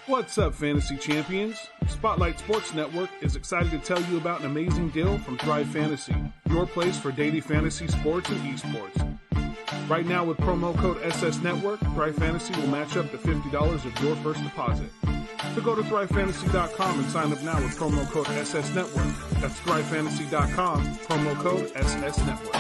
What's up, Fantasy Champions? Spotlight Sports Network is excited to tell you about an amazing deal from Thrive Fantasy, your place for daily fantasy sports and esports. Right now, with promo code SS Network, Thrive Fantasy will match up to $50 of your first deposit. So go to thrivefantasy.com and sign up now with promo code SS Network. That's thrivefantasy.com, promo code SS Network.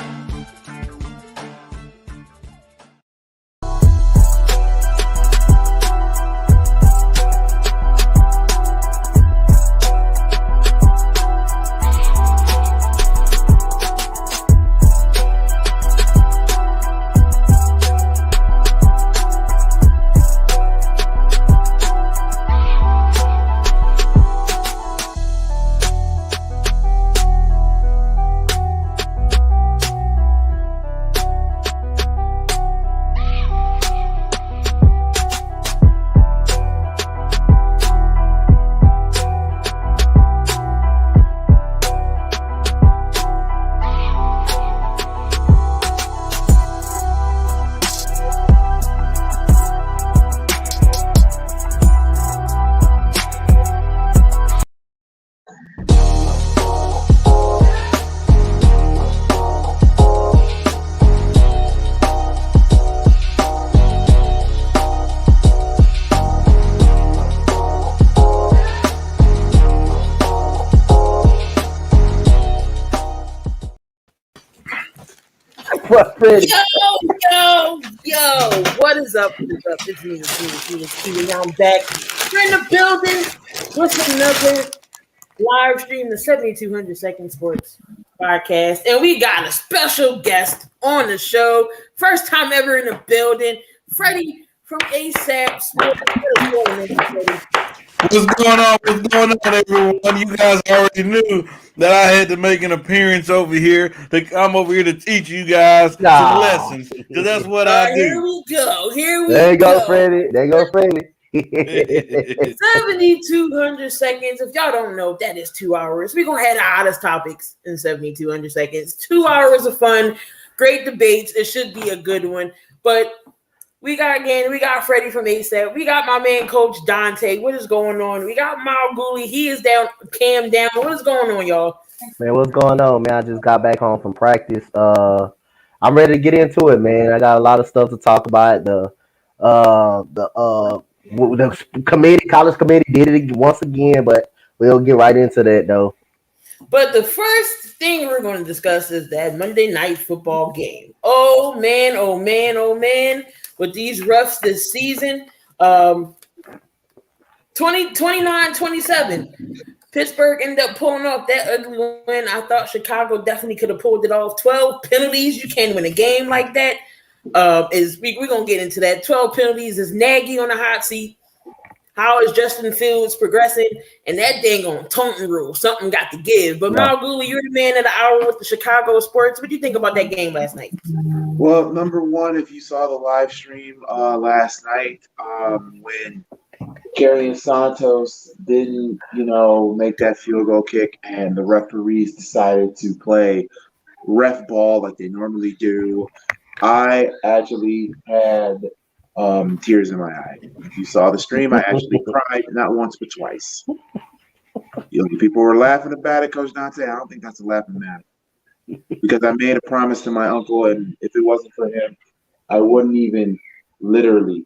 Yo, what is up? It's me, I'm back. We're in the building with another live stream, the 7200 Second Sports Podcast. And we got a special guest on the show. First time ever in the building. Freddie from ASAP Sports. What's going on? What's going on, everyone? You guys already knew that I had to make an appearance over here. I'm over here to teach you guys some lessons, because that's what I do. Here we go. There you go, Freddie. 7,200 seconds. If y'all don't know, that is 2 hours. We're going to have the hottest topics in 7,200 seconds. 2 hours of fun, great debates. It should be a good one. But we got Freddie from ASAP. We got my man, Coach Donte. What is going on? We got MalcGoolie. He is down, Cam down. What is going on, y'all? Man, what's going on, man? I just got back home from practice. I'm ready to get into it, man. I got a lot of stuff to talk about. The committee, college committee did it once again, but we'll get right into that, though. But the first thing we're going to discuss is that Monday night football game. Oh, man. With these refs this season, 29-27. Pittsburgh ended up pulling off that ugly win. I thought Chicago definitely could have pulled it off. 12 penalties. You can't win a game like that. We're going to get into that. 12 penalties. Is Nagy on the hot seat? How is Justin Fields progressing? And that dang on Taunton rule. Something got to give. But MalcGoolie, you're the man of the hour with the Chicago sports. What do you think about that game last night? Well, number one, if you saw the live stream last night, when Kerry Santos didn't, make that field goal kick, and the referees decided to play ref ball like they normally do, I actually had tears in my eye. If you saw the stream, I actually cried not once but twice. People were laughing about it, Coach Donte. I don't think that's a laughing matter, because I made a promise to my uncle, and if it wasn't for him, I wouldn't literally,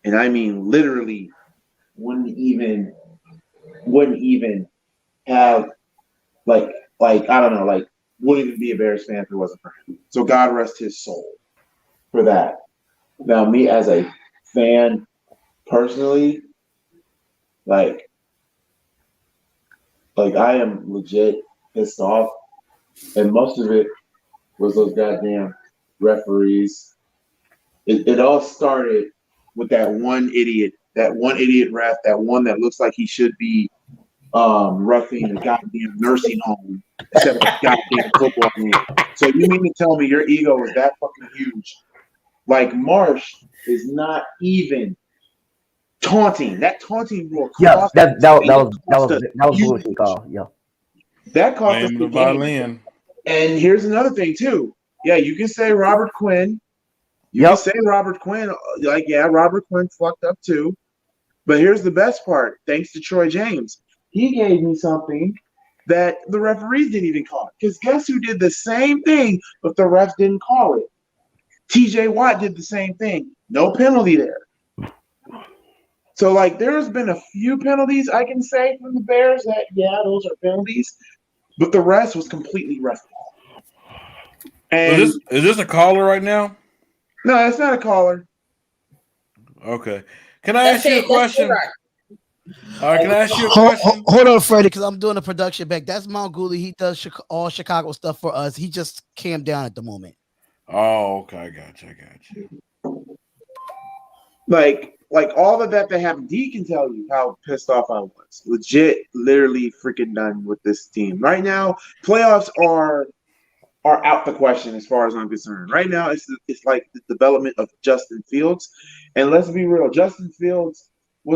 and I mean literally, wouldn't even have wouldn't even be a Bears fan if it wasn't for him. So God rest his soul for that. Now, me as a fan personally, I am legit pissed off, and most of it was those goddamn referees. It all started with that one idiot ref, that one that looks like he should be roughing a goddamn nursing home instead of a goddamn football game. So you mean to tell me your ego is that fucking huge? Like, Marsh is not even taunting. That taunting rule. Yeah, that was bullshit call. Yeah, that cost us the game. And here's another thing too. Yeah, you can say Robert Quinn You can say Robert Quinn, like, yeah, Robert Quinn fucked up too. But here's the best part. Thanks to Troy James, he gave me something that the referees didn't even call. Because guess who did the same thing, but the refs didn't call it? TJ Watt did the same thing. No penalty there. So, like, there's been a few penalties I can say from the Bears that, yeah, those are penalties. But the rest was completely ref ball. And is this a caller right now? No, it's not a caller. Okay. Can I ask you a question? All right, can I ask you a question? Hold on, Freddie, because I'm doing a production back. That's MalcGoolie. He does all Chicago stuff for us. He just camped down at the moment. Oh, okay. I got you. Like all of that happened. D can tell you how pissed off I was. Legit, literally freaking done with this team. Right now, playoffs are out the question as far as I'm concerned. Right now, it's like the development of Justin Fields. And let's be real, Justin Fields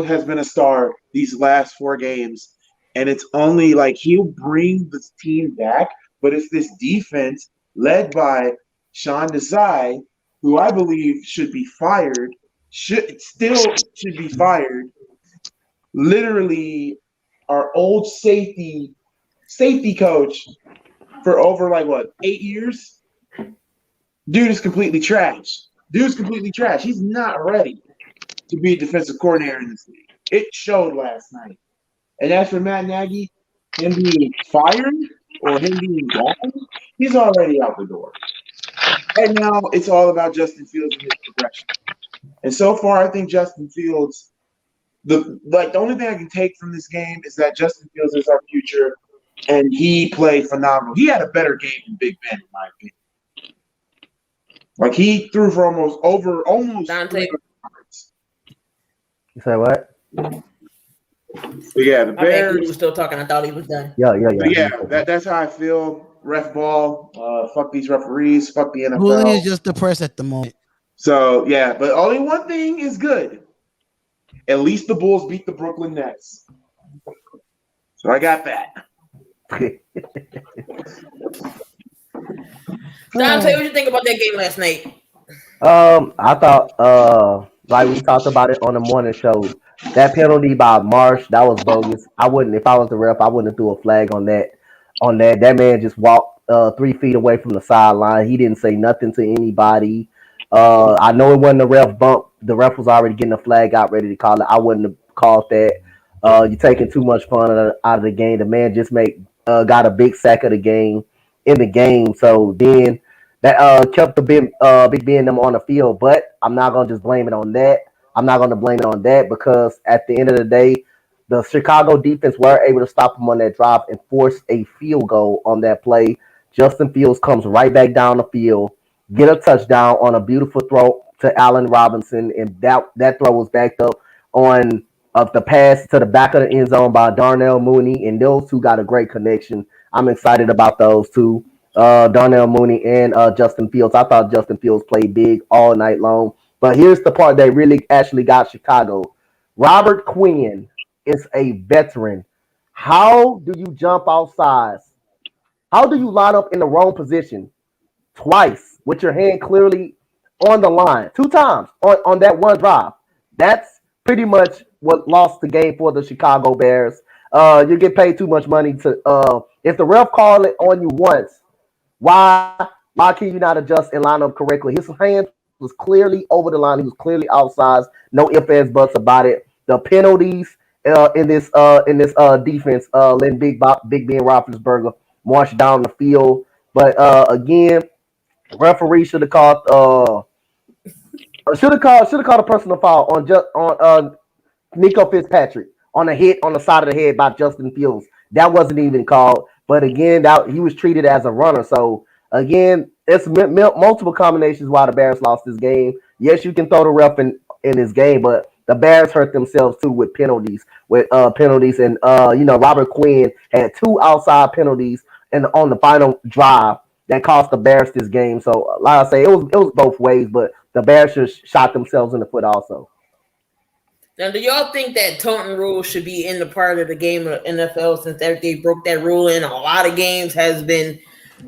has been a star these last 4 games. And it's only like he'll bring this team back, but it's this defense led by Sean Desai, who I believe should be fired, should be fired. Literally, our old safety coach for over 8 years. Dude is completely trash. He's not ready to be a defensive coordinator in this league. It showed last night. And as for Matt Nagy, him being fired or him being gone, he's already out the door. Right now, it's all about Justin Fields and his progression. And so far, I think Justin Fields, the only thing I can take from this game is that Justin Fields is our future, and he played phenomenal. He had a better game than Big Ben, in my opinion. Like, he threw for almost Donte. You say what? But yeah, the Bears. He was still talking. I thought he was done. Yeah. But yeah, that's how I feel. Ref ball. Fuck these referees. Fuck the NFL. Goolie is just depressed at the moment. So yeah, but only one thing is good. At least the Bulls beat the Brooklyn Nets. So I got that. Donte, what you think about that game last night? I thought, like we talked about it on the morning show, that penalty by Marsh, that was bogus. If I was the ref, I wouldn't have threw a flag on that. That man just walked 3 feet away from the sideline. He didn't say nothing to anybody. I know it wasn't a ref bump. The ref was already getting the flag out, ready to call it. I wouldn't have called that. You're taking too much fun out of the game. The man just got a big sack of the game in the game. So then that kept the Big Ben them on the field. But I'm not gonna just blame it on that. I'm not gonna blame it on that because at the end of the day, the Chicago defense were able to stop him on that drive and force a field goal on that play. Justin Fields comes right back down the field, get a touchdown on a beautiful throw to Allen Robinson, and that throw was backed up on the pass to the back of the end zone by Darnell Mooney, and those two got a great connection. I'm excited about those two, Darnell Mooney and Justin Fields. I thought Justin Fields played big all night long. But here's the part that really actually got Chicago. Robert Quinn is a veteran. How do you jump outside? How do you line up in the wrong position twice with your hand clearly on the line 2 times on that one drive? That's pretty much what lost the game for the Chicago Bears. You get paid too much money to if the ref called it on you once, why can you not adjust and line up correctly? His hand was clearly over the line. He was clearly outside. No ifs, ands, buts about it. The penalties in this defense letting Big Ben Roethlisberger march down the field. But again, referee should have called a personal foul on Nico Fitzpatrick on a hit on the side of the head by Justin Fields. That wasn't even called. But again, he was treated as a runner. So again, it's multiple combinations why the Bears lost this game. Yes, you can throw the ref in this game, but the Bears hurt themselves too with penalties. And Robert Quinn had 2 outside penalties on the final drive that cost the Bears this game. So like I say, it was both ways, but the Bears just shot themselves in the foot also. Now, do y'all think that taunting rule should be in the part of the game of NFL since they broke that rule in? A lot of games has been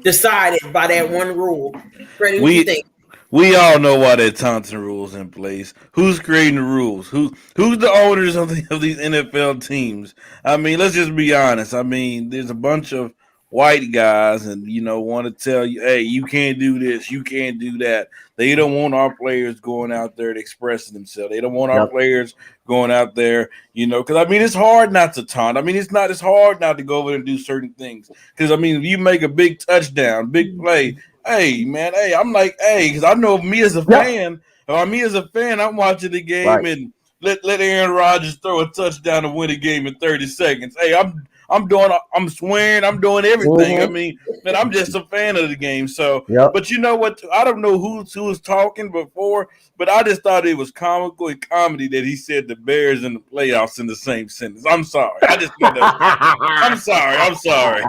decided by that one rule. Freddie, what do you think? We all know why that Thompson rules in place. Who's creating the rules? Who's the owners of these NFL teams? I mean, let's just be honest. I mean, there's a bunch of white guys, and want to tell you, hey, you can't do this, you can't do that. They don't want our players going out there to express themselves. They don't want our players going out there, because I mean, it's hard not to taunt. I mean, it's hard not to go over and do certain things. Because I mean, if you make a big touchdown, big play. Hey, man, I'm like, because I know me as a fan, I'm watching the game and let Aaron Rodgers throw a touchdown to win a game in 30 seconds. Hey, I'm swearing, I'm doing everything. I mean, man, I'm just a fan of the game. So, but you know what? I don't know who was talking before, but I just thought it was comical and comedy that he said the Bears and the playoffs in the same sentence. I'm sorry. I just I'm sorry. I'm sorry.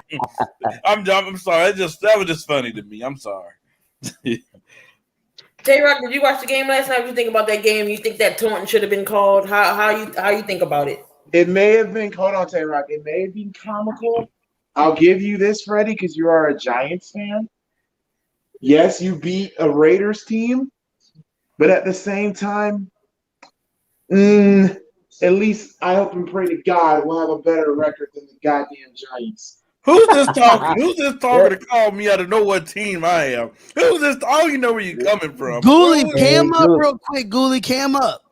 I'm sorry. That was just funny to me. I'm sorry. Tayrock, did you watch the game last night? What you think about that game? You think that taunting should have been called? How you think about it? It may have been, hold on, Tayrock. It may have been comical. I'll give you this, Freddie, because you are a Giants fan. Yes, you beat a Raiders team, but at the same time, at least I hope and pray to God we'll have a better record than the goddamn Giants. Who's this talking? Who's this talking to call me out of know what team I am? Who's this? Oh, you know where you're coming from. Ghoulie, cam up real quick. Ghoulie, cam up.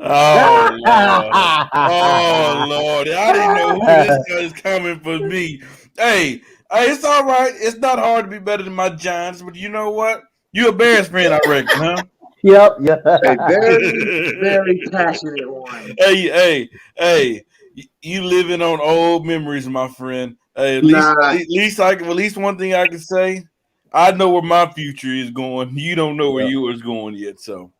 Oh, Lord. Oh, Lord. I didn't know who this guy is coming for me. Hey, it's all right. It's not hard to be better than my Giants, but you know what? You a Bears fan, I reckon, huh? Yep. A very, very passionate one. Hey. You living on old memories, my friend. Hey, at least one thing I can say, I know where my future is going. You don't know where yours is going yet, so.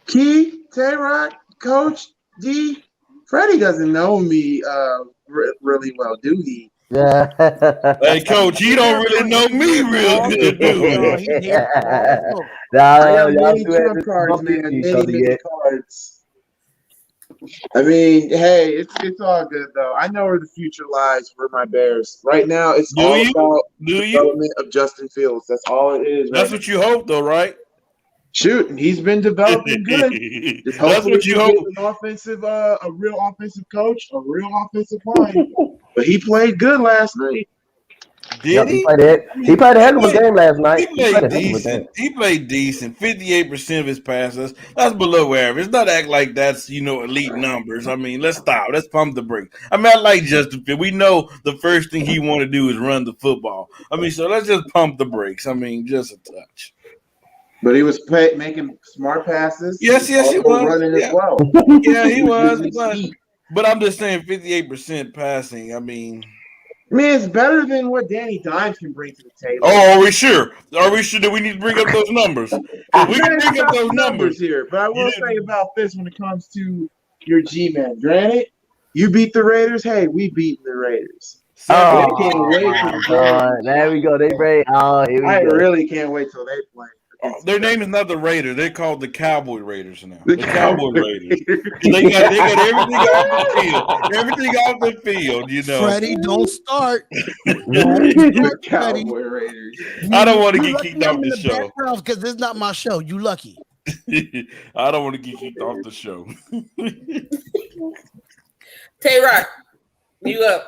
Key, Tayrock, Coach D, Freddie doesn't know me really well, do he? Yeah. Hey, Coach, you don't really know me real good, do you? I got many trump cards, man. Many cards. I mean, hey, it's all good though. I know where the future lies for my Bears. Right now, it's all about the development of Justin Fields. That's all it is. That's what you hope, though, right? Shoot, and he's been developing good. That's what you hope. A real offensive coach, a real offensive line. But he played good last night. Did he? He played a heck of a game last night. He played decent. He played decent. 58% of his passes. That's below average. Not act like that's elite numbers. I mean, let's stop. Let's pump the brakes. I mean, I like Justin Fields. We know the first thing he want to do is run the football. I mean, so let's just pump the brakes. I mean, just a touch. But he was making smart passes. Yes, he was. Running as well. Yeah, he was. But I'm just saying 58% passing. I mean, it's better than what Danny Dimes can bring to the table. Oh, are we sure? Are we sure that we need to bring up those numbers? We can bring up those numbers here. But I will say about this when it comes to your G-Man. Granted, you beat the Raiders. Hey, we beat the Raiders. There we go. They break. I really can't wait till they play. Their name is not the Raiders. They're called the Cowboy Raiders now. The Cowboy Raiders. They got everything off the field. Everything off the field, Freddie, don't start. The Cowboy Raiders. I don't want to get kicked off the show. Because this is not my show. You lucky. I don't want to get kicked off the show. Tayrock, you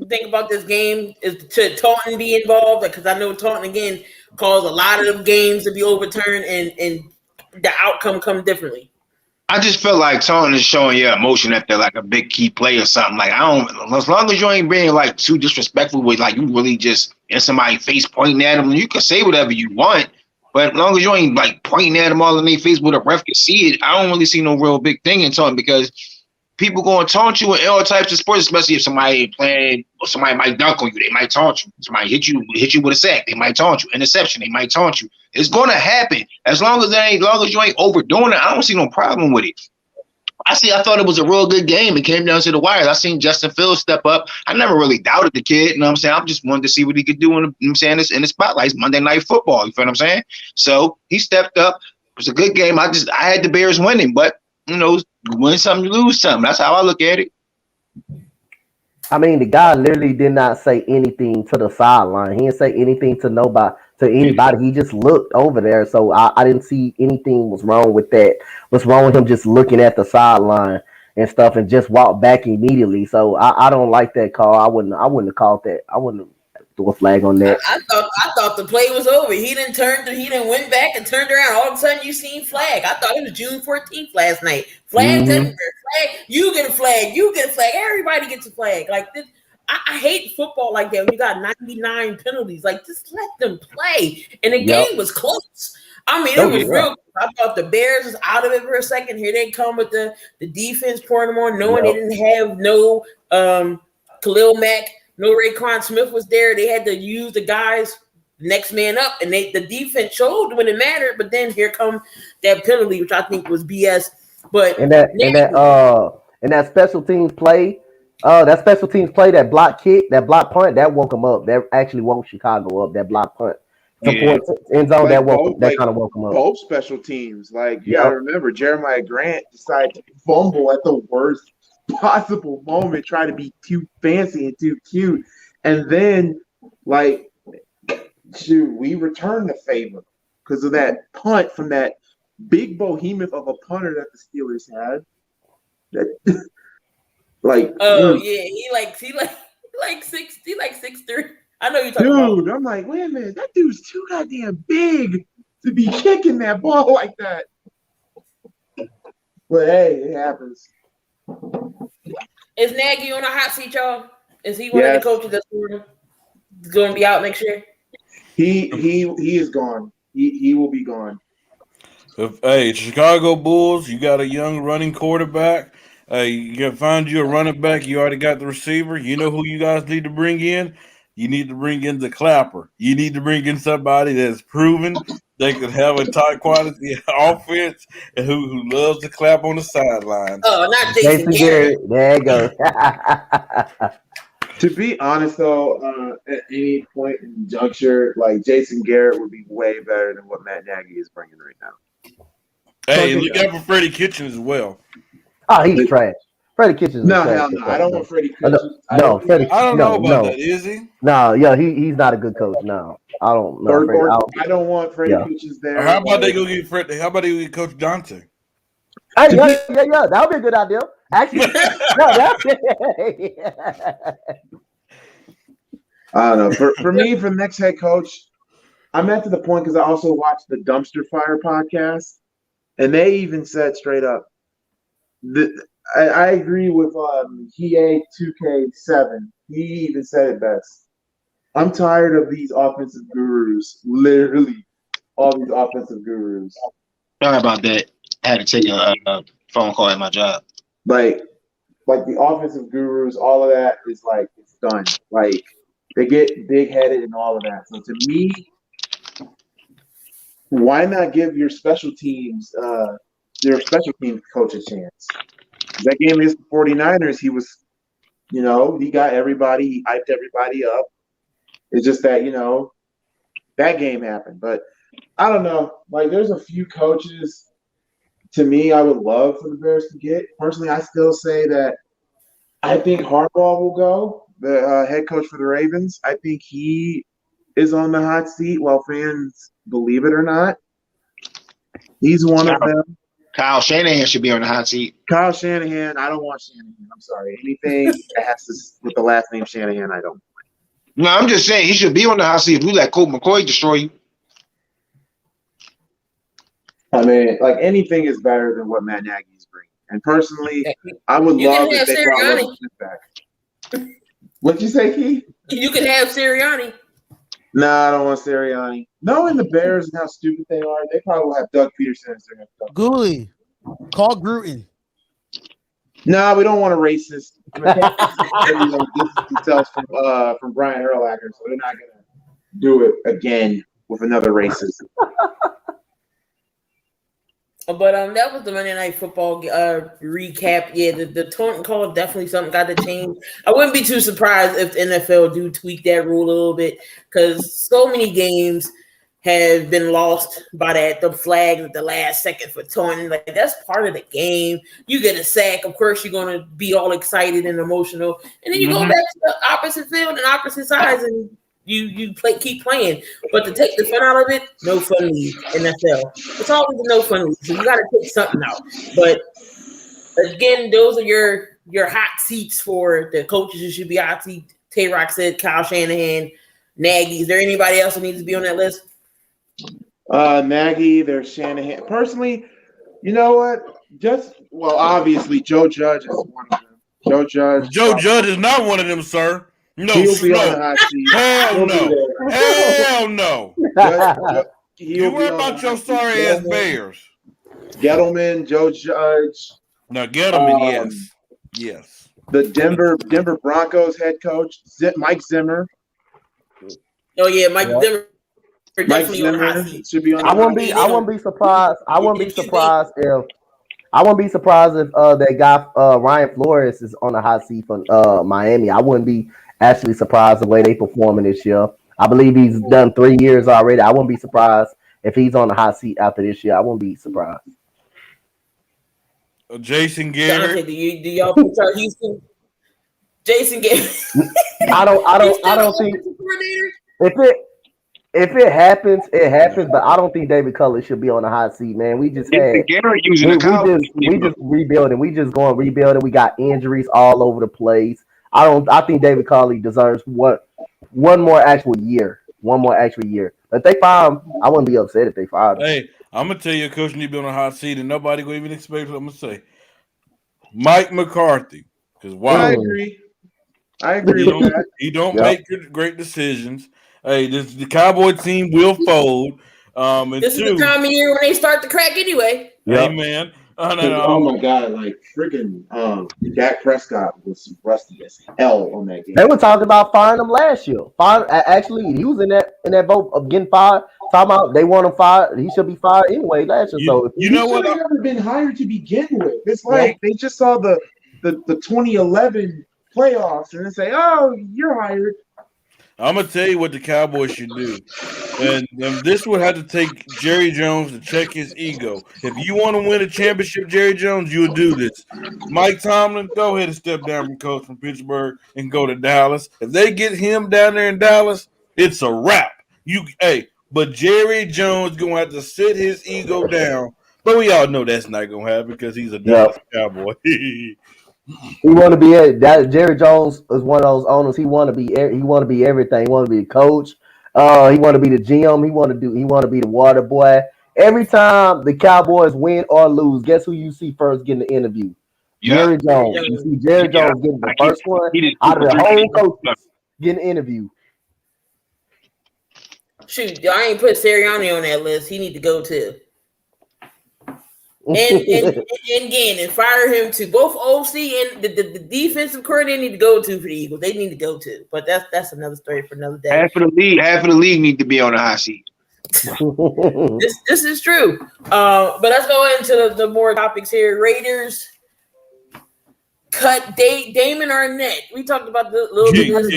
think about this game? Is taunting be involved? Because I know taunting again caused a lot of them games to be overturned and the outcome come differently. I just feel like taunting is showing your emotion after like a big key play or something. Like as long as you ain't being like too disrespectful with like you really just in somebody's face pointing at them, you can say whatever you want. But as long as you ain't like pointing at them all in their face where the ref can see it, I don't really see no real big thing in taunting because people going to taunt you in all types of sports, especially if somebody ain't playing or somebody might dunk on you. They might taunt you. Somebody hit you with a sack. They might taunt you. Interception. They might taunt you. It's going to happen. As long as you ain't overdoing it, I don't see no problem with it. I thought it was a real good game. It came down to the wires. I seen Justin Fields step up. I never really doubted the kid. You know what I'm saying? I just wanted to see what he could do in the spotlight. It's Monday Night Football. You feel what I'm saying? So he stepped up. It was a good game. I had the Bears winning, but win something, you lose something. That's how I look at it. I mean, the guy literally did not say anything to the sideline. He didn't say anything to nobody, to anybody. He just looked over there. So I didn't see anything was wrong with that. What's wrong with him just looking at the sideline and stuff and just walk back immediately? So I don't like that call. I wouldn't have called that. I wouldn't throw a flag on that. I thought the play was over. He didn't went back and turned around. All of a sudden you seen flag. I thought it was June 14th last night. Flags everywhere. Flag, you get a flag, everybody gets a flag. Like this. I hate football like that when you got 99 penalties. Like, just let them play. And the game was close. I mean, it was real. I thought the Bears was out of it for a second. Here they come with the defense pouring them on, knowing they didn't have no Khalil Mack, no Raekwon Smith was there. They had to use the guys next man up, and the defense showed when it mattered. But then here come that penalty, which I think was BS. But and that special teams play. That block kick, that block punt, that woke them up. That actually woke Chicago up. That block punt, end zone, that kind of woke them up. Both special teams, like you gotta remember, Jeremiah Grant decided to fumble at the worst possible moment, try to be too fancy and too cute, and then we returned the favor because of that punt from that big behemoth of a punter that the Steelers had. That. He like 6'3". I know you're talking about. Dude, I'm like, wait a minute, that dude's too goddamn big to be kicking that ball like that. But hey, it happens. Is Nagy on a hot seat, y'all? Is he one of the coaches that's going to be out next year? He is gone. He will be gone. Hey, Chicago Bulls, you got a young running quarterback. You can find you a running back. You already got the receiver. You know who you guys need to bring in? You need to bring in the clapper. You need to bring in somebody that's proven they could have a top quality offense and who loves to clap on the sidelines. Oh, not Jason Garrett. There you go. To be honest, though, at any point in the juncture, like Jason Garrett would be way better than what Matt Nagy is bringing right now. Hey, look out for Freddie Kitchen as well. Oh, he's trash. Freddie Kitchens. No, hell no. I don't want Freddie Kitchens. I don't know about that. Is he? No, he's not a good coach. No, I don't know. I don't want Freddie Kitchens there. Or how about they go get Freddie? How about they go get Coach Donte? Hey, yeah. That would be a good idea. Actually, I don't know. For me, for the next head coach, I'm at to the point because I also watched the Dumpster Fire podcast, and they even said straight up, I agree with EA 2K7. He even said it best. I'm tired of these offensive gurus. Literally, all these offensive gurus. Sorry about that. I had to take a phone call at my job. Like the offensive gurus, all of that is like it's done. Like they get big headed and all of that. So to me, why not give your special teams coach a chance? That game against the 49ers, he was, he got everybody, he hyped everybody up. It's just that, that game happened. But I don't know. Like, there's a few coaches, to me, I would love for the Bears to get. Personally, I still say that I think Harbaugh will go, the head coach for the Ravens. I think he is on the hot seat, while fans believe it or not. He's one of them. Kyle Shanahan should be on the hot seat. Kyle Shanahan, I don't want Shanahan. I'm sorry. Anything that has to with the last name Shanahan, I don't. No, I'm just saying he should be on the hot seat if we let Colt McCoy destroy you. I mean, like anything is better than what Matt Nagy's bringing. And personally, I would love if they brought Ruthless back. What'd you say, Keith? You can have Sirianni. No, I don't want Sirianni. Knowing the Bears and how stupid they are, they probably will have Doug Peterson as their head coach. Goolie, call Gruden. No, we don't want a racist. Themselves from Bryan Urlacher, so they're not going to do it again with another racist. But that was the Monday Night Football recap. Yeah, the Taunton call definitely something got to change. I wouldn't be too surprised if the NFL do tweak that rule a little bit, because so many games have been lost by the flag at the last second for Taunton. Like, that's part of the game. You get a sack, of course you're going to be all excited and emotional, and then you go back to the opposite field and opposite sides, and keep playing. But to take the fun out of it, no fun league. NFL. It's always a no fun league. So you got to take something out. But again, those are your hot seats for the coaches who should be hot seat. Tayrock said Kyle Shanahan, Nagy. Is there anybody else who needs to be on that list? Nagy, there's Shanahan. Personally, you know what? Obviously, Joe Judge is one of them. Joe Judge is not one of them, sir. No, he'll be on the hot seat. Hell no. Hell no. You worry about your sorry ass Bears. Gettleman, Joe Judge. No, Gettleman, yes. The Denver Broncos head coach, Mike Zimmer. Oh yeah, Mike Zimmer. Definitely on the hot seat. Should be on. I wouldn't be surprised. I wouldn't be surprised if that guy Ryan Flores is on the hot seat for Miami. I wouldn't be actually surprised the way they performing this year. I believe he's done 3 years already. I wouldn't be surprised if he's on the hot seat after this year. I wouldn't be surprised. Jason Garrett. Do y'all put Houston? Jason Garrett. I don't think if it happens, it happens. But I don't think David Cutler should be on the hot seat, man. We just rebuilding. We just going rebuilding. We got injuries all over the place. I think David Cutler deserves one more actual year. If they fire him, I wouldn't be upset if they fired him. Hey, I'm gonna tell you, a coach need to be on a hot seat, and nobody gonna even expect what I'm gonna say. Mike McCarthy, because I agree with that. He don't make great decisions. Hey, the Cowboy team will fold. This is the time of year when they start to crack anyway. Hey, man. Oh my God! Like freaking Dak Prescott was rusty as hell on that game. They were talking about firing him last year. Actually, he was in that vote of getting fired. Talking about they want him fired. He should be fired anyway last year. So you know what? He's never been hired to begin with. It's like they just saw the 2011 playoffs and they say, "Oh, you're hired." I'm gonna tell you what the Cowboys should do, and this would have to take Jerry Jones to check his ego. If you want to win a championship, Jerry Jones, you'll do this. Mike Tomlin, go ahead and step down from coach from Pittsburgh and go to Dallas. If they get him down there in Dallas, it's a wrap. But Jerry Jones gonna have to sit his ego down. But we all know that's not gonna happen because he's a Dallas Cowboy. He want to be that. Jerry Jones is one of those owners. He want to be everything. He want to be a coach. He want to be the GM. He want to be the water boy. Every time the Cowboys win or lose, guess who you see first getting the interview? Jerry Jones. You see Jerry Jones getting the first one out of the whole coaches getting an interview. Shoot, I ain't put Sirianni on that list. He need to go too. And fire him to both OC and the defensive coordinator need to go to for the Eagles. They need to go to, but that's another story for another day. Half of the league need to be on the hot seat. This is true. But let's go into the more topics here. Raiders cut Damon Arnett. We talked about the little bit. You better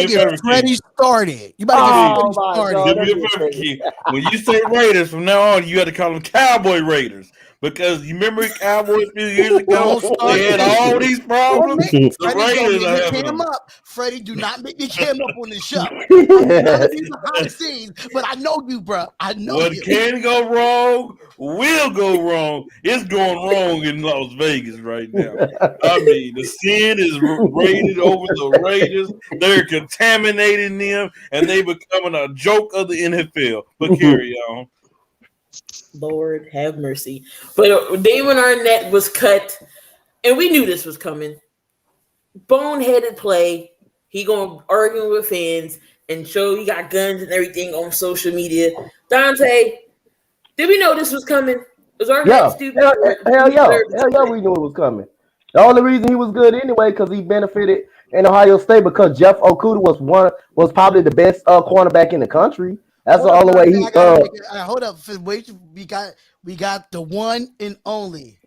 get Freddie started. You better get Freddie started. When you say Raiders, from now on, you got to call them Cowboy Raiders. Because you remember Cowboys a few years ago, they had all these problems. Freddie, do not make me cam up on this show. Behind the scenes, but I know you, bro. I know what can go wrong will go wrong. It's going wrong in Las Vegas right now. I mean, the sin is raided over the Raiders. They're contaminating them, and they becoming a joke of the NFL. But carry on. Lord have mercy. But Damon Arnett was cut, and we knew this was coming. Boneheaded play. He going to argue with fans and show he got guns and everything on social media. Donte, did we know this was coming? Was Arnett stupid? Hell yeah, we knew it was coming. The only reason he was good anyway because he benefited in Ohio State because Jeff Okudah was probably the best cornerback in the country. That's the only way he. Hold up, wait. We got the one and only.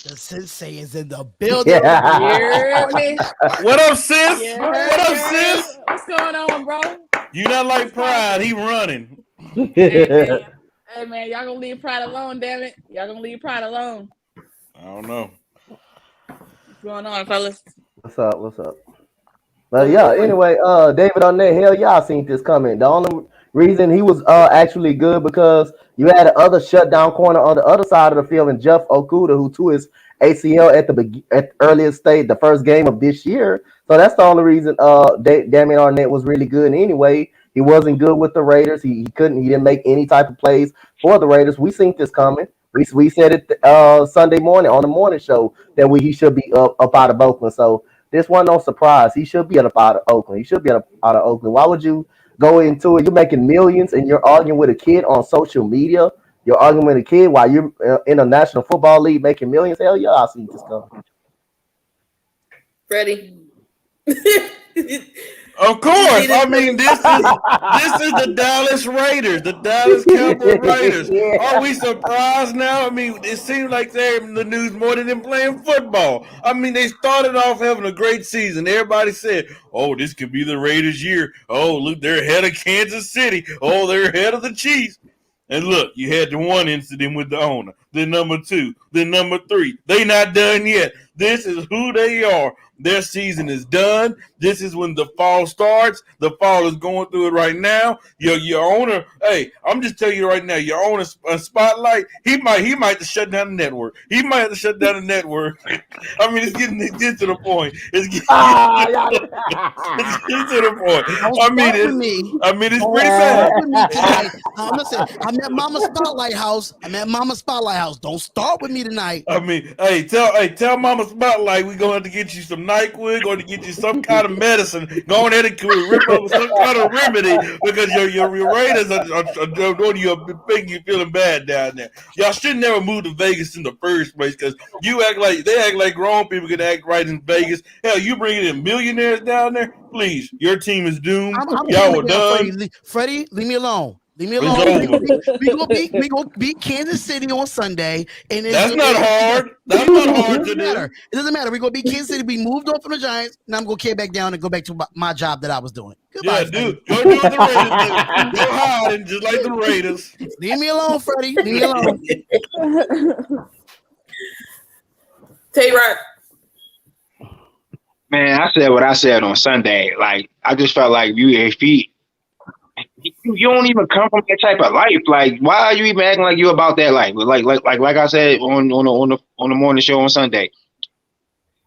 The sensei is in the building. Yeah. What up, sis? Yeah. What up, sis? What's going on, bro? You not like Pride? He running. Hey man, y'all gonna leave Pride alone, damn it! Y'all gonna leave Pride alone. I don't know. What's going on, fellas? What's up? But yeah, anyway, David Arnett, hell y'all seen this coming. The only reason he was actually good because you had the other shutdown corner on the other side of the field and Jeff Okuda, who tore his ACL at the earliest stage, the first game of this year. So that's the only reason Damian Arnett was really good anyway. He wasn't good with the Raiders. He didn't make any type of plays for the Raiders. We seen this coming. We said it Sunday morning on the morning show that he should be up out of Oakland. So this wasn't no surprise. He should be out of Oakland. He should be out of Oakland. Why would you go into it? You're making millions and you're arguing with a kid on social media. You're arguing with a kid while you're in a National Football League making millions. Hell yeah, I see this coming. Freddie. Of course. I mean, this is the Dallas Raiders, the Dallas Cowboy Raiders. Yeah. Are we surprised now? I mean, it seems like they're in the news more than them playing football. I mean, they started off having a great season. Everybody said, oh, this could be the Raiders' year. Oh, look, they're ahead of Kansas City. Oh, they're ahead of the Chiefs. And look, you had the one incident with the owner, then number 2, then number 3. They not done yet. This is who they are. Their season is done. This is when the fall starts. The fall is going through it right now. Your owner, hey, I'm just telling you right now, your owner Spotlight, he might have to shut down the network. He might have to shut down the network. I mean, it's getting to the point. It's getting to the point. I mean, it's pretty bad. I'm at Mama Spotlight House. Don't start with me tonight. I mean, tell Mama Spotlight we're going to have to get you some NyQuil, going to get you some kind of medicine. Go ahead and rip up some kind of remedy because your Raiders are doing you a thing. You're feeling bad down there. Y'all should never move to Vegas in the first place because they act like grown people can act right in Vegas. Hell, you bringing in millionaires down there? Please, your team is doomed. Y'all are done. Freddie, leave me alone. Leave me alone. We gonna beat Kansas City on Sunday, and that's not hard. That's not hard to do. It doesn't matter. We're gonna beat Kansas City. We moved on from the Giants. Now I'm gonna carry back down and go back to my job that I was doing. Goodbye, dude. Go do what the Raiders do. Go hiding just like the Raiders. Leave me alone, Freddie. Leave me alone. Tayrock. Man, I said what I said on Sunday. Like, I just felt like you don't even come from that type of life. Like, why are you even acting like you about that life? Like I said on the morning show on Sunday.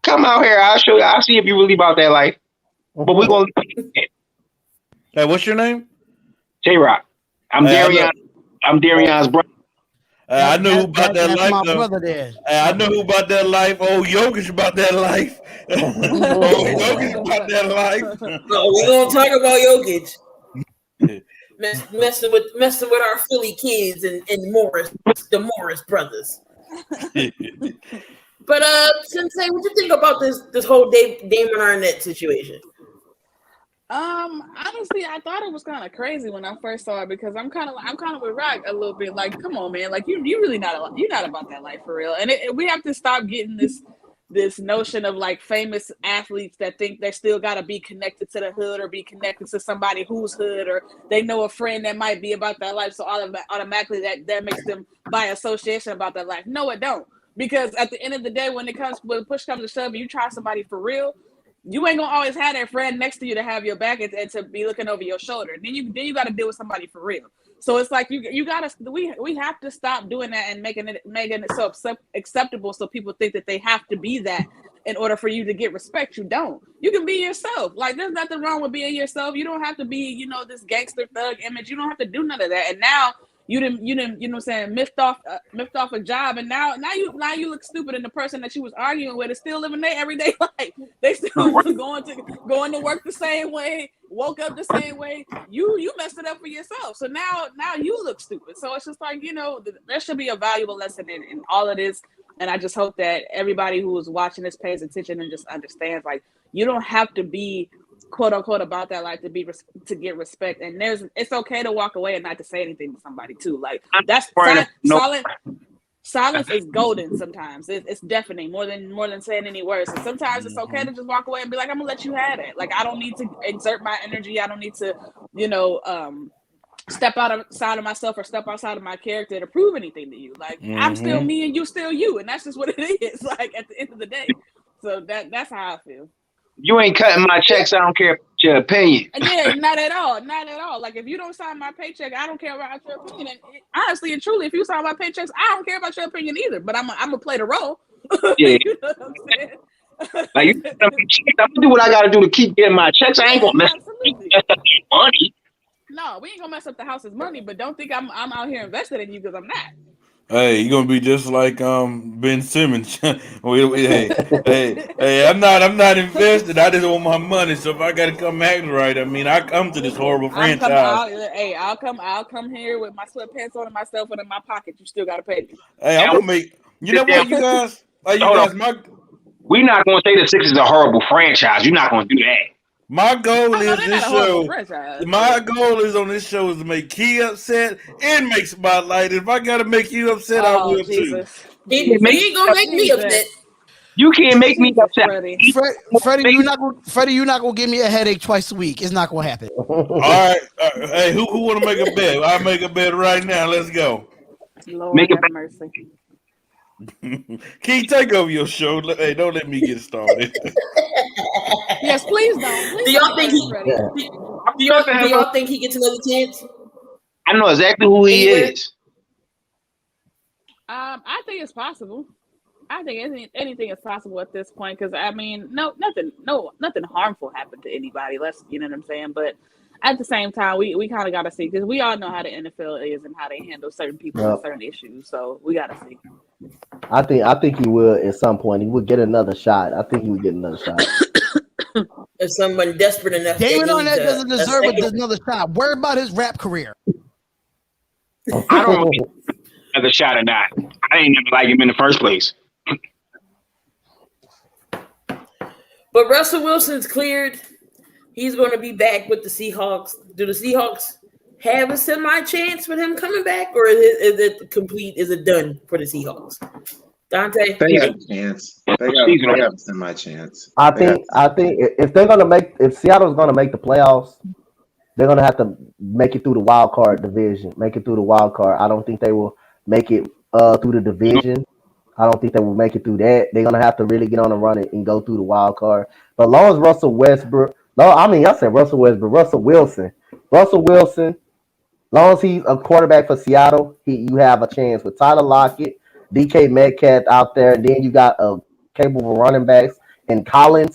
Come out here, I'll show you. I'll see if you really about that life. But we're gonna. Hey, what's your name? Tayrock. I'm Darian. I'm Darian's brother. I know who about that life. My brother there. I know who about that life. Oh, Jokic about that life. Jokic about that life. No, we're gonna talk about Jokic. Messing with our Philly kids and the Morris brothers. But Sensei, what you think about this whole Damon Arnett situation? Honestly, I thought it was kind of crazy when I first saw it because I'm kind of with Rock a little bit. Like, come on, man, like you're not about that life for real. And we have to stop getting this notion of like famous athletes that think they still got to be connected to the hood or be connected to somebody who's hood or they know a friend that might be about that life. So automatically that makes them by association about that life. No, it don't. Because at the end of the day, when push comes to shove, you try somebody for real, you ain't gonna always have that friend next to you to have your back and to be looking over your shoulder. Then you got to deal with somebody for real. So it's like we have to stop doing that and making it so acceptable so people think that they have to be that in order for you to get respect. You don't. You can be yourself. Like, there's nothing wrong with being yourself. You don't have to be, this gangster thug image. You don't have to do none of that. And now you didn't, what I'm saying, miffed off a job, and now you look stupid, and the person that you was arguing with is still living their everyday life. They still going to work the same way, woke up the same way. You messed it up for yourself. So now you look stupid. So it's just like, there should be a valuable lesson in all of this. And I just hope that everybody who is watching this pays attention and just understands, like, you don't have to be quote unquote about that life to get respect. And it's okay to walk away and not to say anything to somebody too. Like, that's silence is golden sometimes. It's deafening more than saying any words. And sometimes it's okay to just walk away and be like, I'm gonna let you have it. Like, I don't need to exert my energy. I don't need to, step outside of myself or step outside of my character to prove anything to you. Like, I'm still me and you still you. And that's just what it is, like, at the end of the day. So that's how I feel. You ain't cutting my checks. I don't care about your opinion. Yeah, not at all. Not at all. Like, if you don't sign my paycheck, I don't care about your opinion. And honestly and truly, if you sign my paychecks, I don't care about your opinion either. But I'm gonna play the role. Yeah. You know what I'm saying? Like, I'm gonna do what I gotta do to keep getting my checks. I ain't gonna mess up your money. No, we ain't gonna mess up the house's money, but don't think I'm out here invested in you because I'm not. Hey, you're gonna be just like Ben Simmons. hey, I'm not invested. I just want my money. So if I gotta come acting right, I mean, I come to this horrible franchise. I'll come here with my sweatpants on and my cell phone in my pocket. You still gotta pay me. Hey, I'm gonna make. You know what, you guys? We're not gonna say the Sixers is a horrible franchise. You're not gonna do that. My goal is this show. My goal is on this show is to make Key upset and make Spotlight. If I gotta make you upset, I will too. He ain't gonna make me upset. You can't make me upset. Freddie, you're not gonna give me a headache twice a week. It's not gonna happen. All right. Hey, who want to make a bet? I'll make a bet right now. Let's go. Lord have mercy. Key, take over your show. Hey, don't let me get started. Yes, please don't. Do y'all think he gets another chance? I know exactly who he is. I think it's possible. I think anything is possible at this point because I mean, nothing harmful happened to anybody. You know what I'm saying? But at the same time, we kind of got to see because we all know how the NFL is and how they handle certain people and certain issues. So we got to see. I think he will at some point. He will get another shot. I think he will get another shot. If someone desperate enough, Damon Arnett doesn't deserve another shot. Worry about his rap career. I don't know if another shot or not. I didn't even like him in the first place. But Russell Wilson's cleared. He's going to be back with the Seahawks. Do the Seahawks have a semi-chance with him coming back, or is it complete? Is it done for the Seahawks? Donte, they have a chance. They have a semi-chance. I think if Seattle's gonna make the playoffs, they're gonna have to make it through the wild card division. Make it through the wild card. I don't think they will make it through the division. I don't think they will make it through that. They're gonna have to really get on a run and go through the wild card. But as long as Russell Wilson. As long as he's a quarterback for Seattle, you have a chance with Tyler Lockett, DK Metcalf out there, and then you got a capable running backs and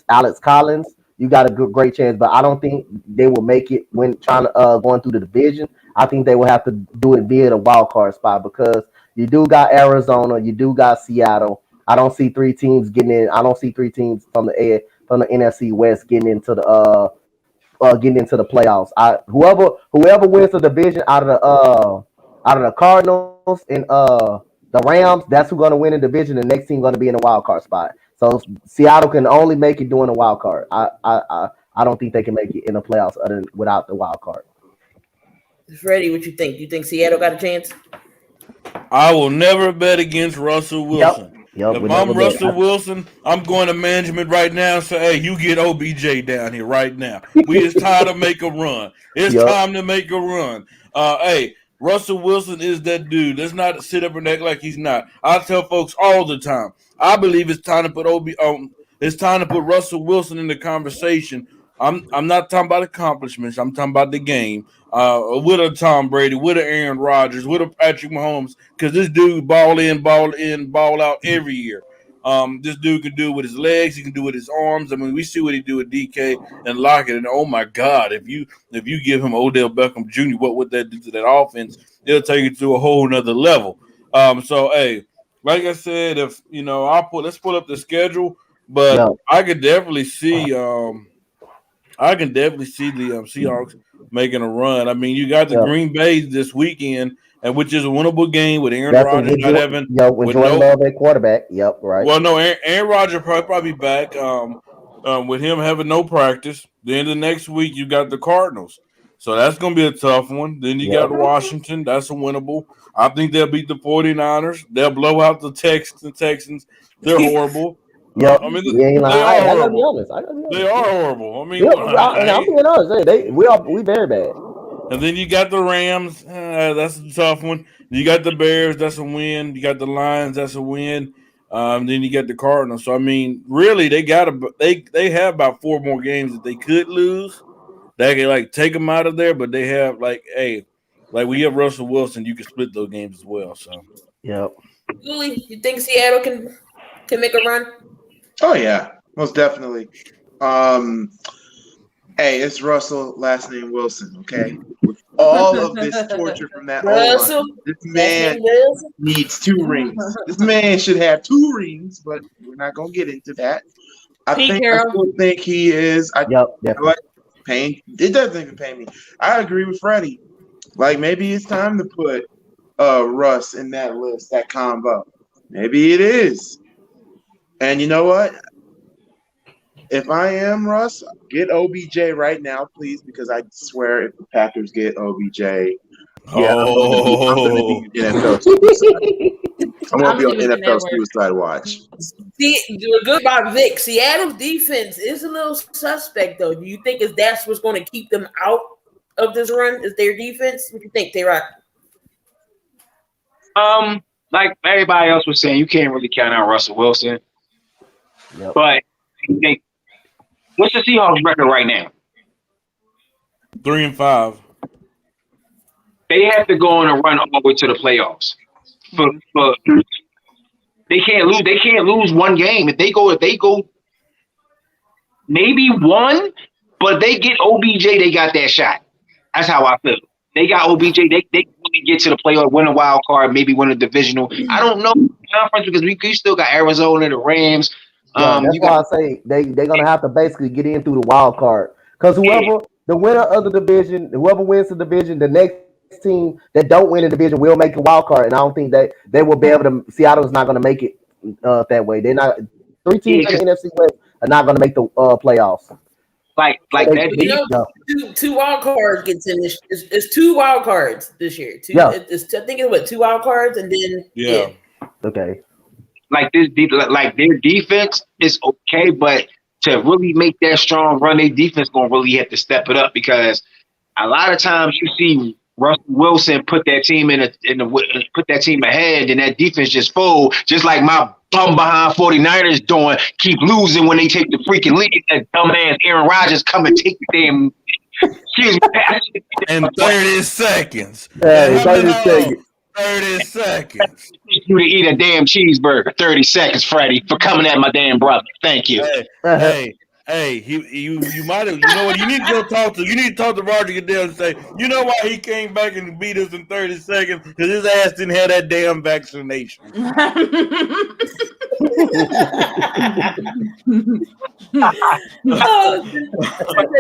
Alex Collins. You got a great chance, but I don't think they will make it when going through the division. I think they will have to do it via the wild card spot because you do got Arizona, you do got Seattle. I don't see three teams getting in. I don't see three teams from the NFC West getting into the playoffs. Whoever wins the division out of the Cardinals and the Rams, that's who's going to win the division. The next team going to be in the wild card spot. So Seattle can only make it doing the wild card. I don't think they can make it in the playoffs without the wild card. Freddie, what you think? You think Seattle got a chance? I will never bet against Russell Wilson. Yep, if I'm Russell Wilson, I'm going to management right now and say, hey, you get OBJ down here right now. It's time to make a run. It's time to make a run. Hey, Russell Wilson is that dude. Let's not sit up and act like he's not. I tell folks all the time, I believe it's time to put Russell Wilson in the conversation. I'm not talking about accomplishments. I'm talking about the game. With a Tom Brady, with a Aaron Rodgers, with a Patrick Mahomes, because this dude ball in, ball out every year. This dude can do it with his legs. He can do it with his arms. I mean, we see what he do with DK and Lockett. And oh my God, if you give him Odell Beckham Jr., what would that do to that offense? It'll take it to a whole nother level. So hey, like I said, let's pull up the schedule, but I could definitely see the Seahawks making a run. I mean, you got the Green Bay this weekend, and which is a winnable game with Aaron Rodgers not having with Jordan Love at quarterback. Yep, right. Well, no, Aaron Rodgers probably back. With him having no practice. Then the next week you got the Cardinals, so that's going to be a tough one. Then you got Washington. That's a winnable. I think they'll beat the 49ers. They'll blow out the Texans. They're horrible. Yeah, I mean, I gotta be honest. They are horrible. I mean, I'm being honest. We very bad. And then you got the Rams. That's a tough one. You got the Bears. That's a win. You got the Lions. That's a win. Then you get the Cardinals. So I mean, really, they have about 4 more games that they could lose. They can like take them out of there, but they have like we have Russell Wilson. You can split those games as well. So Yep. Julie, you think Seattle can make a run? Oh yeah, most definitely. Hey, it's Russell, last name Wilson. Okay, with all of this torture from that Russell, O-line, this man needs 2 rings. This man should have 2 rings, but we're not gonna get into that. I still think he is. Yep. Like pain. It doesn't even pain me. I agree with Freddie. Like maybe it's time to put Russ in that list, that combo. Maybe it is. And you know what? If I am Russ, get OBJ right now, please, because I swear if the Packers get OBJ, I'm going to be on NFL suicide. I'm going to be on NFL suicide watch. See, the good about Vic, Seattle's defense is a little suspect, though. Do you think that's what's going to keep them out of this run? Is their defense? What do you think, Tayrock? Like everybody else was saying, you can't really count out Russell Wilson. Yep. But what's the Seahawks record right now? 3-5. They have to go on a run all the way to the playoffs. But they can't lose. They can't lose one game. If they go, maybe one. But they get OBJ, they got that shot. That's how I feel. They got OBJ. They really get to the playoff, win a wild card, maybe win a divisional. I don't know conference because we still got Arizona, the Rams. That's why I say they're gonna have to basically get in through the wild card because the winner of the division, whoever wins the division, the next team that don't win the division will make a wild card, and I don't think that they will be able to. Seattle's not gonna make it that way. They're not 3 teams in the NFC West are not gonna make the playoffs. Like that. Two wild cards gets in this. It's 2 wild cards this year. I think it's 2 wild cards and then Okay. Like their defense is okay, but to really make that strong run, their defense gonna really have to step it up because a lot of times you see Russell Wilson put that team put that team ahead, and that defense just fold, just like my bum behind 49ers doing, keep losing when they take the freaking lead. That dumbass Aaron Rodgers come and take the damn. Excuse me. In 30 seconds. 30 seconds. You to eat a damn cheeseburger. 30 seconds, Freddie, for coming at my damn brother. Thank you. Hey, you might have. You know what? You need to go talk to. You need to talk to Roger Goodell and say, you know why he came back and beat us in 30 seconds? Because his ass didn't have that damn vaccination.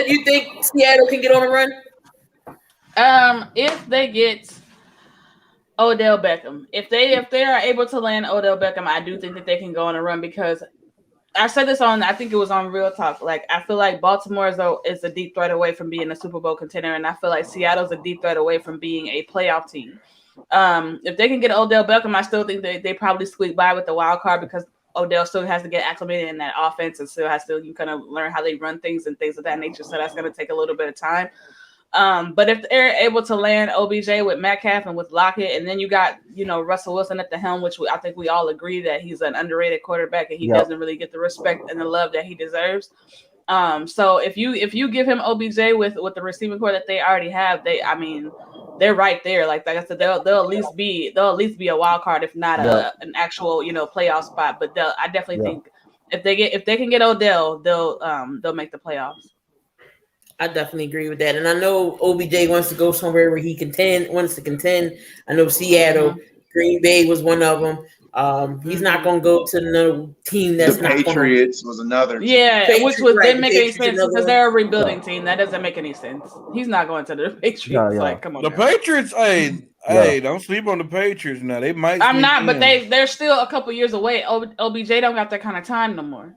You think Seattle can get on a run? If they get Odell Beckham, if they are able to land Odell Beckham, I do think that they can go on a run because I said this I think it was on Real Talk. Like I feel like Baltimore is a deep threat away from being a Super Bowl contender, and I feel like Seattle's a deep threat away from being a playoff team. If they can get Odell Beckham, I still think they probably squeak by with the wild card because Odell still has to get acclimated in that offense and still has to kind of learn how they run things and things of that nature. So that's going to take a little bit of time. But if they're able to land OBJ with Metcalf and with Lockett, and then you got, Russell Wilson at the helm, which I think we all agree that he's an underrated quarterback and he doesn't really get the respect and the love that he deserves. So if you give him OBJ with the receiving core that they already have, they're right there. Like I said, they'll at least be a wild card, if not an actual, playoff spot. But I definitely think if they can get Odell, they'll make the playoffs. I definitely agree with that. And I know OBJ wants to go somewhere where he wants to contend. I know Seattle, Green Bay was one of them. He's not going to go to another team that's the Patriots was another team. Yeah, which didn't make any sense because they're a rebuilding team. That doesn't make any sense. He's not going to the Patriots. Like, come on. The Patriots, hey, don't sleep on the Patriots now. They might. I'm not, but they're still a couple years away. OBJ don't got that kind of time no more.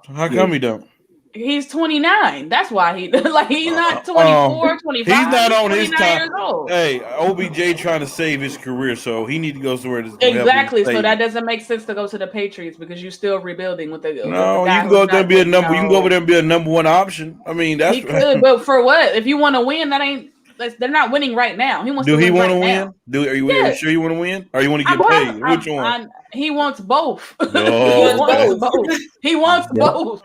How come he don't? He's 29. That's why he's not 24, 25. He's not on his time. Years old. Hey, OBJ trying to save his career, so he need to go somewhere that's exactly. So that doesn't make sense to go to the Patriots because you're still rebuilding with the. No, you can go there and be a number. You can go over there and be a number one option. I mean, that's he could, but for what? If you want to win, that ain't. They're not winning right now. He wants. Do to he want to win? Are you sure you want to win? Or you want to get paid? Which one? He wants both. No, He wants both.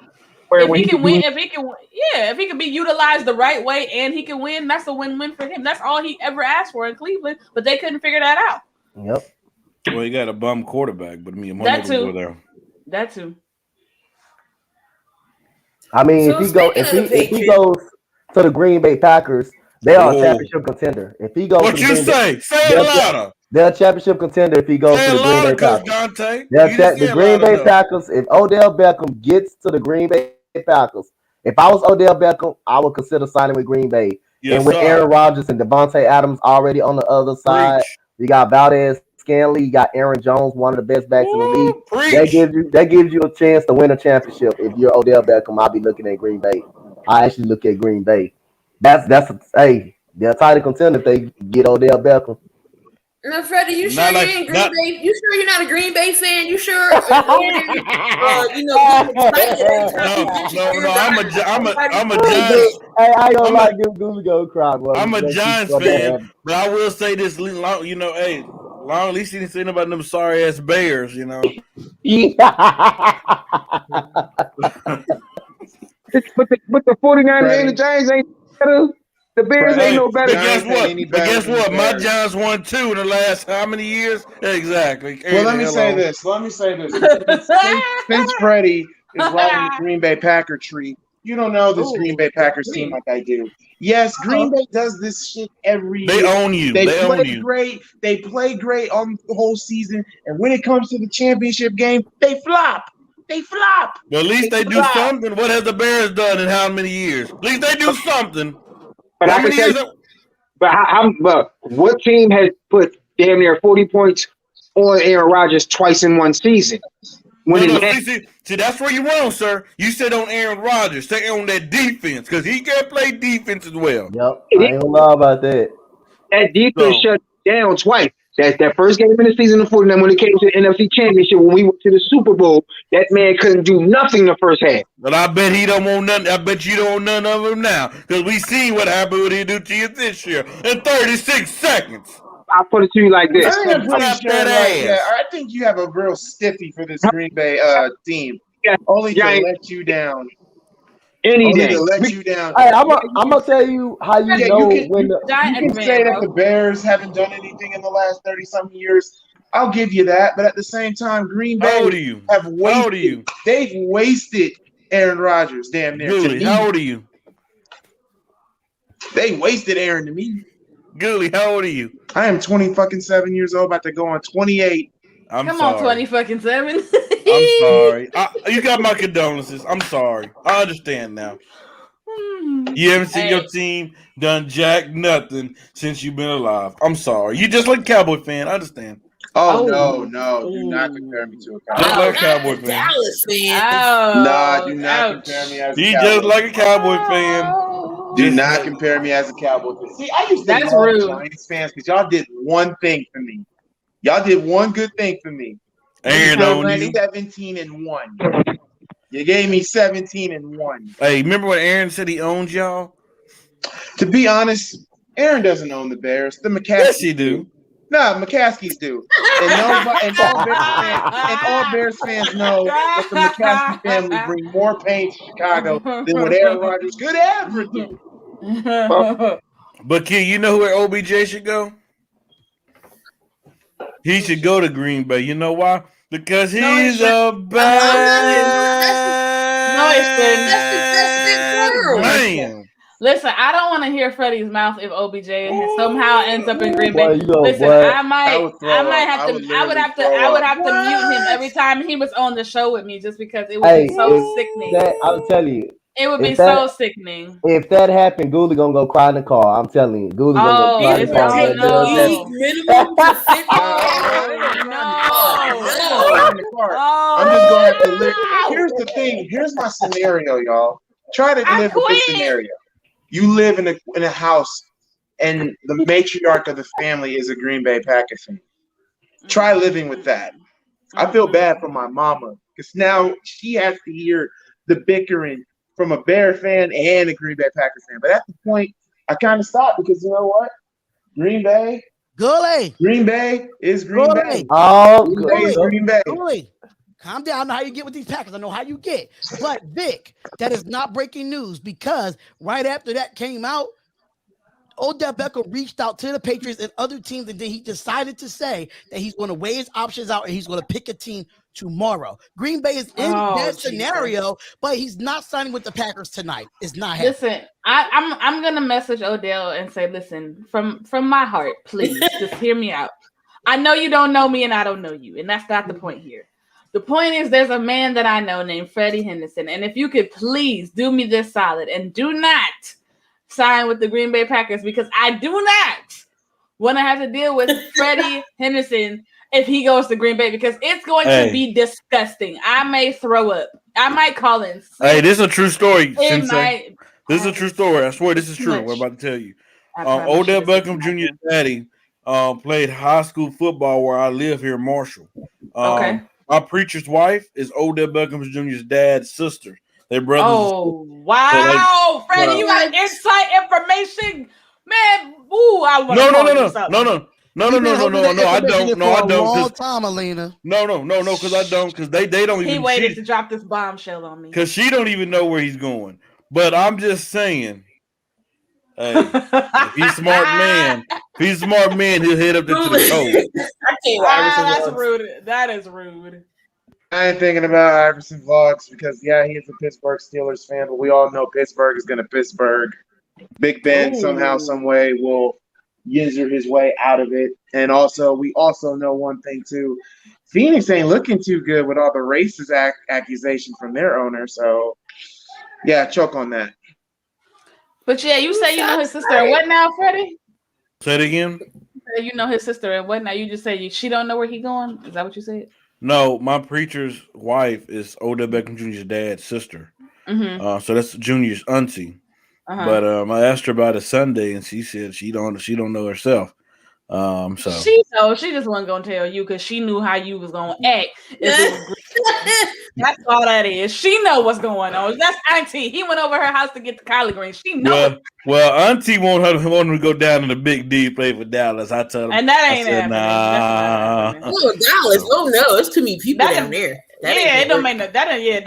Where If when he can win, win, if he can be utilized the right way and he can win, that's a win-win for him. That's all he ever asked for in Cleveland, but they couldn't figure that out. Yep. Well, he got a bum quarterback, but money That will go too. there. That too. I mean, if he goes to the Green Bay Packers, they are a championship contender. If he goes, what to you say? Say it louder. They're a championship contender if he goes to the Green Bay Packers. Donte. The Green Bay Packers. If Odell Beckham gets to the Green Bay Packers, if I was Odell Beckham, I would consider signing with Green Bay. Yes, and with sir. Aaron Rodgers and Devontae Adams already on the other side, you got Valdez Scanley, you got Aaron Jones, one of the best backs in the league. That gives you a chance to win a championship. If you're Odell Beckham, I'll be looking at Green Bay. I actually look at Green Bay. They're a title contender if they get Odell Beckham. No, Freddie, you sure you ain't Green Bay? You sure you're not a Green Bay fan? You sure? No, I'm a Giants. Hey, I don't like them Google go cry. I'm a Giants fan, but I will say this. At least he didn't say about them sorry ass Bears. with the 49ers and the Giants ain't better. The Bears ain't no better. But guess what? My Giants won 2 in the last how many years? Exactly. Well, let me say this. Since Freddie is riding the Green Bay Packer tree, you don't know this Green Bay Packers team like I do. Yes, Green Bay does this shit every year. They own you. They play own you. Great. They play great on the whole season, and when it comes to the championship game, they flop. Well, at least they do something. What has the Bears done in how many years? At least they do something. But I can say, but what team has put damn near 40 points on Aaron Rodgers twice in one season? See, that's where you wrong, sir. You said on Aaron Rodgers. Stay on that defense because he can play defense as well. Yep, I ain't gonna lie about that. That defense shut down twice. That first game in the season, the 49, when it came to the NFC Championship, when we went to the Super Bowl, that man couldn't do nothing the first half. But I bet he don't want nothing. I bet you don't want none of him now because we seen what happened when he do to you this year in 36 seconds. I'll put it to you like this. I think you have a real stiffy for this Green Bay team. Only to let you down. Only to let you down. Hey, I'm gonna tell you how you know when you can say that the Bears haven't done anything in the last 30-something years. I'll give you that, but at the same time, Green Bay have wasted. How old are you? They've wasted Aaron Rodgers, damn near. Goolie, how old are you? They wasted Aaron to me. Goolie, how old are you? I am 27 years old, about to go on 28. Come on, 20-7. I'm sorry. You got my condolences. I'm sorry. I understand now. You haven't seen your team done jack nothing since you've been alive. I'm sorry. You just like a Cowboy fan. I understand. No. Do not compare me to a Cowboy. Just like a Cowboy fan. Dallas fan. Nah, do not compare me as a Cowboy. Just like a Cowboy fan. Do not compare me as a Cowboy fan. See, I used to love Giants fans because y'all did one thing for me. Y'all did one good thing for me. Aaron owned you. 17-1. You gave me 17-1. Hey, remember when Aaron said he owns y'all? To be honest, Aaron doesn't own the Bears. The McCaskies yes, he do. No, McCaskies do. And all Bears fans know that the McCaskey family bring more pain to Chicago than what Aaron Rodgers could ever do. But kid, you know where OBJ should go? He should go to Green Bay. You know why? Because he's a bad man. Listen, I don't want to hear Freddie's mouth if OBJ somehow ends up in Green Bay. Listen, I would have to mute him every time he was on the show with me just because it would be so sickening. I'll tell you. It would be so sickening. If that happened, Goolie gonna go cry in the car. I'm telling you, Goolie gonna go cry in the car. I'm just gonna have to live. Here's the thing. Here's my scenario, y'all. Try to live with this scenario. You live in a house, and the matriarch of the family is a Green Bay Packers fan. Try living with that. I feel bad for my mama because now she has to hear the bickering from a Bear fan and a Green Bay Packers fan. But at the point, I kind of stopped because you know what? Green Bay Gully. is Green Bay. Oh, Green Bay is Green Bay. Gully. Calm down. I know how you get with these Packers. I know how you get. But Vic, that is not breaking news because right after that came out, Odell Beckham reached out to the Patriots and other teams, and then he decided to say that he's going to weigh his options out and he's going to pick a team tomorrow. Green Bay is in that scenario, but he's not signing with the Packers tonight. It's not happening. Listen, I'm gonna message Odell and say, listen, from my heart, please just hear me out. I know you don't know me and I don't know you, and that's not the point here. The point is there's a man that I know named Freddie Henderson, and if you could please do me this solid and do not sign with the Green Bay Packers because I do not want to have to deal with Freddie Henderson if he goes to Green Bay because it's going to be disgusting. I may throw up. I might call in. Hey, this is a true story, Sensei. This is a true story. I swear this is true. What I'm about to tell you. Odell Beckham Jr.'s daddy played high school football where I live here in Marshall. Okay. My preacher's wife is Odell Beckham Jr.'s dad's sister. They're brothers. Oh, wow. Freddie, you got inside information. Man, ooh, I want to No, I don't. No, I don't. Time, Alina. No, because I don't. Because they don't even. He waited to drop this bombshell on me. Because she don't even know where he's going. But I'm just saying, hey, if he's a smart man, he'll head up into the coast. I can't. That's rude. That is rude. I ain't thinking about Iverson vlogs because, yeah, he is a Pittsburgh Steelers fan, but we all know Pittsburgh is going to Pittsburgh. Big Ben somehow, some way will yinzer his way out of it. And also, we also know one thing, too. Phoenix ain't looking too good with all the racist accusation from their owner. So, yeah, choke on that. But, yeah, you say you know his sister. And what now, Freddie? Say it again. You know his sister. And what now? You just say she don't know where he going? Is that what you said? No, my preacher's wife is Odell Beckham Jr.'s dad's sister. Mm-hmm. So that's Junior's auntie. But I asked her about it Sunday, and she said she don't know herself. So she just wasn't gonna tell you because she knew how you was gonna act. That's all that is. She know what's going on. That's auntie. He went over her house to get the collard greens. She know. Well, auntie want him to go down in the Big D, play for Dallas. I told him, and that ain't happening. Nah. Oh, Dallas. Oh no, it's too many people down there. It don't make no. That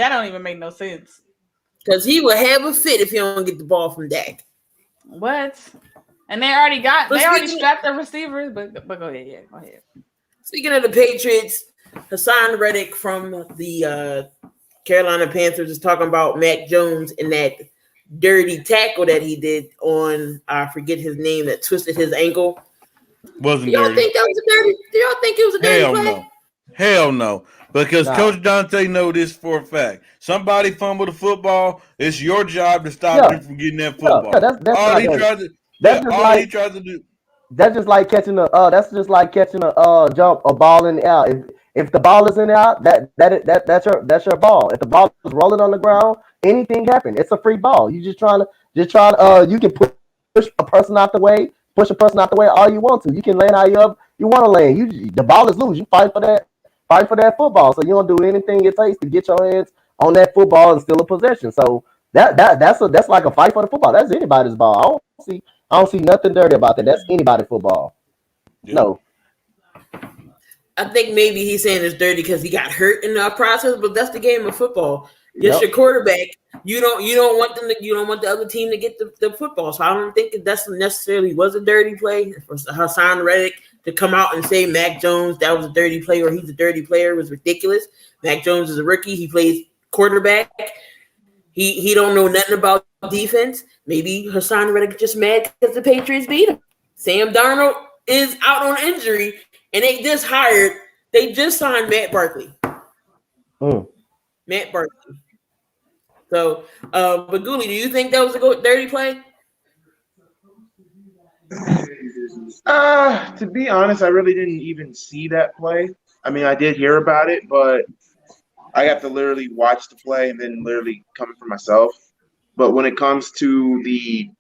don't even make no sense. Because he will have a fit if he don't get the ball from Dak. What? And they already strapped the receivers, but go ahead, go ahead. Speaking of the Patriots, Hassan Reddick from the Carolina Panthers is talking about Mac Jones and that dirty tackle that he did on I forget his name that twisted his ankle. Wasn't y'all dirty. think that was a dirty? Do y'all think it was a dirty play? No. Hell no. Because Coach Donte know this for a fact. Somebody fumbled the football. It's your job to stop them from getting that football. That's all he tried to do. That's just like catching a jump a ball in the air. If the ball is in the air, that's your ball. If the ball is rolling on the ground, anything happen. It's a free ball. You just trying to you can push a person out the way all you want to. You can land how you want to land. The ball is loose. You fight for that football. So you don't do anything it takes to get your hands on that football and steal a possession. So that's like a fight for the football. That's anybody's ball. I don't see nothing dirty about that. That's anybody's football. Yeah. No. I think maybe he's saying it's dirty because he got hurt in the process, but that's the game of football. Just your quarterback. You don't want the other team to get the football. So I don't think that's necessarily was a dirty play for Hassan Reddick to come out and say Mac Jones that was a dirty play or he's a dirty player was ridiculous. Mac Jones is a rookie. He plays quarterback. He don't know nothing about defense. Maybe Hassan Reddick just mad because the Patriots beat him. Sam Darnold is out on injury, and they just signed Matt Barkley. Matt Barkley. So, MalcGoolie, do you think that was a dirty play? To be honest, I really didn't even see that play. I mean, I did hear about it, but I have to literally watch the play and then literally come for myself. But when it comes to the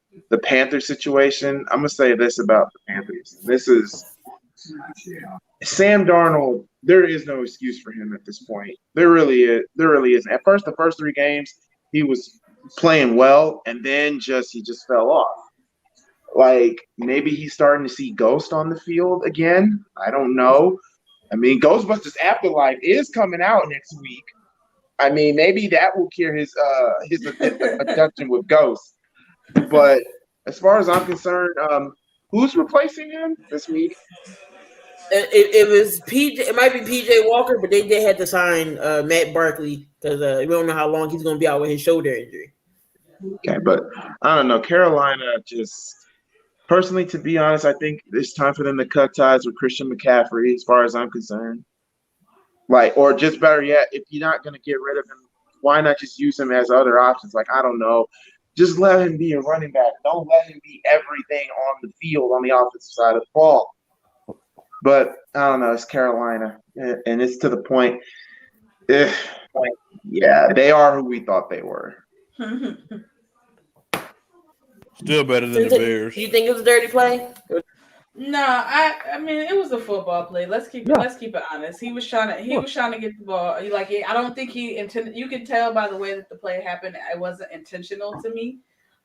Panthers situation, I'm gonna say this about the Panthers. This is Sam Darnold. There is no excuse for him at this point. There really is. At first, the first 3 games, he was playing well, and then he just fell off. Like maybe he's starting to see Ghost on the field again. I don't know. I mean, Ghostbusters Afterlife is coming out next week. I mean, maybe that will cure his abduction with Ghost. But as far as I'm concerned, who's replacing him this week? It was PJ. It might be PJ Walker, but they did have to sign Matt Barkley because we don't know how long he's going to be out with his shoulder injury. Okay, but I don't know. Carolina just personally, to be honest, I think it's time for them to cut ties with Christian McCaffrey. As far as I'm concerned, like, or just better yet, if you're not going to get rid of him, why not just use him as other options? Like, I don't know. Just let him be a running back. Don't let him be everything on the field on the offensive side of the ball. But I don't know. It's Carolina, and it's to the point. Yeah, they are who we thought they were. Still better than the Bears. You think it was a dirty play? No, I mean it was a football play. Let's keep it honest. He was trying to get the ball. I don't think he intended. You can tell by the way that the play happened. It wasn't intentional to me.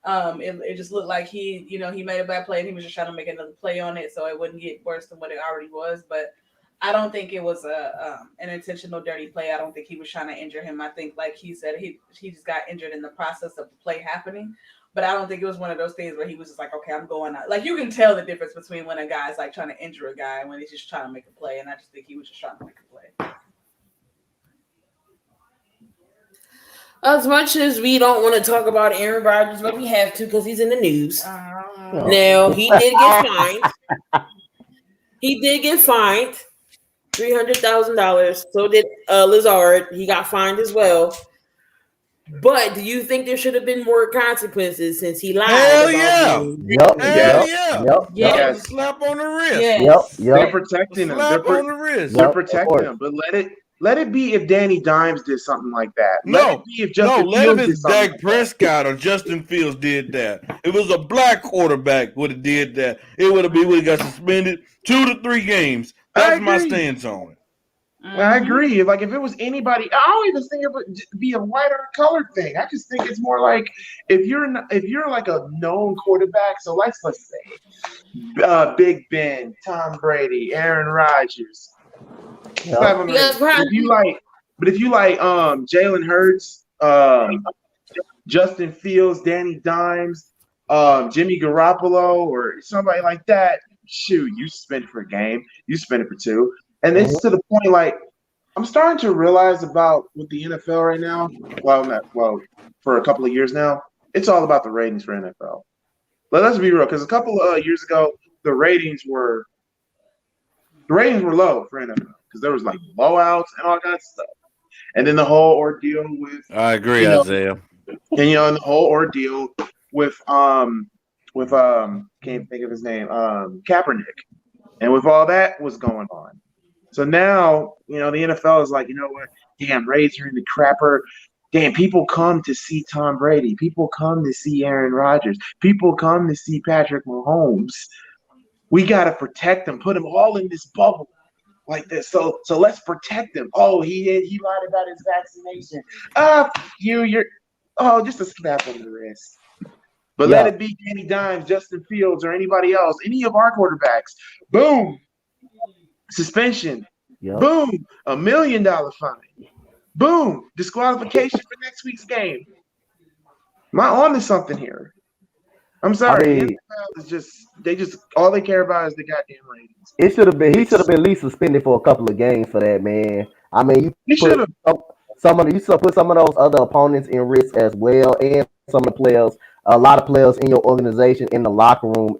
It just looked like he made a bad play and he was just trying to make another play on it so it wouldn't get worse than what it already was. But I don't think it was an intentional dirty play. I don't think he was trying to injure him. I think, like he said, he just got injured in the process of the play happening. But I don't think it was one of those things where he was just like, okay, I'm going out. Like, you can tell the difference between when a guy's like trying to injure a guy and when he's just trying to make a play. And I just think he was just trying to make a play. As much as we don't want to talk about Aaron Rodgers, but we have to because he's in the news. Now, he did get fined. He did get fined $300,000. So did Lazard. He got fined as well. But do you think there should have been more consequences since he lied? Hell yeah! Yep. Yes. Slap on the wrist. Yes. They're protecting him. Slap on the wrist. They're protecting him. But let it be if Danny Dimes did something like that. Let it be if Justin Fields did something Dak like Prescott or Justin Fields did that. It was a black quarterback would have did that. It would have got suspended 2 to 3 games. That's my stance on it. I agree. Like if it was anybody, I don't even think it would be a white or colored thing. I just think it's more like if you're like a known quarterback. So let's say Big Ben, Tom Brady, Aaron Rodgers. If you like Jalen Hurts, Justin Fields, Danny Dimes, Jimmy Garoppolo, or somebody like that, shoot, you spend it for a game, you spend it for 2. And it's to the point, like, I'm starting to realize about with the NFL right now, for a couple of years now, it's all about the ratings for NFL. But let's be real, because a couple of years ago, the ratings were low for NFL because there was like blowouts and all kinds of stuff. And then the whole ordeal with I agree, Isaiah. And the whole ordeal with can't think of his name, Kaepernick. And with all that was going on. So now, the NFL is like, you know what? Damn, Rays are in the crapper. Damn, people come to see Tom Brady. People come to see Aaron Rodgers. People come to see Patrick Mahomes. We got to protect them, put them all in this bubble like this. So let's protect them. Oh, he lied about his vaccination. Just a slap on the wrist. But let it be Danny Dimes, Justin Fields, or anybody else, any of our quarterbacks. Boom. Suspension. Yep. Boom. $1 million fine. Boom. Disqualification for next week's game. Am I on to something here? I'm sorry. The NFL is all they care about is the goddamn ratings. He should have been at least suspended for a couple of games for that, man. I mean, you should have put some of those other opponents in risk as well, and some of the players, a lot of players in your organization in the locker room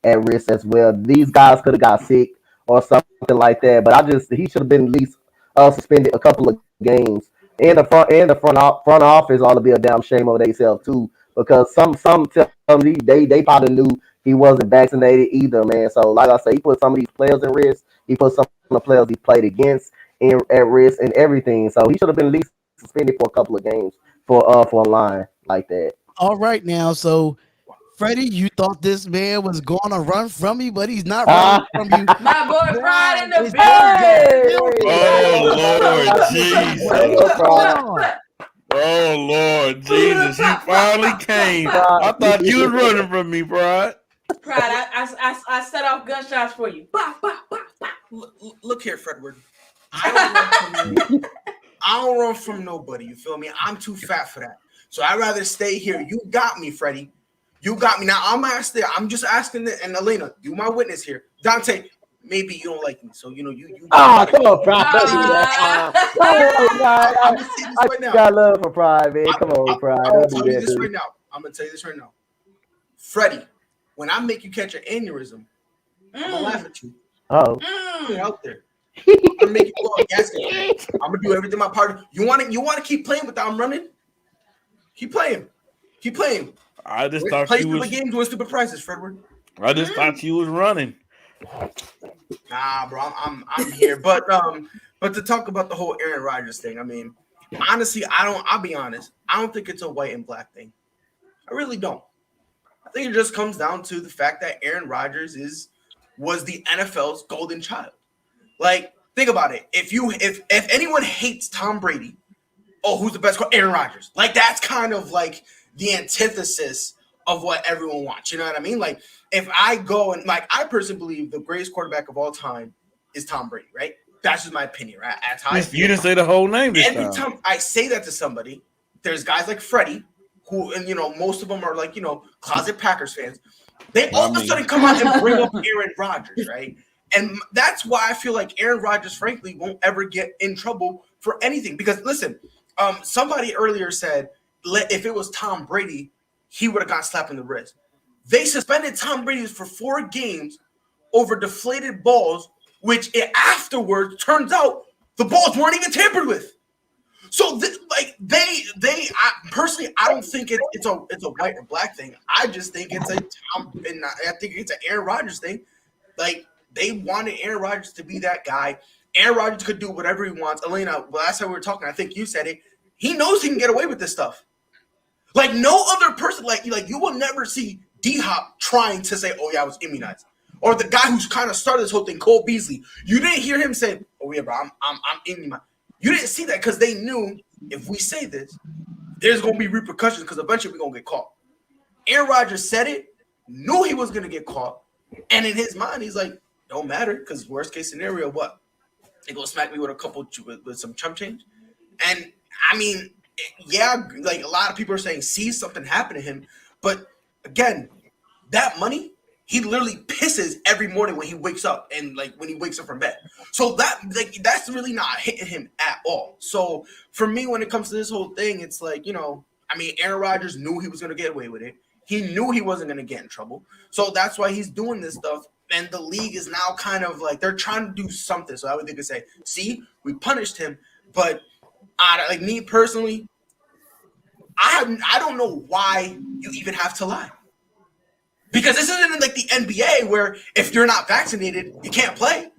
at risk as well. These guys could have got sick or something like that, but he should have been at least suspended a couple of games. And the front office ought to be a damn shame over themselves too, because some tell me they probably knew he wasn't vaccinated either, man. So like I say, he put some of these players in risk. He put some of the players he played against at risk and everything. So he should have been at least suspended for a couple of games for a line like that. All right, now, so Freddie, you thought this man was going to run from you, but he's not running from you. My boy Bryan in the building. Oh, Lord Jesus. Oh, Lord Jesus. You finally came. I thought you was running from me, Bryan. Pride, I set off gunshots for you. Bah, bah, bah, bah. Look here, Fredward. I don't run from nobody. You feel me? I'm too fat for that. So I'd rather stay here. You got me, Freddie. You got me. Now I'm just asking, and Elena, you my witness here. Donte, maybe you don't like me, so you. Come on, Pride. I'm gonna say this right now. Got love for Pride, man. Come on, Pride. I'm gonna tell you this right now. Freddie, when I make you catch an aneurysm, I'm gonna laugh at you. Oh, Put it out there. I'm gonna make you go on gas station. I'm gonna do everything my part. You want to keep playing without I'm running? Keep playing. I just thought play you stupid was. games doing stupid prices, Fredward. I just thought you was running. Nah, bro, I'm here. But to talk about the whole Aaron Rodgers thing, I mean, honestly, I'll be honest. I don't think it's a white and black thing. I really don't. I think it just comes down to the fact that Aaron Rodgers was the NFL's golden child. Like, think about it. If anyone hates Tom Brady, who's the best? Aaron Rodgers. Like, that's kind of like the antithesis of what everyone wants. You know what I mean? Like, if I go and I personally believe the greatest quarterback of all time is Tom Brady, right? That's just my opinion, right? That's how You didn't say the whole name this Every time. time I say that to somebody, there's guys like Freddie, who, and most of them are like, closet Packers fans. They all of a sudden come out and bring up Aaron Rodgers, right? And that's why I feel like Aaron Rodgers, frankly, won't ever get in trouble for anything. Because listen, somebody earlier said if it was Tom Brady, he would have got slapped in the wrist. They suspended Tom Brady for 4 games over deflated balls, which afterwards turns out the balls weren't even tampered with. So personally, I don't think it's a white or black thing. I just think it's I think it's an Aaron Rodgers thing. Like, they wanted Aaron Rodgers to be that guy. Aaron Rodgers could do whatever he wants. Elena, last time we were talking, I think you said it. He knows he can get away with this stuff. Like, no other person, like you will never see D-Hop trying to say, "Oh yeah, I was immunized," or the guy who's kind of started this whole thing, Cole Beasley. You didn't hear him say, "Oh yeah, bro, I'm immunized." You didn't see that because they knew if we say this, there's gonna be repercussions because eventually we're gonna get caught. Aaron Rodgers said it, knew he was gonna get caught, and in his mind, he's like, "Don't matter," because worst case scenario, what? They gonna smack me with with some chump change, and I mean. Yeah, like a lot of people are saying, see something happen to him. But again, that money, he literally pisses every morning when he wakes up and when he wakes up from bed. So that's really not hitting him at all. So for me, when it comes to this whole thing, it's like, I mean, Aaron Rodgers knew he was going to get away with it. He knew he wasn't going to get in trouble. So that's why he's doing this stuff. And the league is now kind of like, they're trying to do something. So I would think to say, see, we punished him, but like me personally, I don't know why you even have to lie. Because this isn't like the NBA where if you're not vaccinated, you can't play.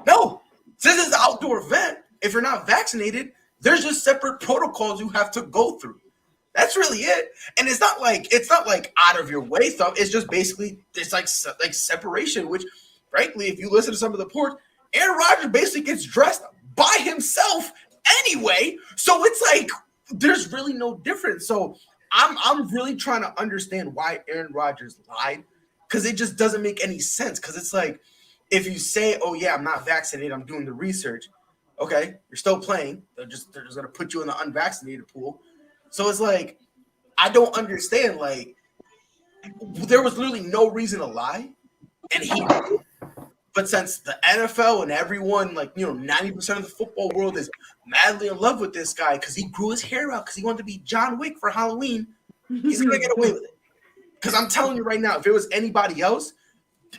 No. This is an outdoor event. If you're not vaccinated, there's just separate protocols you have to go through. That's really it. And it's not like out of your way stuff. It's just basically it's like separation, which frankly, if you listen to some of the reports, Aaron Rodgers basically gets dressed by himself anyway. So it's like there's really no difference. So I'm really trying to understand why Aaron Rodgers lied, because it just doesn't make any sense. Because it's like if you say, "Oh yeah, I'm not vaccinated, I'm doing the research," okay, you're still playing. They're just gonna put you in the unvaccinated pool. So it's like I don't understand. Like there was literally no reason to lie, and he. But since the NFL and everyone, 90% of the football world is madly in love with this guy because he grew his hair out because he wanted to be John Wick for Halloween, he's going to get away with it. Because I'm telling you right now, if it was anybody else,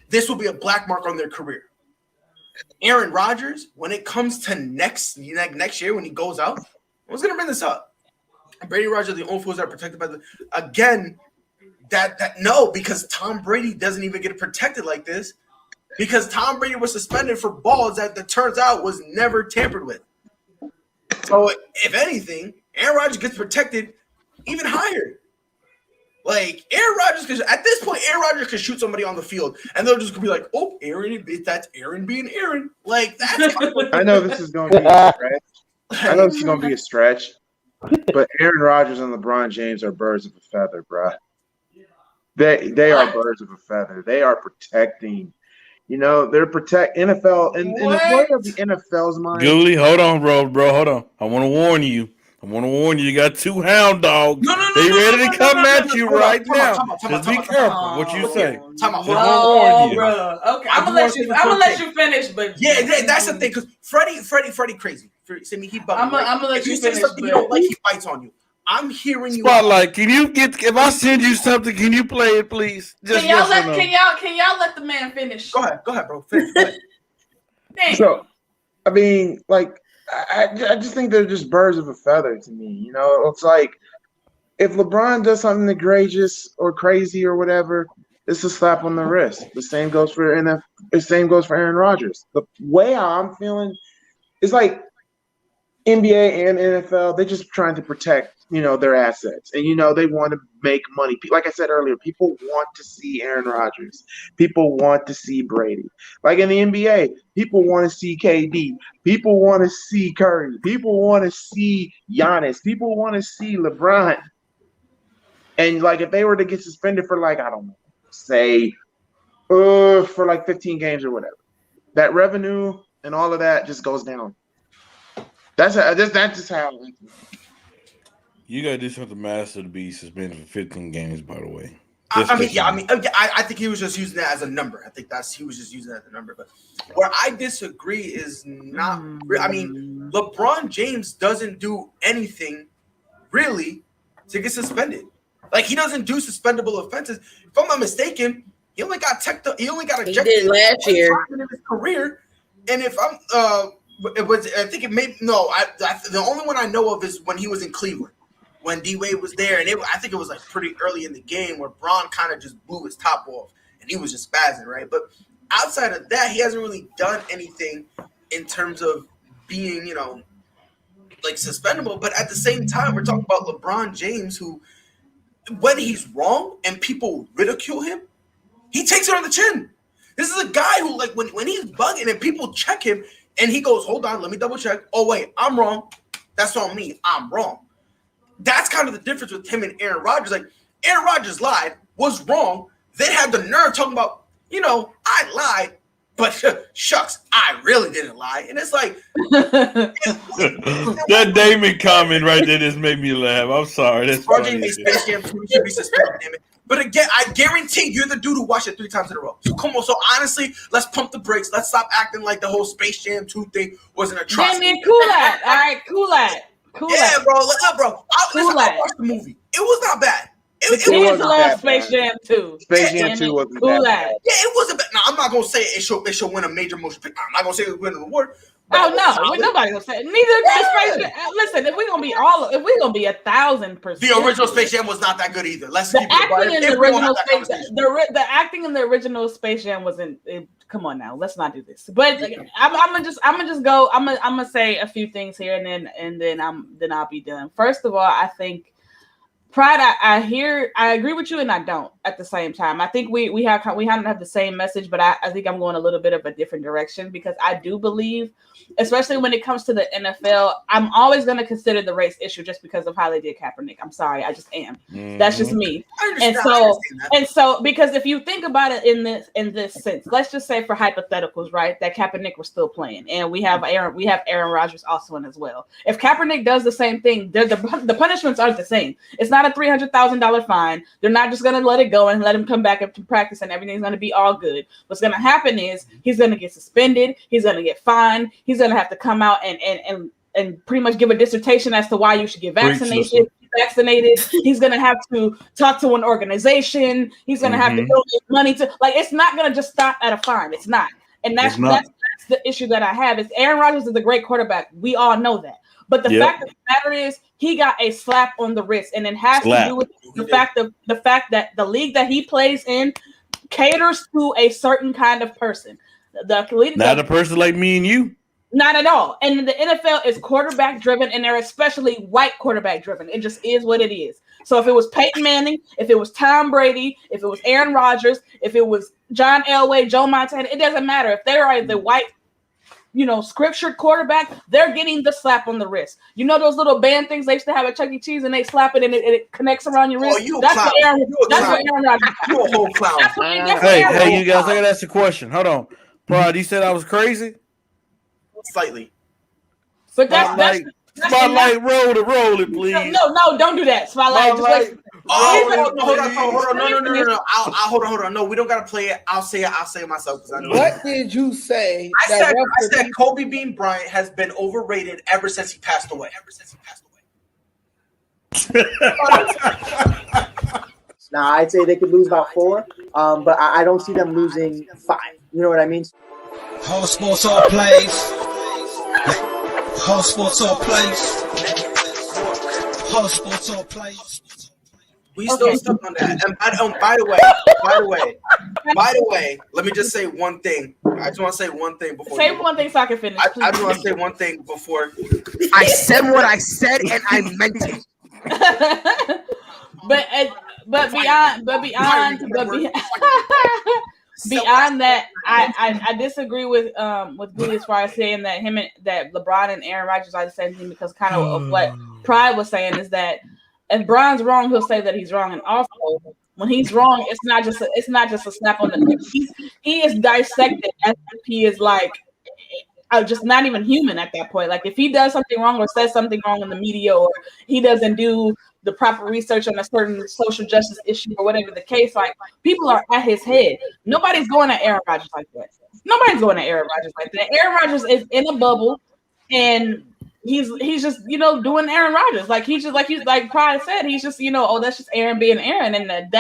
this will be a black mark on their career. Aaron Rodgers, when it comes to next year when he goes out, I was going to bring this up. Brady Rodgers, the only fools that are protected by no, because Tom Brady doesn't even get protected like this. Because Tom Brady was suspended for balls that it turns out was never tampered with. So, if anything, Aaron Rodgers gets protected even higher. Like, Aaron Rodgers, at this point, Aaron Rodgers could shoot somebody on the field, and they'll just be like, "Oh, Aaron, that's Aaron being Aaron." Like, that's I know this is going to be a stretch. But Aaron Rodgers and LeBron James are birds of a feather, bruh. They are birds of a feather. They are protecting. They're NFL in the way of the NFL's mind. Goolie, hold on, bro. Hold on. I want to warn you. You got 2 hound dogs. They ready to come at you right now. Just be careful what you say. Oh, bro. Okay, I'm gonna let you finish, but that's the thing. Because Freddie, crazy. See me, he bugging. I'm gonna let you finish. If you say something you don't like, he bites on you. I'm hearing you. Spotlight. Can you if I send you something? Can you play it, please? Can y'all let the man finish? Go ahead, bro. Finish. Go ahead. So, I mean, like, I just think they're just birds of a feather to me. It's like if LeBron does something egregious or crazy or whatever, it's a slap on the wrist. The same goes for Aaron Rodgers. The way I'm feeling is like NBA and NFL, they're just trying to protect, their assets. And, they want to make money. Like I said earlier, people want to see Aaron Rodgers. People want to see Brady. Like in the NBA, people want to see KD. People want to see Curry. People want to see Giannis. People want to see LeBron. And, like, if they were to get suspended for, like, I don't know, say, for, like, 15 games or whatever, that revenue and all of that just goes down. That's just how. You gotta do something master to be suspended for 15 games. By the way, I think he was just using that as a number. I think he was just using that as a number. But where I disagree is not. I mean, LeBron James doesn't do anything really to get suspended. Like, he doesn't do suspendable offenses. If I'm not mistaken, he only got ejected. He did last year in his career. And if I'm the only one I know of is when he was in Cleveland, when D-Wade was there, and I think it was like pretty early in the game where Braun kind of just blew his top off and he was just spazzing, right? But outside of that, he hasn't really done anything in terms of being, like suspendable. But at the same time, we're talking about LeBron James, who, when he's wrong and people ridicule him, he takes it on the chin. This is a guy who, like, when he's bugging and people check him and he goes, hold on, let me double check. Oh, wait, I'm wrong. That's on me. I'm wrong. That's kind of the difference with him and Aaron Rodgers. Like, Aaron Rodgers lied, was wrong, then had the nerve talking about, I lied, but shucks, I really didn't lie. And it's like that Damon comment right there just made me laugh. I'm sorry. That's funny. Space Jam 2 should be suspended, damn it. But again, I guarantee you're the dude who watched it 3 times in a row. So come on. So honestly, let's pump the brakes. Let's stop acting like the whole Space Jam 2 thing was an atrocity. Damien, cool that. All right, cool that. Yeah, bro. I watched the movie. It was not bad. It was love Space Jam 2. Space Jam 2 wasn't cool bad. Yeah, it wasn't bad. Now, I'm not going to say it should win a major motion picture. I'm not going to say it would win an award. Oh no, nobody gonna say it. Neither Space Jam. Listen, if we're gonna be 1,000%, the original Space Jam was not that good either. Let's the keep acting it in the original Space Jam. The acting in the original Space Jam wasn't. Come on now, let's not do this. But I'm gonna say a few things here, and then I'll be done. First of all, I think Pride, I agree with you and I don't at the same time. I think we have the same message, but I think I'm going a little bit of a different direction because I do believe, especially when it comes to the NFL, I'm always going to consider the race issue just because of how they did Kaepernick. I'm sorry, I just am. Mm-hmm. That's just me. And so because if you think about it in this sense, let's just say for hypotheticals, right, that Kaepernick was still playing, and we have Aaron Rodgers also in as well. If Kaepernick does the same thing, the punishments aren't the same. It's not a $300,000 fine. They're not just going to let it go and let him come back up to practice and everything's going to be all good. What's going to happen is he's going to get suspended. He's going to get fined. He's going to have to come out and pretty much give a dissertation as to why you should get vaccinated. He's going to have to talk to an organization. He's going to have to donate money to, like, it's not going to just stop at a fine. It's not. And that's the issue that I have is Aaron Rodgers is a great quarterback. We all know that. But the fact of the matter is he got a slap on the wrist, and it has to do with the fact that the league that he plays in caters to a certain kind of person. Not a person like me and you. Not at all. And the NFL is quarterback driven, and they're especially white quarterback driven. It just is what it is. So if it was Peyton Manning, if it was Tom Brady, if it was Aaron Rodgers, if it was John Elway, Joe Montana, it doesn't matter. If they are the white scripture quarterback, they're getting the slap on the wrist. You know those little band things they used to have at Chuck E. Cheese, and they slap it and it connects around your wrist. That's what Aaron Rodgers. You a whole clown. Hey, you guys, I gotta ask a question. Hold on, Pride. You said I was crazy. Slightly. But that's Spotlight, roll it, please. No, don't do that. Spotlight. Hold on. No. Hold on. No, we don't gotta play it. I'll say it myself because I know. What did you say? I said Kobe Bean Bryant has been overrated ever since he passed away. Now I'd say they could lose about 4, but I don't see them losing 5. You know what I mean? Whole sports all plays. Whole sports all plays. Whole sports all plays. We still stuck on that. And by the way, let me just say one thing. I just want to say one thing before. Say one thing so I can finish. I just want to say one thing before. I said what I said and I meant it. Beyond that, I disagree with Goolie as far as saying that that LeBron and Aaron Rodgers are the same thing, because kind of what Pride was saying is that if Brian's wrong, he'll say that he's wrong, and also when he's wrong, it's not just a slap on the neck. He is dissected as if he is like just not even human at that point. Like if he does something wrong or says something wrong in the media, or he doesn't do the proper research on a certain social justice issue or whatever the case, like people are at his head. Nobody's going at Aaron Rodgers like that. Aaron Rodgers is in a bubble, and he's just doing Aaron Rodgers. Like he's just like Pride said, he's just that's just Aaron being Aaron, and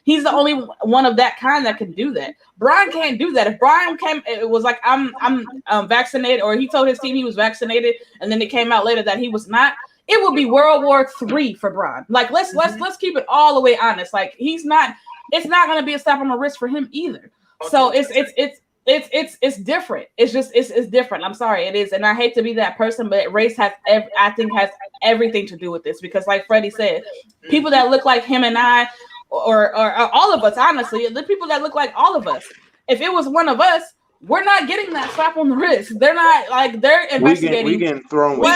he's the only one of that kind that can do that. Brian can't do that. If Brian it was like I'm vaccinated, or he told his team he was vaccinated, and then it came out later that he was not, it would be World War III for Brian. Like let's keep it all the way honest. Like it's not going to be a slap on the wrist for him either. So it's different. It's different. I'm sorry, it is, and I hate to be that person, but race has everything to do with this, because like Freddie said, people that look like him and I, or all of us, honestly, the people that look like all of us, if it was one of us, we're not getting that slap on the wrist. They're not, like, they're investigating. We getting thrown. We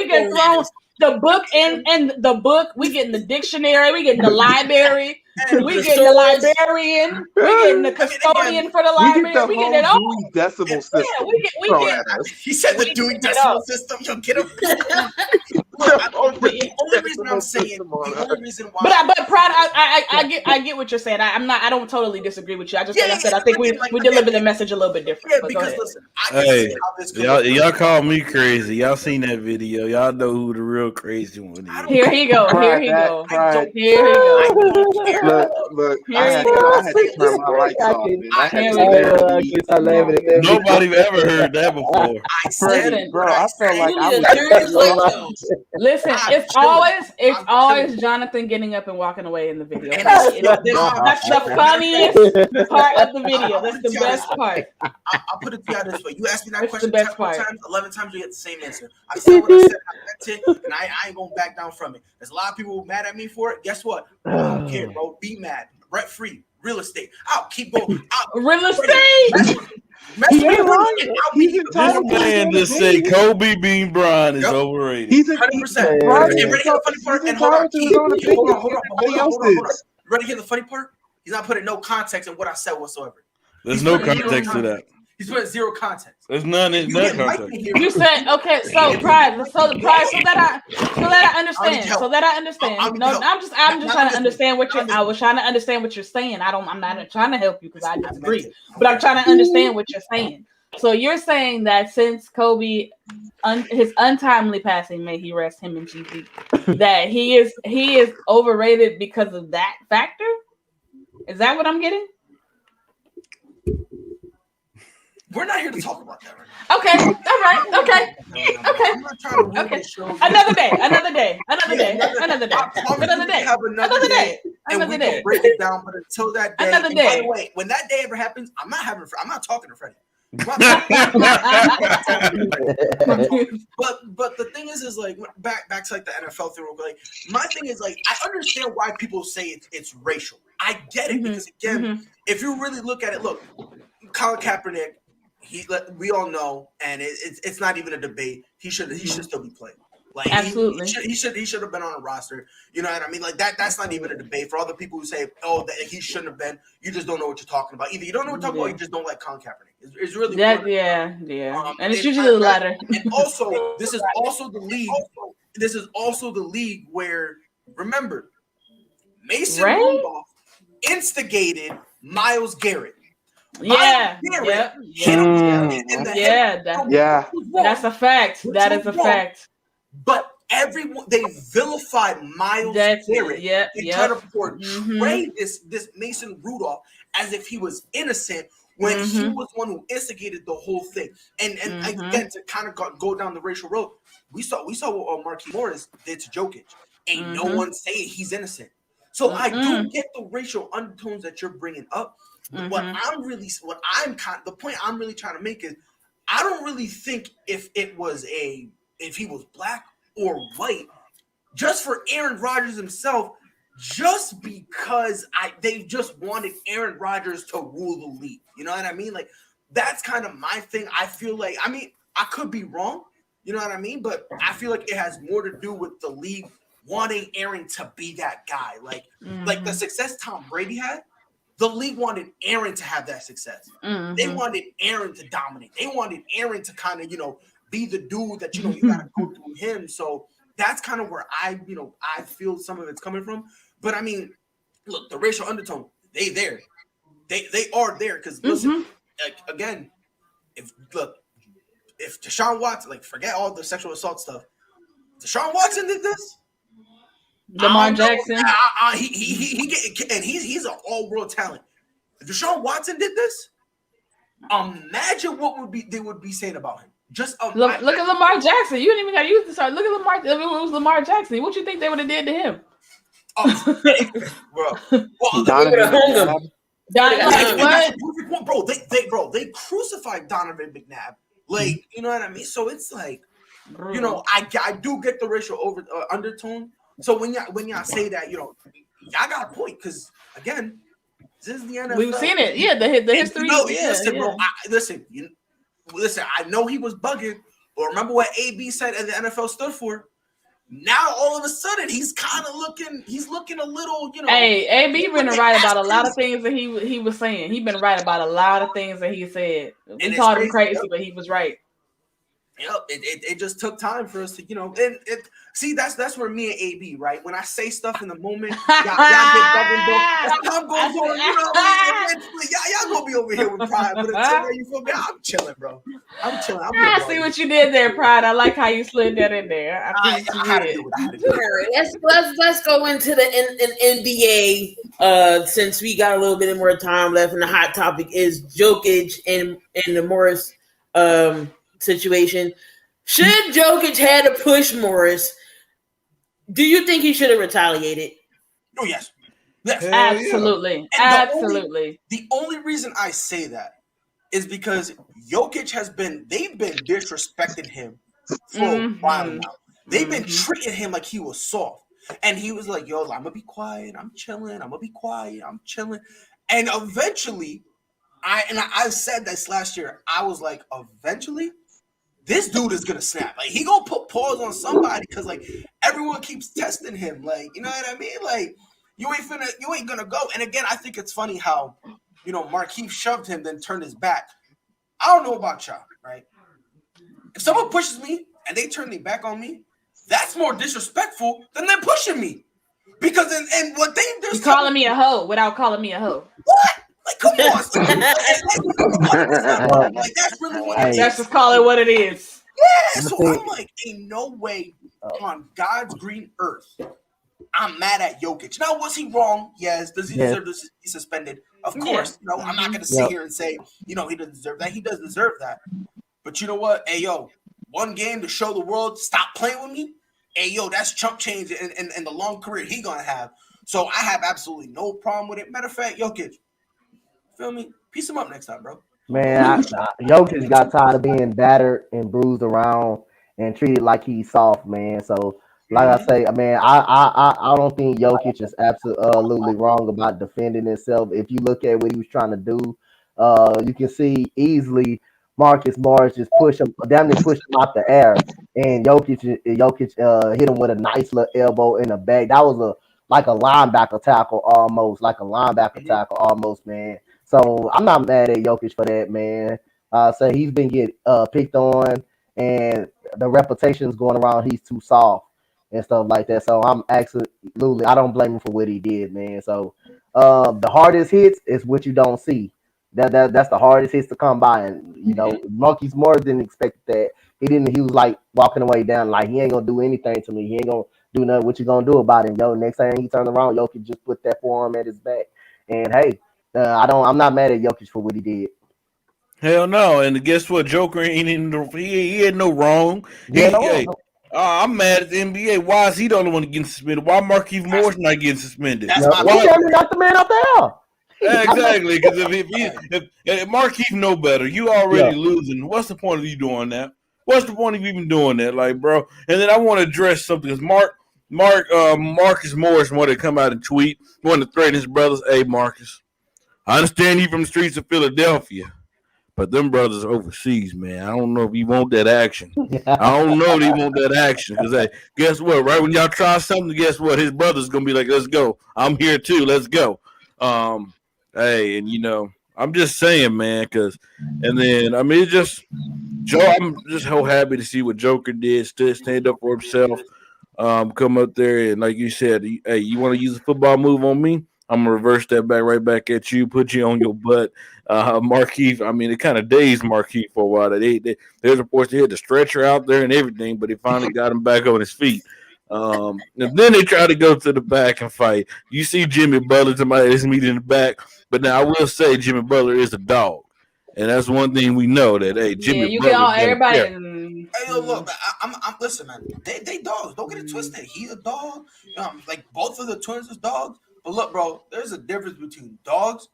get thrown. The book and the book. We get in the dictionary. We get in the library. We get the librarian. We get the custodian for the library. We get it all. Dewey Decimal System. Yeah, we get. He said the Dewey Decimal System. You'll get him. The only reason I'm saying, the only reason why. But Pride, I get what you're saying. I don't totally disagree with you. I just like I said, I think we deliver the message a little bit different. Yeah, because listen, I can see how this goes. Y'all call me crazy. Y'all seen that video? Y'all know who the real crazy one is. Here he go. Here he go. Look, I had to turn my lights off. Nobody ever heard that before. I said it, bro. I felt like I was. Listen, it's always Jonathan getting up and walking away in the video. That's the funniest part of the video. That's the best part. I'll put it to you this way. You asked me that question 10 times, 11 times you get the same answer. I said what I said, that's it, and I ain't gonna back down from it. There's a lot of people mad at me for it. Guess what? I don't care, bro. Be mad. Rent free. Real estate. I'll keep going. Real estate. This man just say Kobe Bean Bryant is overrated. He's 100%. And ready to hear the funny part? And hold on. Ready to hear the funny part? He's not putting no context in what I said whatsoever. There's no context to that. He's putting zero context. There's none in that context. You said okay, so Pride, so that I understand. No, I'm just trying to understand what you're. I was trying to understand what you're saying. I'm not trying to help you because I disagree, but I'm trying to understand what you're saying. So you're saying that since Kobe, his untimely passing, may he rest him in GP, that he is overrated because of that factor. Is that what I'm getting? We're not here to talk about that right now. Okay. All right. Okay. I'm not trying to Okay. show. Another day. And we can break it down. But until that day, Another and day. by the way, when that day ever happens, I'm not talking to Freddie. But the thing is like back to like the NFL thing real quick. My thing is like I understand why people say it's racial. I get it because again, if you really look at it, look, Colin Kaepernick. we all know, and it's not even a debate. He should still be playing. Like Absolutely. he should have been on a roster. You know what I mean? Like that's not even a debate. For all the people who say, oh, that he shouldn't have been, you just don't know what you're talking about. Either you don't know what you're talking about, or you just don't like Colin Kaepernick. It's really that. Yeah. And it's usually the latter. And also, this is also the league. This is also the league where, remember, Mason Rudolph instigated Myles Garrett. Yeah. Garrett hit him in the head. That's a fact. That is a fact. But everyone, they vilified Myles Garrett. They try to portray this Mason Rudolph as if he was innocent when he was one who instigated the whole thing. And again, to kind of go down the racial road, we saw what Marquise Morris did to Jokic. Ain't no one saying he's innocent. So I do get the racial undertones that you're bringing up. The point I'm really trying to make is, I don't really think if he was black or white, just for Aaron Rodgers himself, just because they just wanted Aaron Rodgers to rule the league. You know what I mean? Like, that's kind of my thing. I feel like, I mean, I could be wrong. You know what I mean? But I feel like it has more to do with the league wanting Aaron to be that guy. Like the success Tom Brady had, the league wanted Aaron to have that success. They wanted Aaron to dominate. They wanted Aaron to kind of, be the dude that, you got to go through him. So that's kind of where I feel some of it's coming from. But I mean, look, the racial undertone, they are there. Because listen, again, if Deshaun Watson, like, forget all the sexual assault stuff, Deshaun Watson did this. Lamar Jackson, he's an all-world talent. If Deshaun Watson did this, imagine what they would be saying about him. Just look at Lamar Jackson. You didn't even got to use this. Look at Lamar. If it was Lamar Jackson, what you think they would have did to him? They crucified Donovan McNabb. Like, you know what I mean? So it's like, I do get the racial undertone. So when y'all say that, y'all got a point, because again, this is the NFL. We've seen it, the history. Bro. Listen, I know he was bugging, but remember what AB said and the NFL stood for. Now all of a sudden he's kind of looking a little, Hey, AB been right about a lot of things that he was saying. He been right about a lot of things that he said. We called him crazy, but he was right. Yep, it just took time for us to, and see, that's where me and AB, right? When I say stuff in the moment, y'all get bugging, bro. As time goes on, y'all gonna be over here with pride, but until then, you feel me? I'm chilling, bro. I'm chilling. I see what you did there, Pride. I like how you slid that in there. I think you did. All right, let's go into the NBA. Since we got a little bit more time left, and the hot topic is Jokic and the Morris situation. Should Jokic had to push Morris? Do you think he should have retaliated? Oh, yes. Absolutely. Yeah. Absolutely. The only reason I say that is because Jokic they've been disrespecting him for a while now. They've been treating him like he was soft. And he was like, yo, I'm going to be quiet. I'm chilling. I'm going to be quiet. I'm chilling. And eventually, I said this last year, I was like, eventually, this dude is gonna snap. Like, he gonna put pause on somebody, because like everyone keeps testing him. Like, you know what I mean? Like, you ain't gonna go. And again, I think it's funny how, Markieff shoved him, then turned his back. I don't know about y'all, right? If someone pushes me and they turn their back on me, that's more disrespectful than them pushing me. Because and what they're calling me a hoe without calling me a hoe. What? Like, come on. Like, that's really what it is. Let's just call it what it is. Yeah, so I'm like, ain't no way on God's green earth I'm mad at Jokic. Now, was he wrong? Yes. Does he deserve to be suspended? Of course. Yeah. I'm not going to sit here and say, he doesn't deserve that. He does deserve that. But you know what? Hey, yo, one game to show the world, stop playing with me. Hey, yo, that's chump change in the long career he going to have. So I have absolutely no problem with it. Matter of fact, Jokic, feel me? Piece him up next time, bro. Man, Jokic got tired of being battered and bruised around and treated like he's soft, man. So, like I say, man, I don't think Jokic is absolutely wrong about defending himself. If you look at what he was trying to do, you can see easily Marcus Morris just pushed him out the air, and Jokic hit him with a nice little elbow in the back. That was like a linebacker tackle almost, man. So I'm not mad at Jokic for that, man. So he's been getting picked on, and the reputation's going around he's too soft and stuff like that. So I'm absolutely, I don't blame him for what he did, man. So the hardest hits is what you don't see. That's the hardest hits to come by, and Marcus Morris didn't expect that. He didn't. He was like walking away down, like he ain't gonna do anything to me. He ain't gonna do nothing. What you gonna do about it? Next time he turned around, Jokic just put that forearm at his back. And hey, I'm not mad at Jokic for what he did. Hell no. And guess what? Joker ain't he had no wrong. I'm mad at the NBA. Why is he the only one getting suspended? Why Markieff Morris not getting suspended? Why got the man out there? Exactly, because if Markieff know better, you already losing. What's the point of you doing that? What's the point of you even doing that, like, bro? And then I want to address something because Marcus Morris wanted to come out and tweet, wanted to threaten his brothers. Hey, Marcus, I understand you from the streets of Philadelphia, but them brothers are overseas, man. I don't know if you want that action. I don't know if you want that action because, hey, guess what? Right when y'all try something, guess what? His brother's gonna be like, "Let's go. I'm here too. Let's go." Hey, and I'm just saying, man, and then I mean, I'm just so happy to see what Joker did, stand up for himself, come up there and like you said, hey, you want to use a football move on me? I'm gonna reverse that right back at you, put you on your butt. Markieff, I mean, it kind of dazed Markieff for a while. There's reports they had the stretcher out there and everything, but he finally got him back on his feet. And then they try to go to the back and fight. You see Jimmy Butler, somebody that's meeting in the back. But now I will say Jimmy Butler is a dog. And that's one thing we know that, hey, Jimmy Butler. Yeah, everybody. Hey, look, I'm listen, man. They dogs. Don't get it twisted. He's a dog. Like both of the twins is dogs. But look, bro, there's a difference between dogs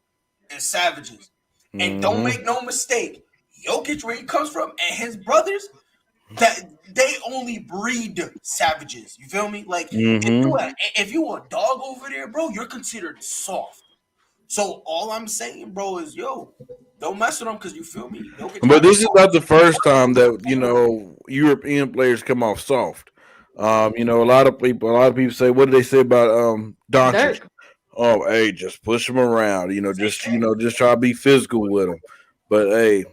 and savages. And don't make no mistake, Jokic, where he comes from, and his brothers, that they only breed savages. You feel me? Like if you a dog over there, bro, you're considered soft. So all I'm saying, bro, is don't mess with them because you feel me. But this is not the first time that European players come off soft. A lot of people say, what do they say about Donte? Oh, hey, just push them around. Just try to be physical with them. But hey,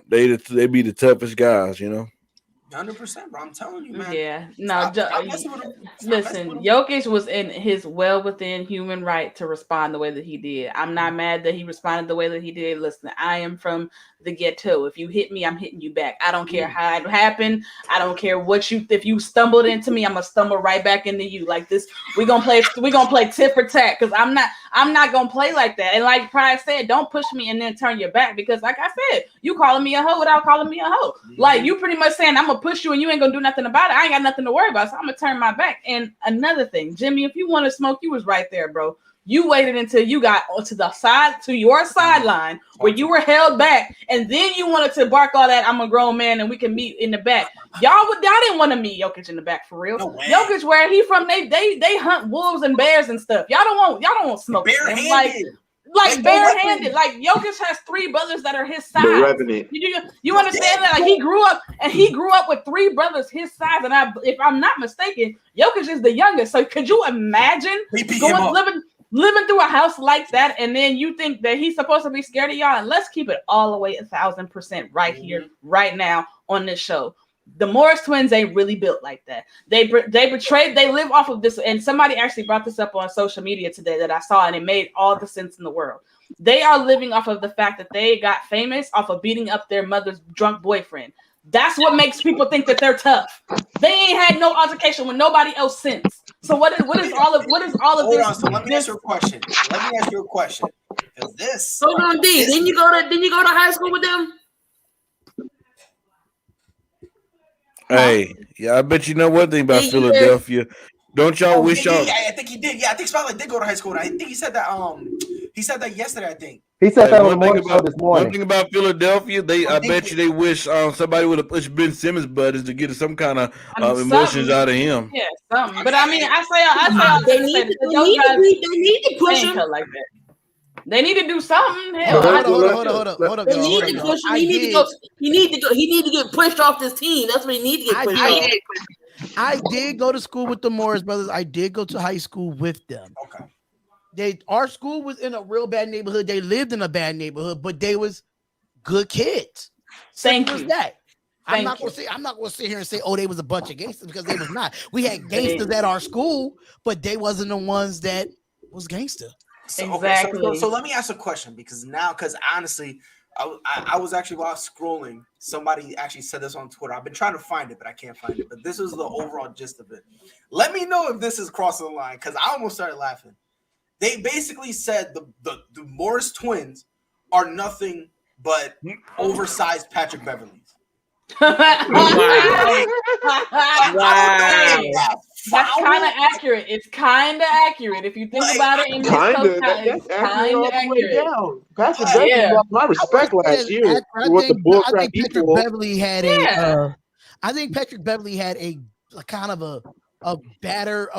they be the toughest guys. 100%, bro. I'm telling you, man. Yeah, no. Listen, Jokic was in his within human right to respond the way that he did. I'm not mad that he responded the way that he did. Listen, I am from the ghetto. If you hit me, I'm hitting you back. I don't care how it happened. I don't care if you stumbled into me, I'm gonna stumble right back into you. Like this, we're gonna play tit for tat because I'm not gonna play like that. And like Pride said, don't push me and then turn your back because, like I said, you calling me a hoe without calling me a hoe. Like you pretty much saying I'm gonna push you and you ain't gonna do nothing about it. I ain't got nothing to worry about, so I'm gonna turn my back. And another thing, Jimmy, if you want to smoke, you was right there, bro. You waited until you got to your sideline where you were held back, and then you wanted to bark all that I'm a grown man and we can meet in the back. Y'all didn't want to meet Jokic in the back for real. No way. Jokic, where he from? They hunt wolves and bears and stuff. Y'all don't want smoke. Like barehanded. Like Jokic has 3 brothers that are his size. You understand that? Like he grew up with 3 brothers his size, and if I'm not mistaken, Jokic is the youngest. So could you imagine living through a house like that, and then you think that he's supposed to be scared of y'all? And let's keep it all the way 1,000% right here, right now on this show. The Morris twins ain't really built like that. They live off of this, and somebody actually brought this up on social media today that I saw, and it made all the sense in the world. They are living off of the fact that they got famous off of beating up their mother's drunk boyfriend. That's what makes people think that they're tough. They ain't had no altercation with nobody else since. So what is all of this? Hold on, so let me ask you a question. Hold on, D. Didn't you go to high school with them? Hey, yeah, I bet you know one thing about Philadelphia. Don't y'all wish y'all? Yeah, I think he did. Yeah, I think Spotlight did go to high school. I think he said that. He said that yesterday. I think he said that on the morning show this morning. One thing about Philadelphia, I bet you they wish somebody would have pushed Ben Simmons' buttons to get some kind of emotions out of him. Yeah, something. But I mean, I say they need to push him like that. They need to do something. Hell, Hold up. They need to push. He need to go. He need to get pushed off this team. That's what he need to get pushed off. I did go to school with the Morris brothers. I did go to high school with them. Okay. Our school was in a real bad neighborhood. They lived in a bad neighborhood, but they was good kids. Thank Simple you. as that. I'm Thank not gonna sit here and say, oh, they was a bunch of gangsters, because they was not. We had gangsters at our school, but they wasn't the ones that was gangster. So, Exactly. So let me ask a question, because honestly, I was actually, while scrolling, somebody actually said this on Twitter. I've been trying to find it, but I can't find it. But this was the overall gist of it. Let me know if this is crossing the line, because I almost started laughing. They basically said the Morris twins are nothing but oversized Patrick Beverleys. Wow. That's kind of foul. accurate. It's kind of accurate if you think about it. In this Kinda. it's That's all the way accurate. down. Patrick Beverly Yeah. lost my respect last year. What the bull crap he Patrick pulled. Beverly had I think Patrick Beverly had a kind of a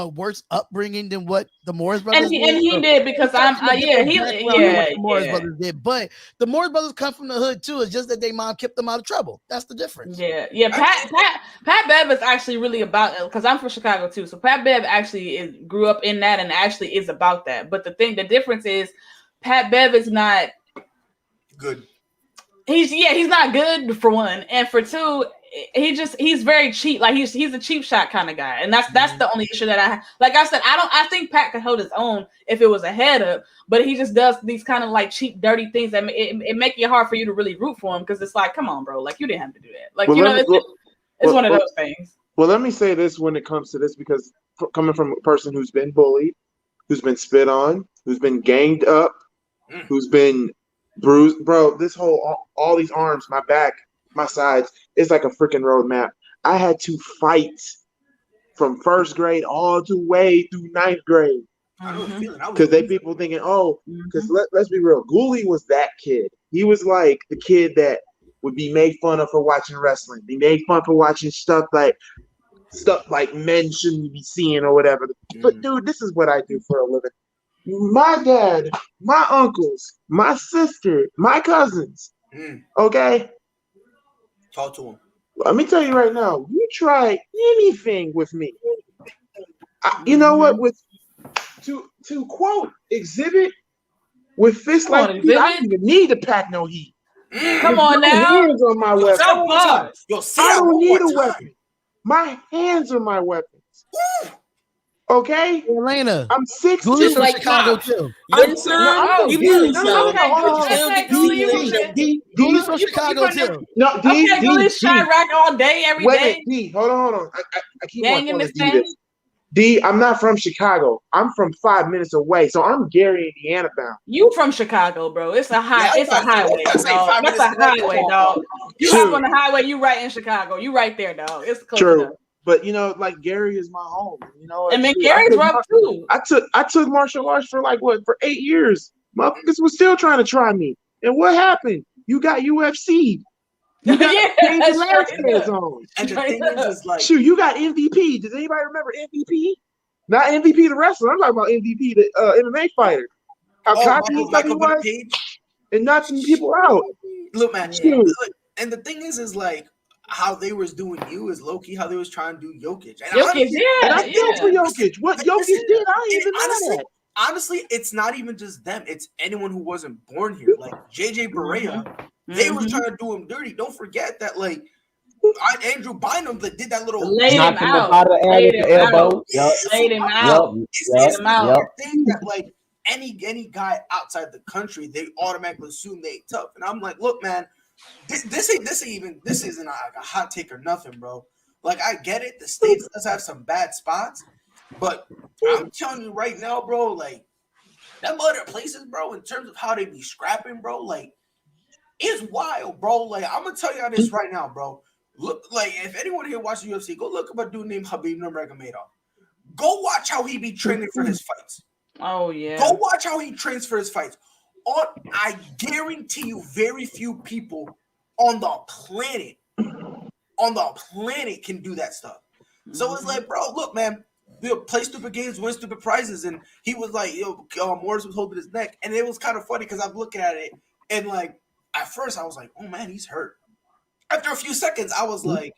worse upbringing than what the Morris brothers And he did, because the Morris brothers did. But the Morris brothers come from the hood too. It's just that their mom kept them out of trouble. That's the difference. Yeah. Pat Bev is actually really about, because I'm from Chicago too. So Pat Bev actually grew up in that and actually is about that. But the difference is Pat Bev is not good. He's not good, for one, and for two, he's very cheap. Like he's a cheap shot kind of guy, and that's the only issue that I have. Like I said, I think Pat could hold his own if it was a head up, but he just does these kind of like cheap, dirty things that it make it hard for you to really root for him, because it's like, come on, bro, like you didn't have to do that. Like, it's one of those things. Well, let me say this when it comes to this, because coming from a person who's been bullied, who's been spit on, who's been ganged up, who's been bruised, bro, this whole all these arms, my back, my sides, it's like a freaking roadmap. I had to fight from first grade all the way through ninth grade, because people thinking, because let's be real, Goolie was that kid. He was like the kid that would be made fun of for watching wrestling, be made fun for watching stuff like men shouldn't be seeing or whatever. But dude, this is what I do for a living. My dad, my uncles, my sister, my cousins. Okay? Talk to him. Let me tell you right now, you try anything with me. You know what? To quote Exhibit, with fists like these, I don't even need to pack no heat. Come on now. My hands are my weapon. I don't need a time. weapon. My hands are my weapons. Okay, Elena, I'm 6'2". Goolie's from Chicago too. Yes, sir. You lose, so. Goolie's from Chicago too. No, Goolie's Chirac all day, every day. D, hold on. I keep Gang in wanting the to do this. D, I'm not from Chicago. I'm from 5 minutes away, so I'm Gary, Indiana bound. You from Chicago, bro? It's a highway, dog. That's a highway, dog. You hop on the highway, you right in Chicago. You right there, dog. It's close enough. But like Gary is my home. And then Gary's rough too. I took martial arts for 8 years. Motherfuckers was still trying to try me. And what happened? You got UFC. You got Velasquez on. And the thing is like, shoot, you got MVP. Does anybody remember MVP? Not MVP the wrestler. I'm talking about MVP the MMA fighter. How cocky he was and knocking people out. Look, man. Look, and the thing is like, how they was doing you is low key how they was trying to do Jokic. And I feel for Jokic. What Jokic did, I ain't even know that. Honestly, it's not even just them. It's anyone who wasn't born here. Like JJ Barea, they was trying to do him dirty. Don't forget that, like, Andrew Bynum that did that little laid him out. Laid him out. It's the thing that, like, any guy outside the country, they automatically assume they tough. And I'm like, look, man, this isn't like a hot take or nothing, bro. Like, I get it. The States does have some bad spots, but I'm telling you right now, bro, like, them other places, bro, in terms of how they be scrapping, bro, like, it's wild, bro. Like, I'm gonna tell you this right now, bro. Look, like, if anyone here watches UFC, go look up a dude named Khabib Nurmagomedov. Go watch how he be training for his fights. Oh yeah. Go watch how he trains for his fights. I guarantee you, very few people on the planet can do that stuff. So it's like, bro, look, man, play stupid games, win stupid prizes, and he was like, Morris was holding his neck, and it was kind of funny because I'm looking at it, and like at first I was like, oh man, he's hurt. After a few seconds, I was like,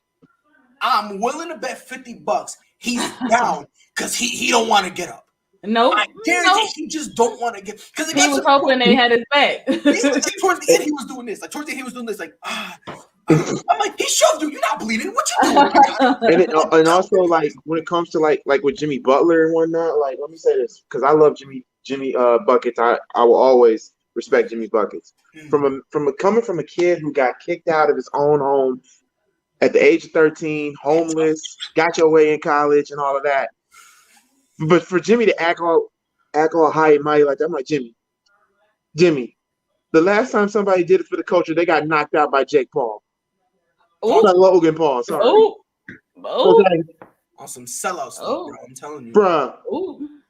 I'm willing to bet $50 he's down because he don't want to get up. No, I guarantee he just don't want to get because he was hoping they had his back. Towards the end, he was doing this. Like towards the end, he was doing this. Like I'm like, he shoved you. You're not bleeding. What you doing? and also like when it comes to like with Jimmy Butler and whatnot, like let me say this because I love Jimmy buckets. I will always respect Jimmy buckets. Coming from a kid who got kicked out of his own home at the age of 13, homeless, got your way in college and all of that. But for Jimmy to act all high and mighty like that, I'm like, Jimmy, the last time somebody did it for the culture, they got knocked out by Jake Paul. Ooh. Not Logan Paul, sorry. Oh. Okay. On some sellout stuff, bro. I'm telling you. Bruh.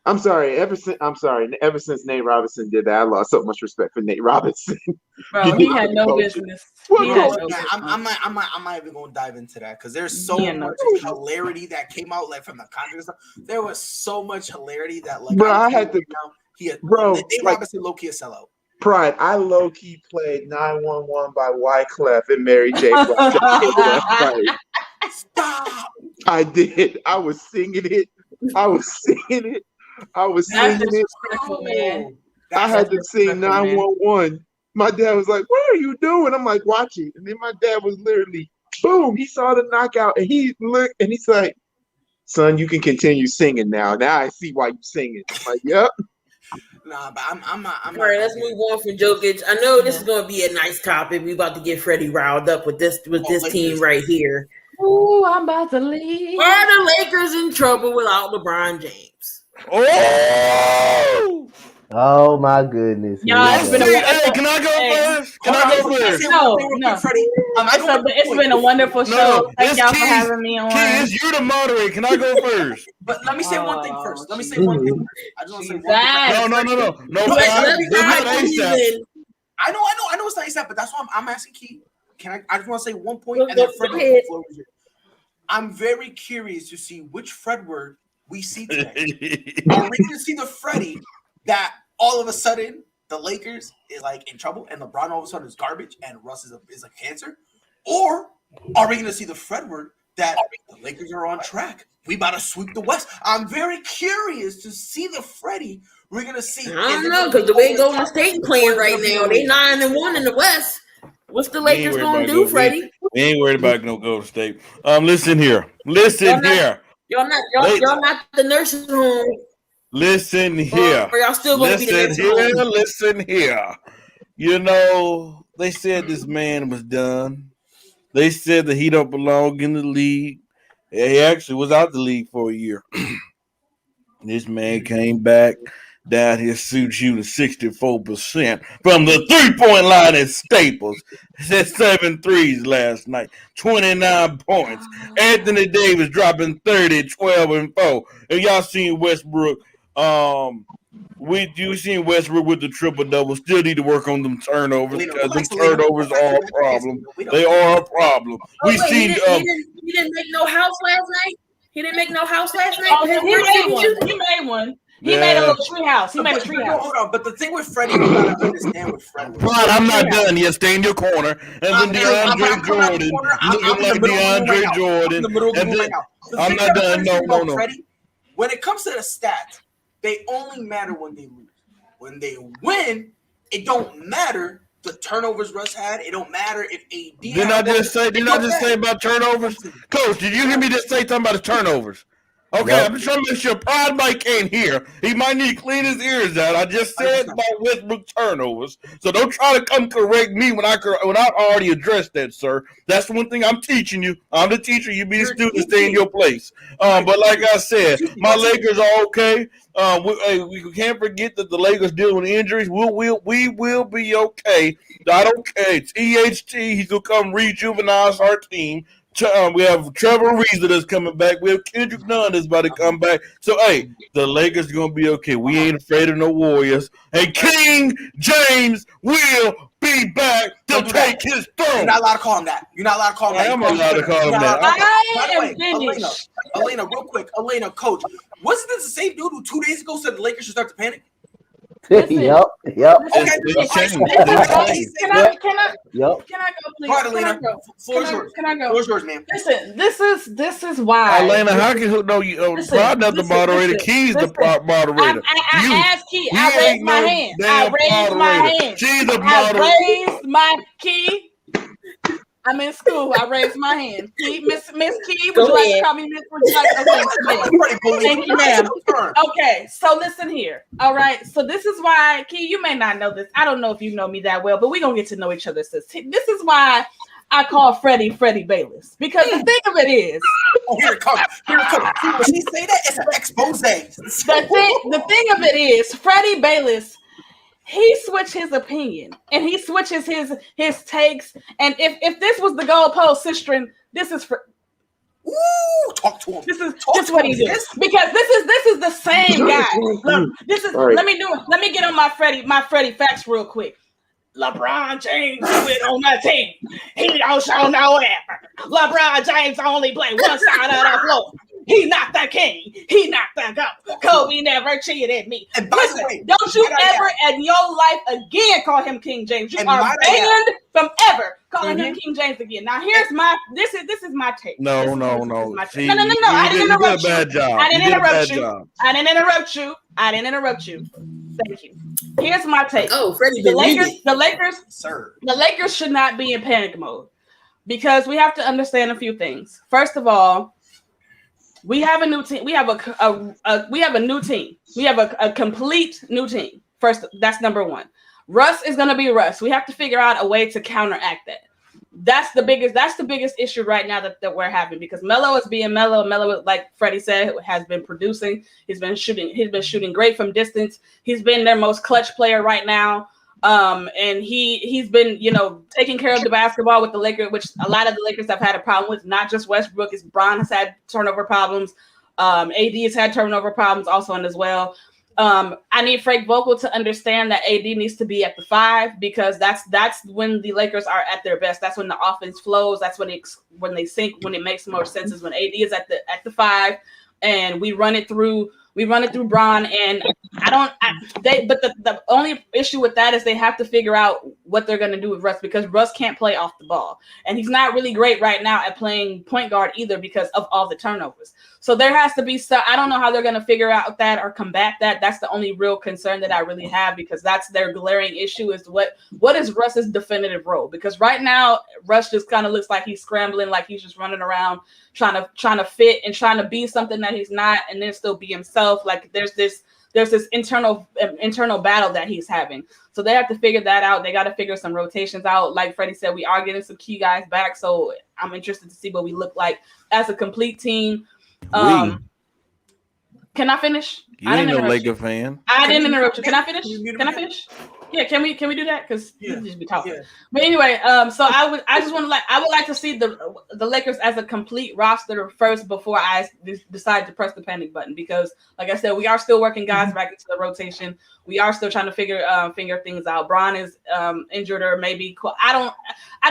I'm sorry. Ever since Nate Robinson did that, I lost so much respect for Nate Robinson. Bro, he had no business. I'm not even gonna dive into that because there's so much hilarity that came out like from the contract stuff. There was so much hilarity that like bro, I had to Nate like, Robinson low key a sellout. Pride, I low key played 911 by Wyclef and Mary J. Stop! I did. I was singing it. Man. I had to sing 911. My dad was like, "What are you doing?" I'm like, "Watch it." And then my dad was literally, boom, he saw the knockout and he looked and he's like, "Son, you can continue singing now. Now I see why you singing." I'm like, "Yep." Nah, but I'm not. All right, let's move on from Jokic. I know this is going to be a nice topic. We about to get Freddie riled up with this team right here. Ooh, I'm about to leave. Are the Lakers in trouble without LeBron James? Oh my goodness! Y'all, it's been can I go first? Can I go first? No. It's been a wonderful show. Thank y'all for having me on. Keys, you're the moderator. Can I go first? But let me say one thing first. I just want to say one thing. No. I know it's not ASAP, but that's why I'm asking Key. I just want to say one point, and then Fred. I'm very curious to see which Fred word we see today. Are we going to see the Freddie that all of a sudden the Lakers is like in trouble and LeBron all of a sudden is garbage and Russ is a cancer? Or are we going to see the Fred word that the Lakers are on track? We about to sweep the West. I'm very curious to see the Freddie. We're going to see. I don't know because the way Golden State playing right now, they 9-1 in the West. What's the Lakers going to do, Freddie? We ain't worried about no Golden State. Listen here. Y'all not the nursing home. Listen here. Or y'all still going to be the nursing home? Listen here. You know, they said this man was done. They said that he don't belong in the league. He actually was out the league for a year. This man came back down here shooting 64% from the three-point line at Staples. Hit 7 threes last night, 29 points. Anthony Davis dropping 30, 12, and 4. And y'all seen Westbrook. You seen Westbrook with the triple-double. Still need to work on them turnovers because them turnovers are a problem. They are a problem. He didn't make no house last night? He didn't make no house last night? Oh, he made one. He made a little tree house. He made a tree house. Hold on, but the thing with Freddie, you gotta understand with Freddie. I'm not done yet. Stay in your corner. And then DeAndre Jordan. Looking like DeAndre Jordan. I'm not done. No. Freddie, when it comes to the stats, they only matter when they lose. When they win, it don't matter the turnovers Russ had. It don't matter if AD. Didn't I just say about turnovers? Coach, did you hear me just say something about the turnovers? Okay, I'm just trying to make sure Pride Mike can't hear. He might need to clean his ears out. I just said about Westbrook turnovers, so don't try to come correct me when I already addressed that, sir. That's the one thing I'm teaching you. I'm the teacher. You be the student. Stay in your place. But like I said, my Lakers are okay. We can't forget that the Lakers deal with injuries. We will be okay. I don't care. THT, he's gonna come rejuvenize our team. We have Trevor Ariza that's coming back. We have Kendrick Nunn that's about to come back. So, hey, the Lakers are going to be okay. We ain't afraid of no Warriors. And King James will be back to take his throne. You're not allowed to call him that. You're not allowed to call him that. I'm allowed to call him that. By the way, Elena, real quick. Elena, coach, wasn't this the same dude who 2 days ago said the Lakers should start to panic? Yep. Okay. Can I go, please? Right, Elena. Floor is yours. Can I go? Floor is yours, man. Listen, this is why. Elena, how can you know you? Rod not the moderator. Key's the moderator. I asked Key. I raised my hand. She's the moderator. I raised my Key. I'm in school. I raised my hand. Miss Key, would you like to call me Miss? Okay, thank you, ma'am. Okay, so listen here. All right, so this is why, Key, you may not know this. I don't know if you know me that well, but we're going to get to know each other. This is why I call Freddie Bayless. Because the thing of it is... Here it comes. When she say that, it's an expose. The thing of it is, Freddie Bayless... He switched his opinion and he switches his takes. And if this was the goalpost, Sistren, this is for. Ooh, talk to him. This is what he does because this is the same guy. Look, this is. Right. Let me get on my Freddie facts real quick. LeBron James is on my team. He don't show no effort. LeBron James only play one side of the floor. He not the king. He not the GOAT. Kobe never cheated me. And listen, don't you ever in your life again call him King James. You are banned from ever calling him King James again. Now here's my this is my take. No. See, no. I didn't interrupt you. I didn't interrupt you. I didn't interrupt you. Thank you. Here's my take. Oh, Freddie, the Lakers, sir. The Lakers should not be in panic mode because we have to understand a few things. First of all, we have a new team. We have a new team. We have a complete new team. First, that's number one. Russ is going to be Russ. We have to figure out a way to counteract that. That's the biggest issue right now that we're having because Melo is being Melo. Melo, like Freddie said, has been producing. He's been shooting great from distance. He's been their most clutch player right now. And he's been, taking care of the basketball with the Lakers, which a lot of the Lakers have had a problem with, not just Westbrook. Bryan has had turnover problems. AD has had turnover problems also as well. I need Frank Vogel to understand that AD needs to be at the 5 because that's when the Lakers are at their best. That's when the offense flows. That's when they sync. When it makes more sense is when AD is at the 5, and we run it through Bryan. And but the only issue with that is they have to figure out what they're going to do with Russ because Russ can't play off the ball. And he's not really great right now at playing point guard either because of all the turnovers. So there has to be I don't know how they're going to figure out that or combat that. That's the only real concern that I really have because that's their glaring issue is what is Russ's definitive role? Because right now Russ just kind of looks like he's scrambling, like he's just running around trying to fit and trying to be something that he's not and then still be himself. Like there's this internal battle that he's having. So they have to figure that out. They got to figure some rotations out. Like Freddie said, we are getting some key guys back. So I'm interested to see what we look like as a complete team. Can I finish? You ain't no Laker fan. I didn't interrupt you. Can I finish? Yeah, can we do that? Because you just be talking. Yeah. But anyway, so I would like to see the Lakers as a complete roster first before I decide to press the panic button because, like I said, we are still working guys back into the rotation. We are still trying to figure things out. Bryan is injured or maybe I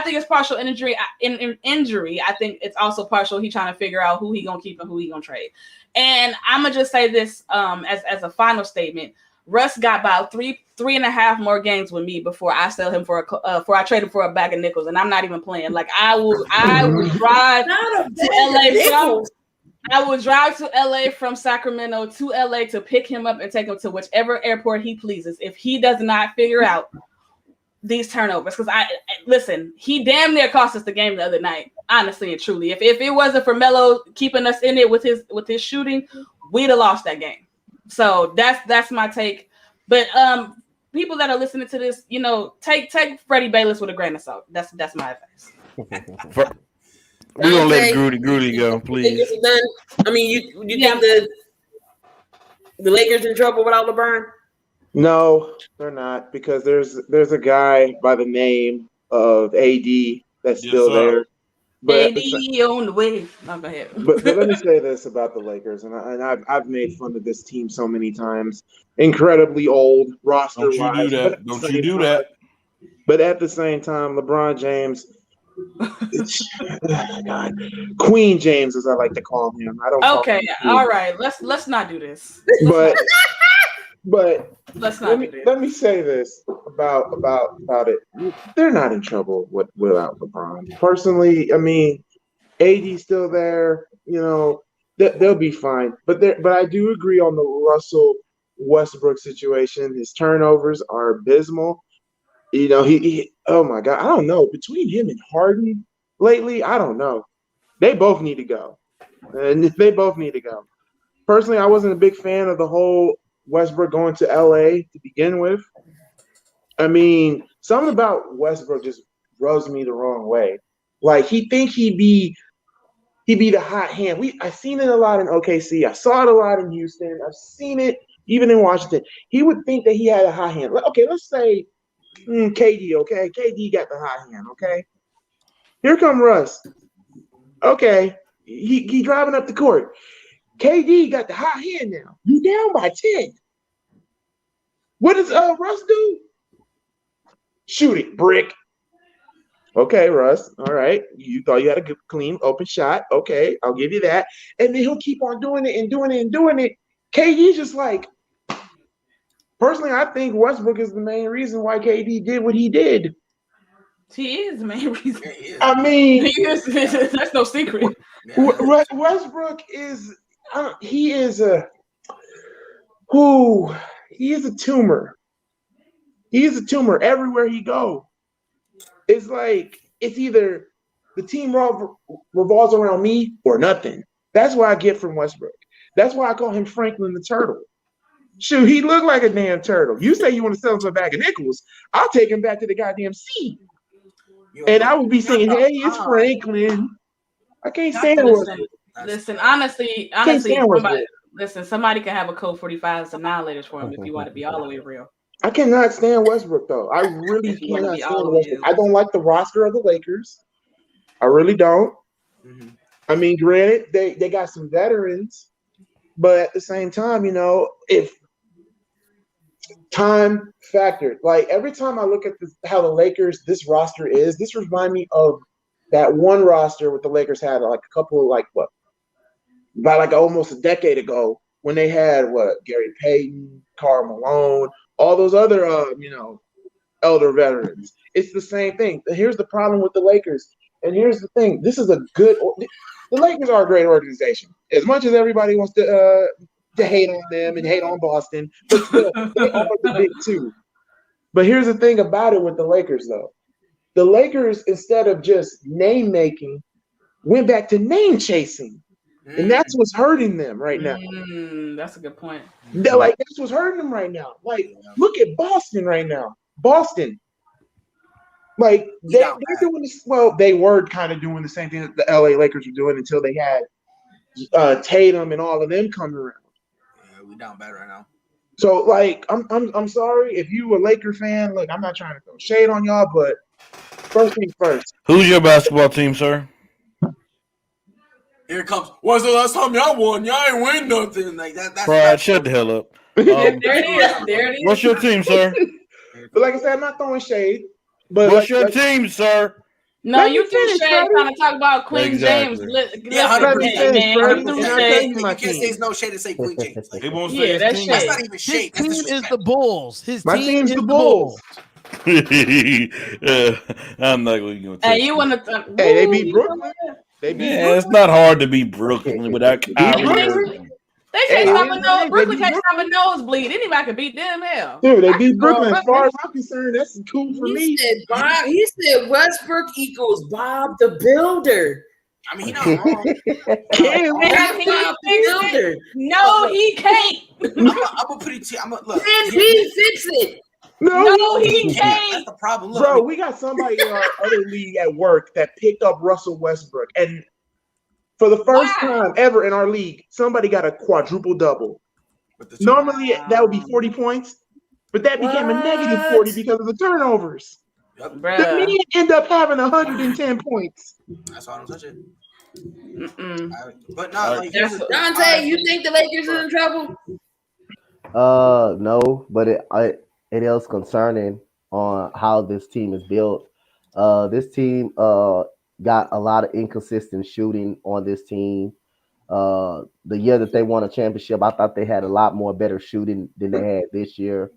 think it's partial injury. Injury. I think it's also partial. He trying to figure out who he gonna keep and who he gonna trade. And I'm gonna just say this as a final statement. Russ got about three and a half more games with me before I sell him for I trade him for a bag of nickels, and I'm not even playing. Like I would drive to LA. I would drive to LA from Sacramento to LA to pick him up and take him to whichever airport he pleases. If he does not figure out these turnovers, because listen, he damn near cost us the game the other night. Honestly and truly, if it wasn't for Melo keeping us in it with his shooting, we'd have lost that game. So that's my take. But people that are listening to this, take Freddie Bayless with a grain of salt. That's my advice. We're gonna let Groody go, please. I mean, you think the Lakers in trouble without LeBron? No, they're not, because there's a guy by the name of AD that's still there. But AD on the way. No, go ahead. but let me say this about the Lakers, and I've made fun of this team so many times. Incredibly old roster Don't you do wise, that. Don't you do that. But at the same time, LeBron James, God, Queen James, as I like to call him. I don't call Okay, him all right. Let's not do this. But Let's not do this. let me say this about it. They're not in trouble without LeBron. Personally, I mean, AD's still there. You know, they'll be fine. But I do agree on the Russell Westbrook situation. His turnovers are abysmal. You know, he oh my God, I don't know. Between him and Harden lately, I don't know. They both need to go. And they both need to go. Personally, I wasn't a big fan of the whole Westbrook going to LA to begin with. I mean, something about Westbrook just rubs me the wrong way. Like he think he be the hot hand. I seen it a lot in OKC. I saw it a lot in Houston. I've seen it even in Washington. He would think that he had a hot hand. Okay, let's say KD, okay? KD got the hot hand, okay? Here come Russ. Okay, he driving up the court. KD got the hot hand now. You down by 10. What does Russ do? Shoot it, brick. Okay, Russ. All right. You thought you had a good, clean, open shot. Okay, I'll give you that. And then he'll keep on doing it and doing it and doing it. KD's just like, personally, I think Westbrook is the main reason why KD did what he did. He is the main reason. I mean, that's no secret. Westbrook is he is a tumor. He is a tumor everywhere he goes. It's like it's either the team revolves around me or nothing. That's what I get from Westbrook. That's why I call him Franklin the Turtle. Shoot, he looked like a damn turtle. You say you want to sell him for a bag of nickels, I'll take him back to the goddamn sea. And I would be saying, hey, it's Franklin. I can't stand Westbrook. Listen, honestly, somebody can have a code 45 annihilators for him if you want to be all the way real. I cannot stand Westbrook, though. I really cannot stand Westbrook. I don't like the roster of the Lakers. I really don't. Mm-hmm. I mean, granted, they got some veterans, but at the same time, you know, if time factor, like every time I look at how the Lakers, this roster is, this reminds me of that one roster with the Lakers had like a couple of about like almost a decade ago when they had Gary Payton, Karl Malone, all those other elder veterans. It's the same thing. Here's the problem with the Lakers, and here's the thing. The Lakers are a great organization. As much as everybody wants to hate on them and hate on Boston, but still, they are the big two. But here's the thing about it with the Lakers, though. The Lakers, instead of just name making, went back to name chasing. And that's what's hurting them right now. That's a good point. That's what's hurting them right now. Like, look at Boston right now. Boston. Like, they're doing this. Well, they were kind of doing the same thing that the LA Lakers were doing until they had Tatum and all of them coming around. Yeah, we down bad right now. So, like, I'm sorry if you a Laker fan. Look, I'm not trying to throw shade on y'all, but first things first. Who's your basketball team, sir? Here it comes. When's the last time y'all won? Y'all ain't win nothing. Like that. Pride, shut the hell up. There it is. What's your team, sir? But like I said, I'm not throwing shade. But what's your team, sir? No, you threw shade trying to talk about Queen James. Yeah, 100%. Man. You can't say it's no shade to say Queen James. Like, he won't say that's that's not even shade. His team is the Bulls. My team's the Bulls. I'm not going to. Hey, you want to? Hey, they beat Brooklyn. It's not hard to beat Brooklyn without Kyrie. They can't stop a nose. Brooklyn can't stop a nosebleed. Anybody can beat them. Hell, dude, they beat Brooklyn. As far as I'm concerned, that's cool for me. He said Westbrook equals Bob the Builder. I mean, he not wrong. No, he can't. I'm gonna put it. Look. Can he fix it? No, he can't. That's the problem. Look, bro, we got somebody in our other league at work that picked up Russell Westbrook, and for the first time ever in our league, somebody got a quadruple double. Normally, that would be 40 points, but that became a negative 40 because of the turnovers. Yep. The Bruh. man end up having 110 points. That's why I don't touch it. Mm-mm. But not like Donte, you think the Lakers is in trouble? No, but it is concerning on how this team is built. This team got a lot of inconsistent shooting on this team. The year that they won a championship, I thought they had a lot more better shooting than they had this year.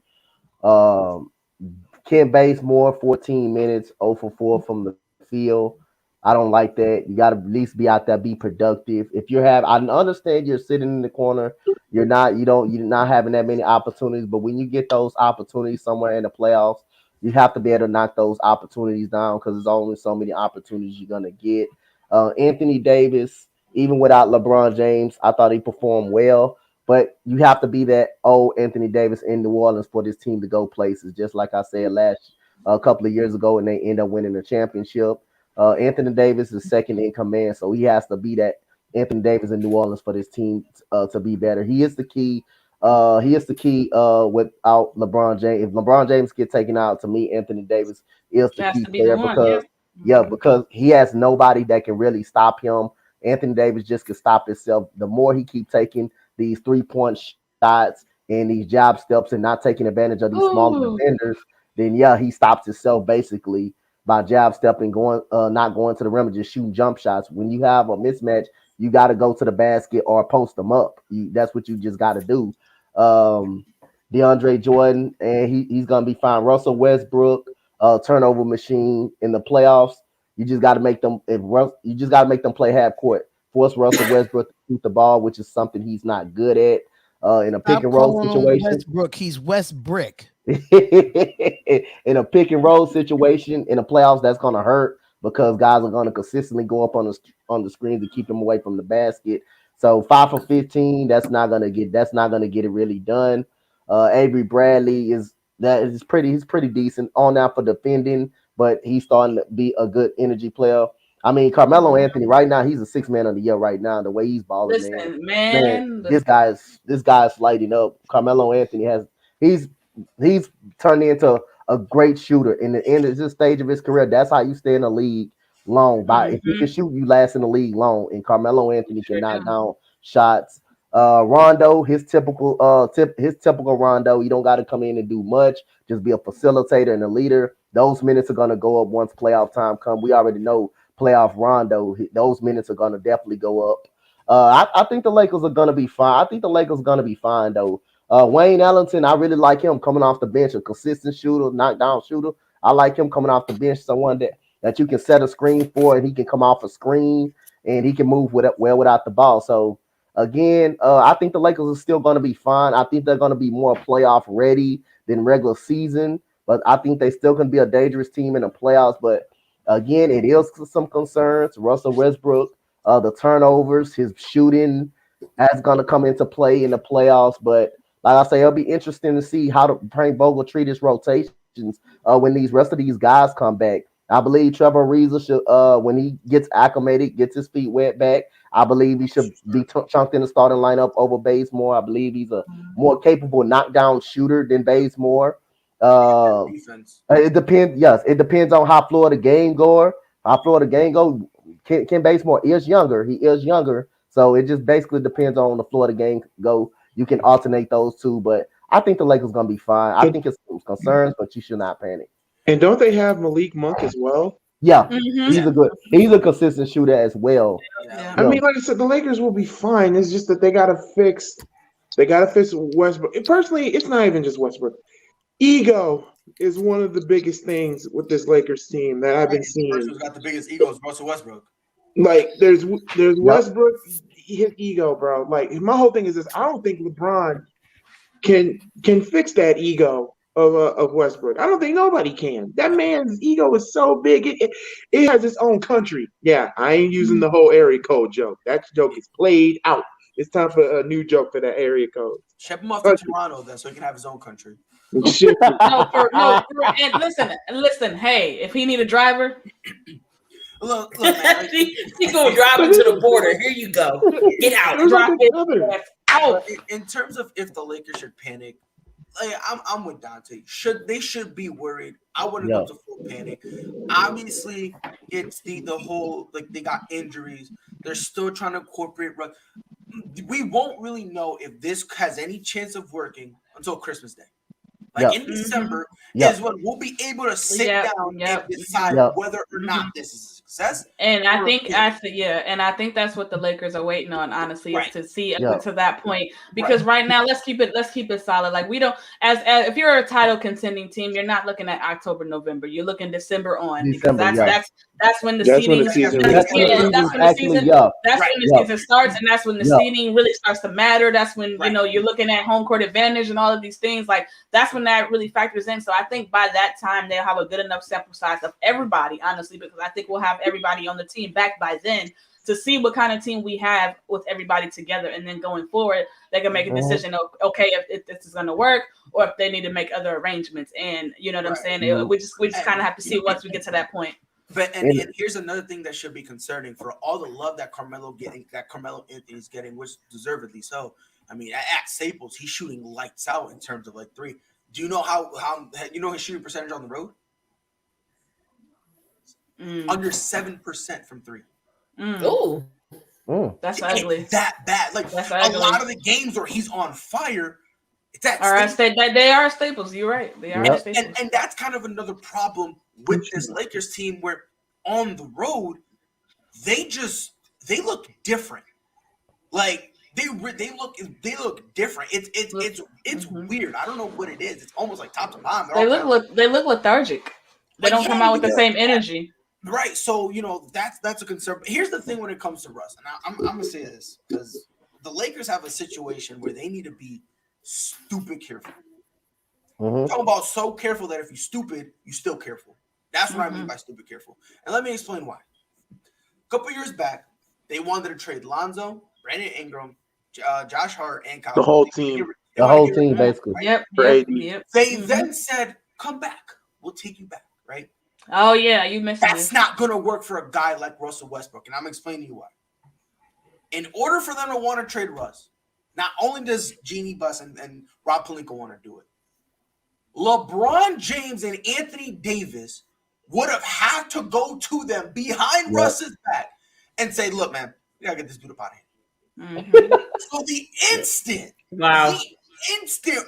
Ken Bazemore, 14 minutes, 0 for 4 from the field. I don't like that. You got to at least be out there, be productive. If you have, I understand you're sitting in the corner. You're not having that many opportunities. But when you get those opportunities somewhere in the playoffs, you have to be able to knock those opportunities down because there's only so many opportunities you're gonna get. Anthony Davis, even without LeBron James, I thought he performed well. But you have to be that old Anthony Davis in New Orleans for this team to go places. Just like I said a couple of years ago, and they end up winning the championship. Anthony Davis is second in command, so he has to be that Anthony Davis in New Orleans for this team to be better. He is the key. Without LeBron James. If LeBron James gets taken out, to me, Anthony Davis is the key player because he has nobody that can really stop him. Anthony Davis just can stop himself. The more he keep taking these 3-point shots and these job steps and not taking advantage of these smaller defenders, then he stops himself basically by jab stepping, not going to the rim and just shooting jump shots. When you have a mismatch, you got to go to the basket or post them up. That's what you just got to do. DeAndre Jordan, and he's gonna be fine. Russell Westbrook, turnover machine in the playoffs. You just got to make them. You just got to make them play half court. Force Russell Westbrook to shoot the ball, which is something he's not good at. In a pick and roll situation, Westbrook, he's West Brick. In a pick and roll situation in the playoffs, that's gonna hurt because guys are gonna consistently go up on the screen to keep them away from the basket. So 5 for 15, that's not gonna get it really done. Avery Bradley he's pretty decent on now for defending, but he's starting to be a good energy player. I mean, Carmelo Anthony right now, he's a 6th man of the year right now. The way he's balling, this guy's lighting up. Carmelo Anthony he's turned into a great shooter in the end of this stage of his career. That's how you stay in the league long. If you can shoot, you last in the league long. And Carmelo Anthony can knock down shots. Rondo, his typical Rondo, you don't got to come in and do much. Just be a facilitator and a leader. Those minutes are gonna go up once playoff time come. We already know playoff Rondo. Those minutes are gonna definitely go up. I think the Lakers are gonna be fine. I think the Lakers are gonna be fine though. Wayne Ellington, I really like him coming off the bench, a consistent shooter, knockdown shooter. I like him coming off the bench, someone that you can set a screen for, and he can come off a screen and he can move well without the ball. So again, I think the Lakers are still going to be fine. I think they're going to be more playoff ready than regular season, but I think they still can be a dangerous team in the playoffs. But again, it is some concerns. Russell Westbrook, the turnovers, his shooting is going to come into play in the playoffs. But like I say, it'll be interesting to see how Frank Vogel treat his rotations when these rest of these guys come back. I believe Trevor Ariza should, when he gets acclimated, gets his feet wet back, I believe he should be chunked in the starting lineup over Bazemore. I believe he's a more capable knockdown shooter than Bazemore. It depends. Yes, it depends on how Florida game go. Ken Bazemore is younger. He is younger, so it just basically depends on the Florida game go. You can alternate those two, but I think the Lakers gonna be fine. I think it's concerns, but you should not panic. And don't they have Malik Monk as well? Yeah, he's a consistent shooter as well. Yeah. I mean, like I said, the Lakers will be fine. It's just that they gotta fix Westbrook. Personally, it's not even just Westbrook. Ego is one of the biggest things with this Lakers team that I've been seeing. Who's got the biggest ego is Russell Westbrook. Like there's Westbrook, his ego, bro. Like my whole thing is this: I don't think LeBron can fix that ego of Westbrook. I don't think nobody can. That man's ego is so big. It has its own country. Yeah, I ain't using the whole area code joke. That joke is played out. It's time for a new joke for that area code. Ship him off to Toronto then, so he can have his own country. And listen. Hey, if he need a driver, look, man, he gonna drive him to the border. Here you go. Get out. In terms of if the Lakers should panic, I'm with Donte. They should be worried. I wouldn't go to full panic. Obviously, it's the whole like they got injuries. They're still trying to incorporate. We won't really know if this has any chance of working until Christmas Day. Like in December is when we'll be able to sit down and decide whether or not this is a success. And I think I think that's what the Lakers are waiting on, honestly, is to see up to that point. Because right now, let's keep it solid. Like we don't as if you're a title contending team, you're not looking at October, November. You're looking December on because that's when the seeding season starts, and that's when the seeding really starts to matter. That's when you know you're looking at home court advantage and all of these things. Like that's when that really factors in. So I think by that time they'll have a good enough sample size of everybody, honestly, because I think we'll have everybody on the team back by then to see what kind of team we have with everybody together. And then going forward, they can make a decision of, okay, if this is going to work or if they need to make other arrarrangements. And you know what I'm saying? We just kind of have to see once we get to that point. But and here's another thing that should be concerning for all the love that Carmelo Anthony's getting, which deservedly so. I mean, at Staples, he's shooting lights out in terms of like three. Do you know how you know his shooting percentage on the road? Under 7% from three. Oh, that's ugly. That bad. Like a lot of the games where he's on fire, it's at they are Staples. You're right. They are Staples. And that's kind of another problem with this Lakers team, where on the road they look different. Like they look different. It's weird. I don't know what it is. It's almost like top to bottom. They look lethargic. They don't come out with the same energy. Right. So, you know, that's a concern. But here's the thing when it comes to Russ. And I'm going to say this because the Lakers have a situation where they need to be stupid careful. I'm talking about so careful that if you're stupid, you're still careful. That's what I mean by stupid careful. And let me explain why. A couple years back, they wanted to trade Lonzo, Brandon Ingram, Josh Hart, and Kyle. The whole team. The whole team, basically. Yep. They then said, come back. We'll take you back, right? Oh, yeah, you missed it. That's not going to work for a guy like Russell Westbrook, and I'm explaining you why. In order for them to want to trade Russ, not only does Jeannie Buss and Rob Pelinka want to do it, LeBron James and Anthony Davis would have had to go to them behind Russ's back and say, look, man, we got to get this dude up out of here. So the instant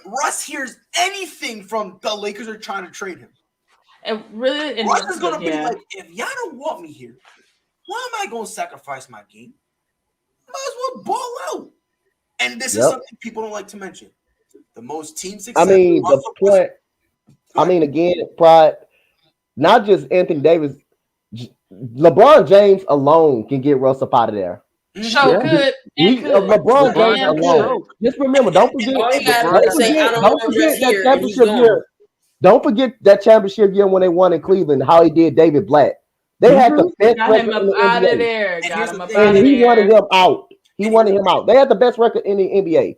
Russ hears anything from the Lakers are trying to trade him, Russ is going to be like, if y'all don't want me here, why am I going to sacrifice my game? Might as well ball out. And this is something people don't like to mention. The most team success. Again, pride, not just Anthony Davis, LeBron James alone can get Russ up out of there. Good. LeBron James alone. Just remember, don't forget that championship year. Don't forget that championship year when they won in Cleveland, how he did David Blatt. They had the best record in the NBA. And he wanted him out. He wanted him out. They had the best record in the NBA.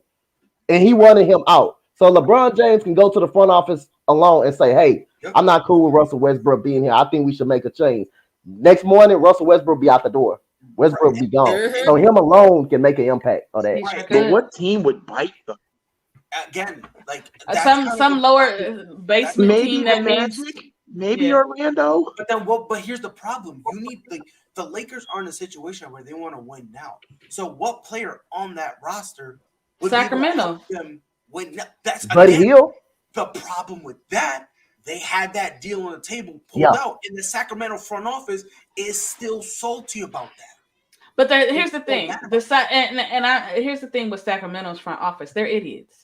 And he wanted him out. So LeBron James can go to the front office alone and say, hey, I'm not cool with Russell Westbrook being here. I think we should make a change. Next morning, Russell Westbrook be out the door. Westbrook be gone. So him alone can make an impact on that. But what team would bite them? Again, like some lower basement team that Magic, maybe Orlando. But here's the problem: you need the Lakers are in a situation where they want to win now. So what player on that roster would Sacramento them win? That's Buddy Hield. The problem with that, they had that deal on the table pulled out, and the Sacramento front office is still salty about that. But here's the thing: here's the thing with Sacramento's front office, they're idiots.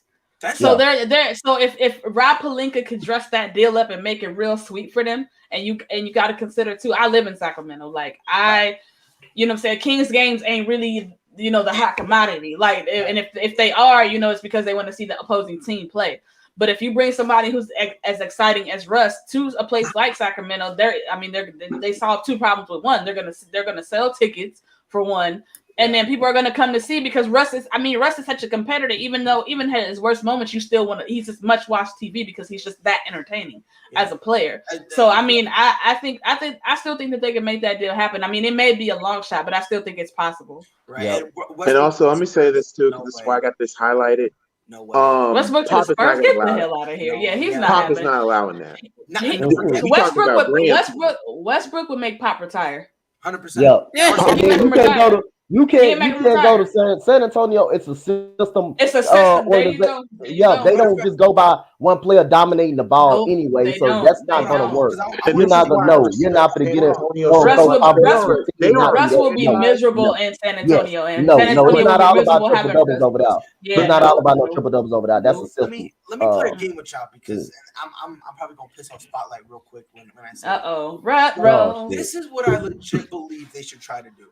So if Rob Pelinka could dress that deal up and make it real sweet for them, and you got to consider too, I live in Sacramento. Like you know what I'm saying, Kings games ain't really, you know, the hot commodity. Like, and if they are, you know, it's because they want to see the opposing team play. But if you bring somebody who's as exciting as Russ to a place like Sacramento, they solve two problems with one. They're gonna sell tickets for one. And then people are going to come to see because Russ is such a competitor. Even at his worst moments, you still he's just much watched TV because he's just that entertaining as a player. So I mean, I still think that they can make that deal happen. I mean, it may be a long shot, but I still think it's possible. Right. And also, let me say this too, because this is why I got this highlighted. No way. Westbrook to the Spurs? Get the hell out of here. Yeah, he's not Pop is having. not allowing that. Westbrook would make Pop retire. 100%. Yeah. You can't go to San Antonio. It's a system. It's a system. There you go. They don't just go by one player dominating the ball anyway. So that's not going to work. You're not going to know. You're not going to get it. Russ will be miserable in San Antonio. And no, San Antonio it's not all about triple doubles having over there. Yeah, it's not all about no triple doubles over there. That's a system. Let me play a game with y'all because I'm probably gonna piss off Spotlight real quick when I say this is what I legit believe they should try to do.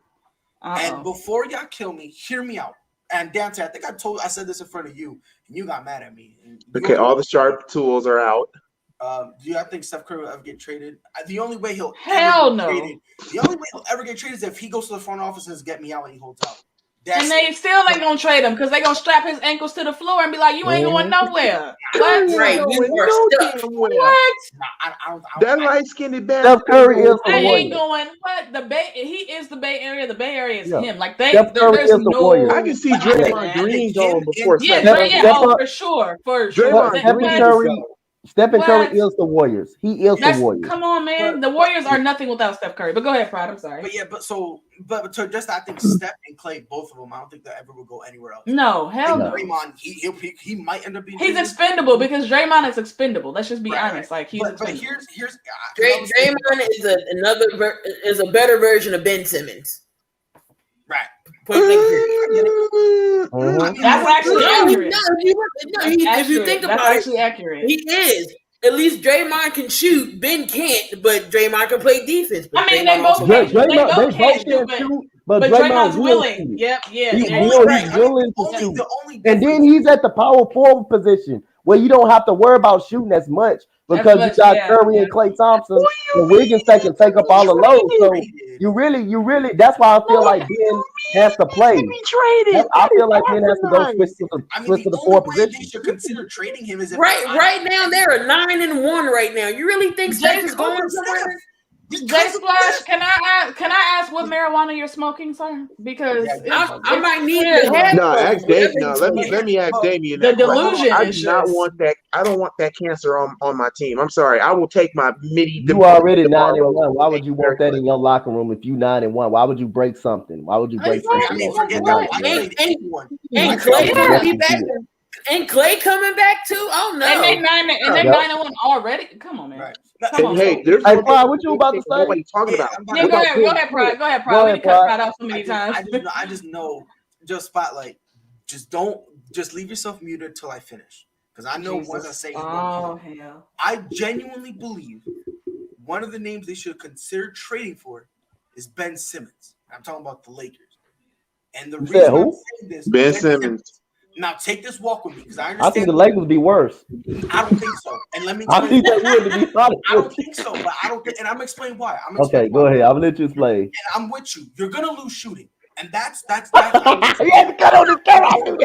And before y'all kill me, hear me out. And Donte, I think I said this in front of you, and you got mad at me. Okay, all the sharp tools are out. Do y'all think Steph Curry will ever get traded? The only way he'll ever get traded is if he goes to the front office and says, "Get me out," and he holds out. And they still ain't gonna trade him because they gonna strap his ankles to the floor and be like, "You ain't going nowhere." What? Right? What? That light-skinned bad. Steph Curry is the I ain't Warriors. going. What? The Bay? He is the Bay Area. The Bay Area is him. Like Steph Curry there's is the no. Warriors. I can see Draymond Green going before for sure. Stephen Curry is the Warriors. He is the Warriors. Come on, man. The Warriors are nothing without Steph Curry. But go ahead, Pride. I'm sorry. But I think Steph and Clay, both of them, I don't think they ever will go anywhere else. No, hell no. Draymond, he might end up being. He's expendable because Draymond is expendable. Let's just be honest. Like he's. But here's Draymond is a better version of Ben Simmons. Right. That's actually accurate. If you think about it, accurate. He is. At least Draymond can shoot. Ben can't, but Draymond can play defense. I mean, they both can shoot, but Draymond's willing. Yep, yeah. He's willing to shoot. And then he's at the power forward position where you don't have to worry about shooting as much because you got Curry and Klay Thompson and Wiggins that can take up all the load. So you really, that's why I feel like Ben has to play. I feel like Ben has to go switch to the fourth position. They should consider trading him as right now they're 9-1 right now. You really think Steph is going somewhere? Jay Splash, can I ask what marijuana you're smoking, sir? Because I might need it. No, ask Dave. No, let me ask Damien. The delusion. I do not want that. I don't want that cancer on my team. I'm sorry. I will take my midi. You already 9-1. Why would you want that in your locker room if you 9-1? Why would you break something? Why would you break something? And Clay will be back. And Clay coming back too? Oh no! And they 9-1 already. Come on, man. Right. Hey, Pride, what you about to say? Nobody talking about. Yeah, go ahead, Pride. Go ahead, Pride. We cut Pride out so many times. I just know, Spotlight. Just leave yourself muted till I finish, because I know once I say. Oh hell! I genuinely believe one of the names they should consider trading for is Ben Simmons. I'm talking about the Lakers, and the reason I'm saying this, Ben Simmons. Now take this walk with me because I understand. I think the Lakers would be worse. I don't think so. And let me. I think they would be honest. I don't think so, but I don't. And I'm explaining why. Okay, go ahead. I'm gonna let you explain. And I'm with you. You're gonna lose shooting, and that's. Yeah, cut on this camera.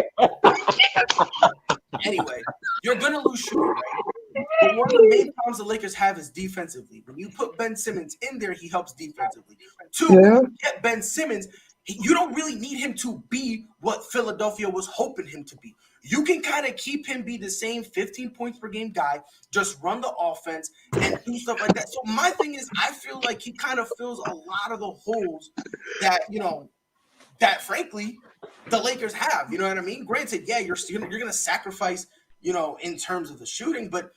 Anyway, you're gonna lose shooting, right? But one of the main problems the Lakers have is defensively. When you put Ben Simmons in there, he helps defensively. When you get Ben Simmons. You don't really need him to be what Philadelphia was hoping him to be. You can kind of keep him be the same 15 points per game guy, just run the offense and do stuff like that. So my thing is, I feel like he kind of fills a lot of the holes that, that frankly, the Lakers have. You know what I mean? Granted, yeah, you're going to sacrifice, in terms of the shooting, but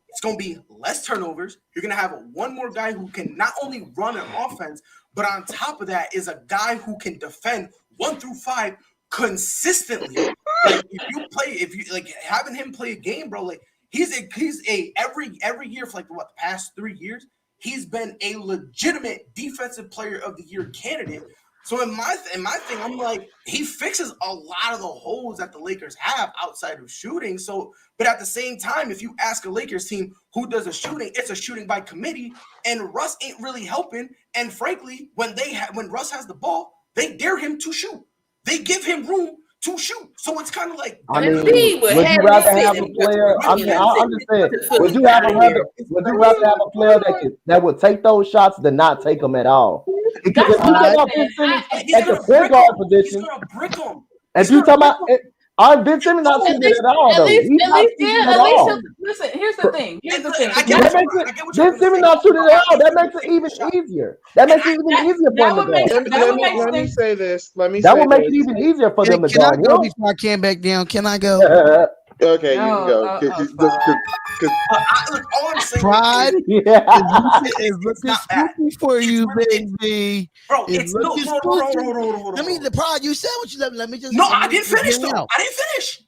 it's going to be less turnovers. You're going to have one more guy who can not only run an offense, but on top of that is a guy who can defend 1 through 5 consistently. Like if you having him play a game, bro, like he's every year for the past 3 years, he's been a legitimate defensive player of the year candidate. So in my thing, I'm like, he fixes a lot of the holes that the Lakers have outside of shooting. So, but at the same time, if you ask a Lakers team who does a shooting, it's a shooting by committee, and Russ ain't really helping. And frankly, when Russ has the ball, they dare him to shoot. They give him room to shoot. So it's kind of like. I mean, would you rather have a player? I'm just saying. Would you rather have a player that would take those shots than not take them at all? Because if you talk about Ben Simmons at the point guard position, if you talk about, Ben Simmons not shooting it at all, though. He's not shooting at least all. listen, here's the thing. Ben Simmons not shooting it at all. That makes it even easier. That makes it even easier for them to guard. Let me say this. That would make it even easier for them to Can I guard. go before I came back down? Can I go? Okay, you can go. Look, all I'm saying Pride is looking spooky for you, baby. Bro, it's looking spooky. I mean, the Pride, you said what you let me just. No, I didn't finish though. I didn't finish.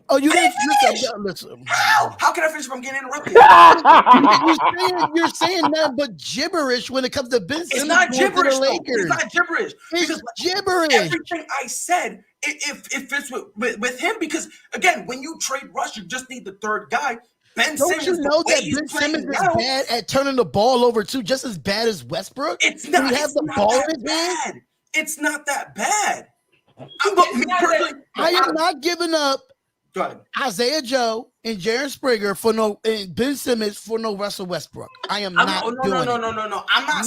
Oh, you didn't finish? Listen. How can I finish if I'm getting interrupted? You're saying that, but gibberish when it comes to Ben Simmons. It's not gibberish. Lakers. It's not gibberish. It's gibberish. Everything I said, it fits with him because again, when you trade Russ, you just need the third guy. Ben Simmons. Don't you know that Ben Simmons is bad at turning the ball over too, just as bad as Westbrook? It's not. He has the ball in his hand. It's not that bad. I am not giving up Isaiah Joe and Jaren Springer and Ben Simmons for no Russell Westbrook. I am not doing it. No. I'm not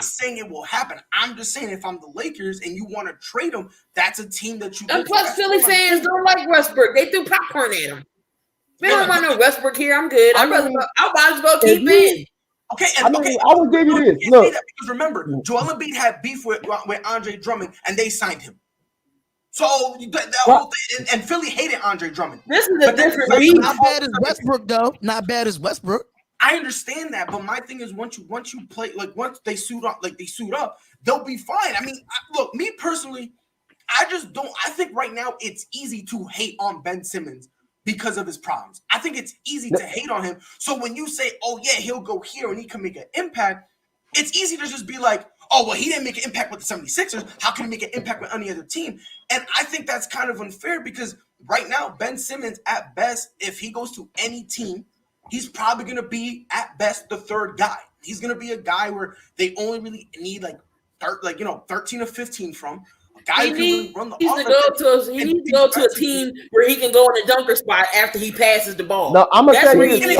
saying it will happen. I'm just saying if I'm the Lakers and you want to trade them, that's a team that you. And plus, Philly fans don't like Westbrook. They threw popcorn at him. We don't want no Westbrook here. I'm good. I'll might as well keep it. Okay, I will give you this. Look, because remember, Joel Embiid had beef with Andre Drummond, and they signed him. So that whole thing, and Philly hated Andre Drummond. This is a different beef. Not bad as Westbrook, though. Not bad as Westbrook. I understand that, but my thing is once you play, like once they suit up, they'll be fine. I mean, look, me personally, I think right now it's easy to hate on Ben Simmons because of his problems. I think it's easy to hate on him. So when you say, oh yeah, he'll go here and he can make an impact, it's easy to just be like, oh, well, he didn't make an impact with the 76ers. How can he make an impact with any other team? And I think that's kind of unfair because right now, Ben Simmons, at best, if he goes to any team, he's probably going to be, at best, the third guy. He's going to be a guy where they only really need 13 or 15 from. He needs to go to a team where he can go in the dunker spot after he passes the ball. No, I'm gonna tell you this.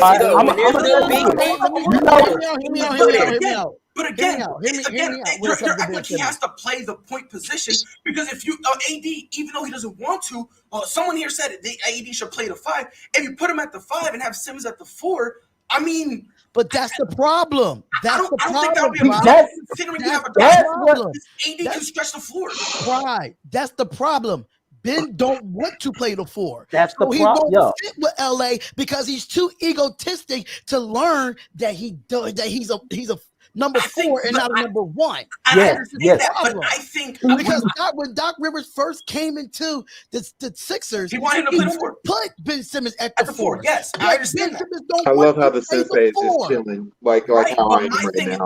But again, you're acting like he has to play the point position because if you AD, even though he doesn't want to, someone here said AD should play the 5. If you put him at the 5 and have Simmons at the 4, I mean. But that's the problem. That's the problem. Think that'll be a problem. Considering you have a guy AD can stretch the floor. Right. That's the problem. Ben don't want to play the 4. That's the problem. He won't fit with LA because he's too egotistic to learn that he's a number 4 and not a number 1. Yes. But I think because when Doc Rivers first came into the Sixers, he wanted to play the 4. Put Ben Simmons at the 4. Yes, I understand that. I love how the sensei is just chilling, like how I am right now.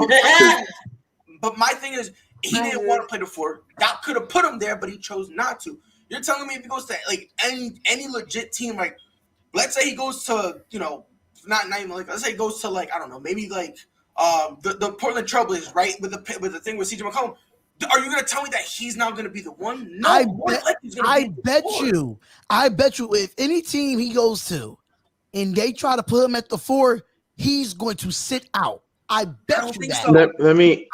But my thing is, he didn't want to play the 4. Doc could have put him there, but he chose not to. You're telling me if he goes to any legit team, like let's say he goes to not even let's say he goes to I don't know, maybe the Portland Trailblazers, right? With the thing with CJ McCollum. Are you going to tell me that he's not going to be the one? No, I bet you if any team he goes to and they try to put him at the 4, he's going to sit out. I bet you that. So. Let me.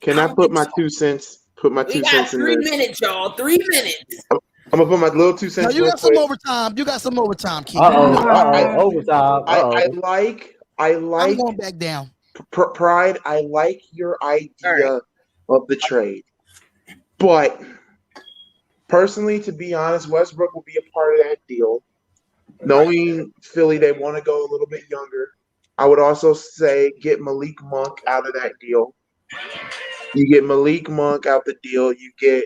Can I put my 2 cents? Put my 2 cents in there. 3 minutes, y'all. 3 minutes. I'm gonna put my little 2 cents. No, you got some overtime. You got some overtime, Keith. Overtime. I like. I'm going back down. Pride. I like your idea of the trade, but personally, to be honest, Westbrook will be a part of that deal. Knowing Philly, they want to go a little bit younger. I would also say get Malik Monk out of that deal. You get Malik Monk out the deal. You get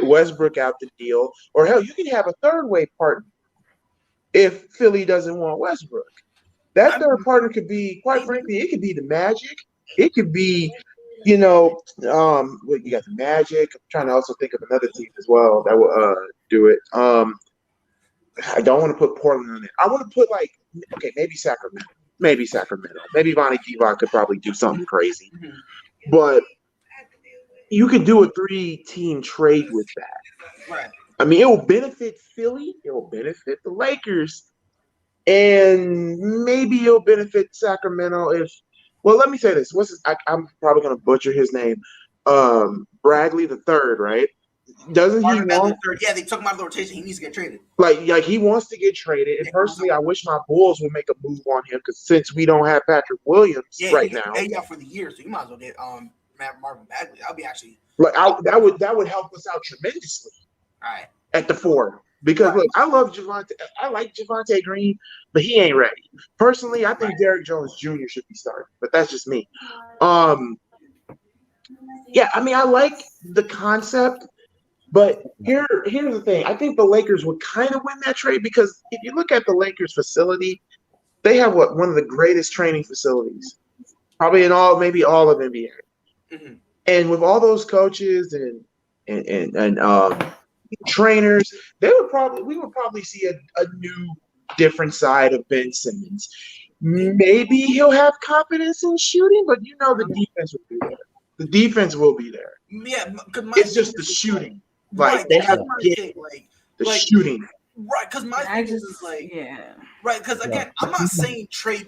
Westbrook out the deal. Or hell, you can have a third-way partner if Philly doesn't want Westbrook. That third partner could be, quite frankly, it could be the Magic. It could be, you got the Magic. I'm trying to also think of another team as well that will do it. I don't want to put Portland on it. I want to put maybe Sacramento. Maybe Vonnie Divac could probably do something crazy. But you could do a 3-team trade with that. Right. I mean, it will benefit Philly. It will benefit the Lakers. And maybe it'll benefit Sacramento let me say this. I'm probably going to butcher his name. Bradley the third, right? Doesn't he want? Yeah, they took him out of the rotation. He needs to get traded. Like he wants to get traded. And personally, I wish my Bulls would make a move on him because since we don't have Patrick Williams right now, for the year, so you might as well get Marvin Bagley. That'd be actually that would help us out tremendously. All right. At the 4. Because look, I love Javonte. I like Javonte Green, but he ain't ready. Personally, I think Derrick Jones Jr. should be starting, but that's just me. Yeah, I mean, I like the concept, but here's the thing. I think the Lakers would kind of win that trade because if you look at the Lakers facility, they have one of the greatest training facilities, probably maybe all of NBA. Mm-hmm. And with all those coaches and trainers, we would probably see a new, different side of Ben Simmons. Maybe he'll have confidence in shooting, but the defense will be there. The defense will be there. Yeah, it's just the shooting. They have to get the shooting. Right, because my thing is right. Because again, I'm not saying trade,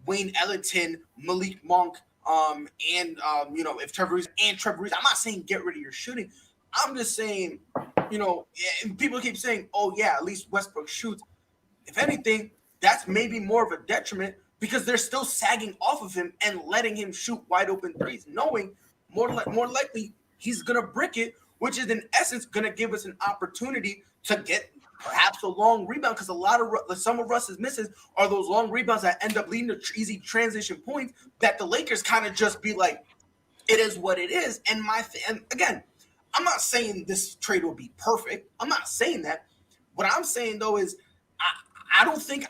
Wayne Ellington, Malik Monk, and if Trevor Reeves, I'm not saying get rid of your shooting. I'm just saying, and people keep saying, oh, yeah, at least Westbrook shoots. If anything, that's maybe more of a detriment because they're still sagging off of him and letting him shoot wide open threes, knowing more likely he's going to brick it, which is in essence going to give us an opportunity to get perhaps a long rebound because some of Russ's misses are those long rebounds that end up leading to easy transition points that the Lakers kind of just be like, it is what it is. And again, I'm not saying this trade will be perfect. I'm not saying that. What I'm saying though is I think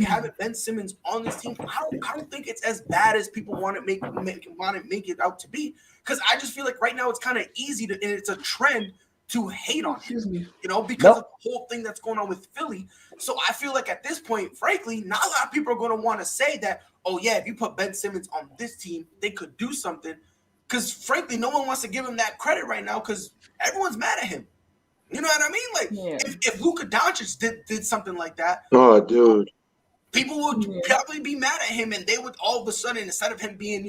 having Ben Simmons on this team, I don't think it's as bad as people want to make it out to be. Because I just feel like right now it's kind of easy and it's a trend to hate on him, because of the whole thing that's going on with Philly. So I feel like at this point, frankly, not a lot of people are going to want to say that, oh yeah, if you put Ben Simmons on this team, they could do something. Because frankly, no one wants to give him that credit right now because everyone's mad at him. You know what I mean? Like if Luka Doncic did something like that, oh dude, people would probably be mad at him, and they would all of a sudden, instead of him being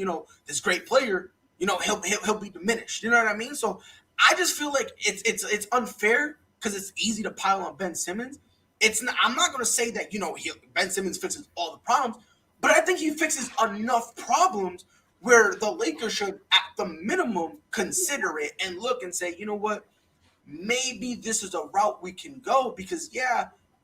this great player, he'll be diminished. You know what I mean? So I just feel like it's unfair because it's easy to pile on Ben Simmons. I'm not going to say that Ben Simmons fixes all the problems, but I think he fixes enough problems where the Lakers should, at the minimum, consider it and look and say, you know what, maybe this is a route we can go because,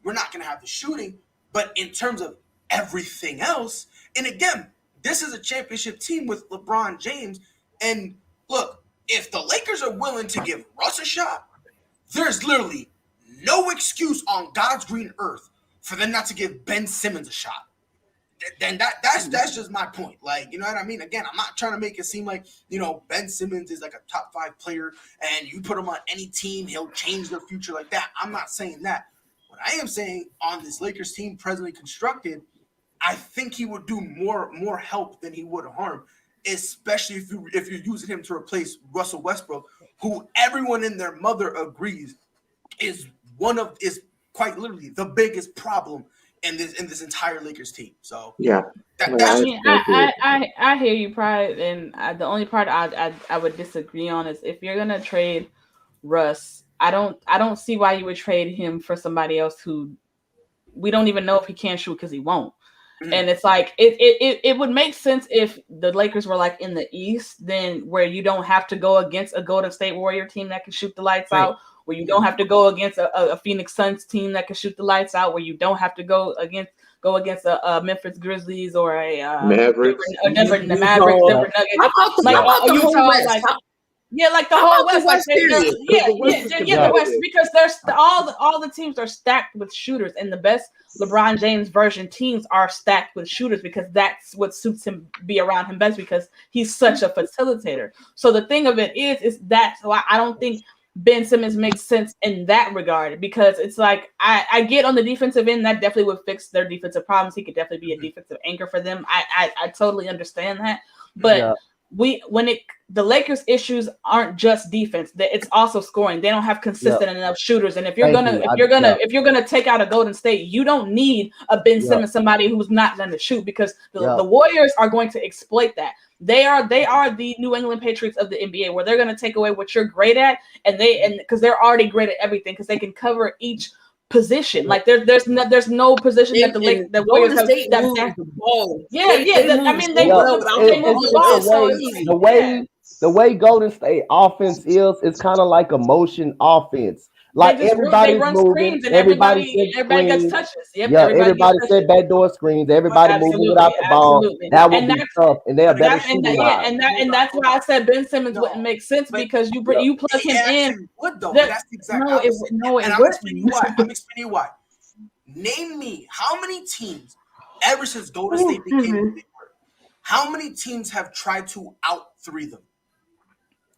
we're not going to have the shooting, but in terms of everything else, and again, this is a championship team with LeBron James, and look, if the Lakers are willing to give Russ a shot, there's literally no excuse on God's green earth for them not to give Ben Simmons a shot. Then that's just my point. Like, you know what I mean? Again, I'm not trying to make it seem like, Ben Simmons is like a top 5 player and you put him on any team, he'll change their future like that. I'm not saying that. What I am saying on this Lakers team presently constructed, I think he would do more help than he would harm, especially if you're using him to replace Russell Westbrook, who everyone and their mother agrees is quite literally the biggest problem in this entire Lakers team. So I hear you, Pride, and the only part I would disagree on is if you're gonna trade Russ, I don't see why you would trade him for somebody else who we don't even know if he can shoot because he won't. Mm-hmm. And it's like it would make sense if the Lakers were like in the East, then where you don't have to go against a Golden State Warrior team that can shoot the lights out, where you don't have to go against a Phoenix Suns team that can shoot the lights out, where you don't have to go against a Memphis Grizzlies or a Mavericks, Denver Nuggets. Like the whole West. The West, because there's all the teams are stacked with shooters, and the best LeBron James version teams are stacked with shooters because that's what suits him be around him best because he's such a facilitator. So the thing of it is that's why I don't think Ben Simmons makes sense in that regard because it's like I get on the defensive end that definitely would fix their defensive problems. He could definitely be a defensive anchor for them. I totally understand that, but the Lakers' issues aren't just defense; it's also scoring. They don't have consistent enough shooters. And if you're gonna take out a Golden State, you don't need a Ben Simmons, somebody who's not going to shoot, because the Warriors are going to exploit that. They are the New England Patriots of the NBA, where they're going to take away what you're great at, and because they're already great at everything, because they can cover each position. Like there's no position that the Warriors have stepped. The way Golden State offense is, it's kind of like a motion offense. Like everybody's moving, everybody gets touches. Everybody set backdoor screens. Everybody moving without the ball. That would be tough, and they're better shooting. And that's why I said Ben Simmons wouldn't make sense, because you plug him in. Would though? That's the exact opposite. And I'm explaining you why. Name me how many teams ever since Golden State became who they were. How many teams have tried to out-3 them?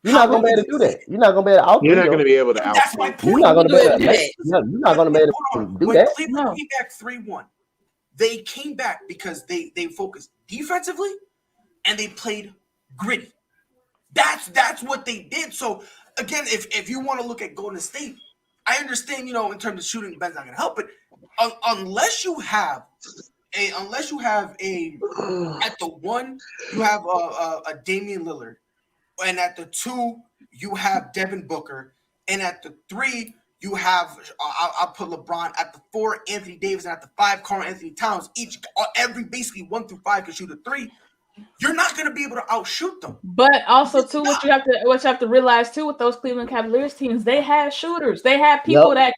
You're not gonna be able to do that. You're not gonna be able to out. You're not gonna be able to out. That's my point. You're not gonna be able to do that. You're not gonna be able to do that. When Cleveland came back 3-1, they came back because they focused defensively and they played gritty. That's what they did. So again, if you want to look at Golden State, I understand, in terms of shooting, Ben's not gonna help, but unless you have a at the 1 you have a Damian Lillard. And at the 2, you have Devin Booker. And at the 3, you have I'll put LeBron. At the 4, Anthony Davis. And at the 5, Karl Anthony Towns. Every basically 1 through 5 can shoot a 3. You're not going to be able to outshoot them. But also, too, what you have to realize too with those Cleveland Cavaliers teams, they had shooters. They had people that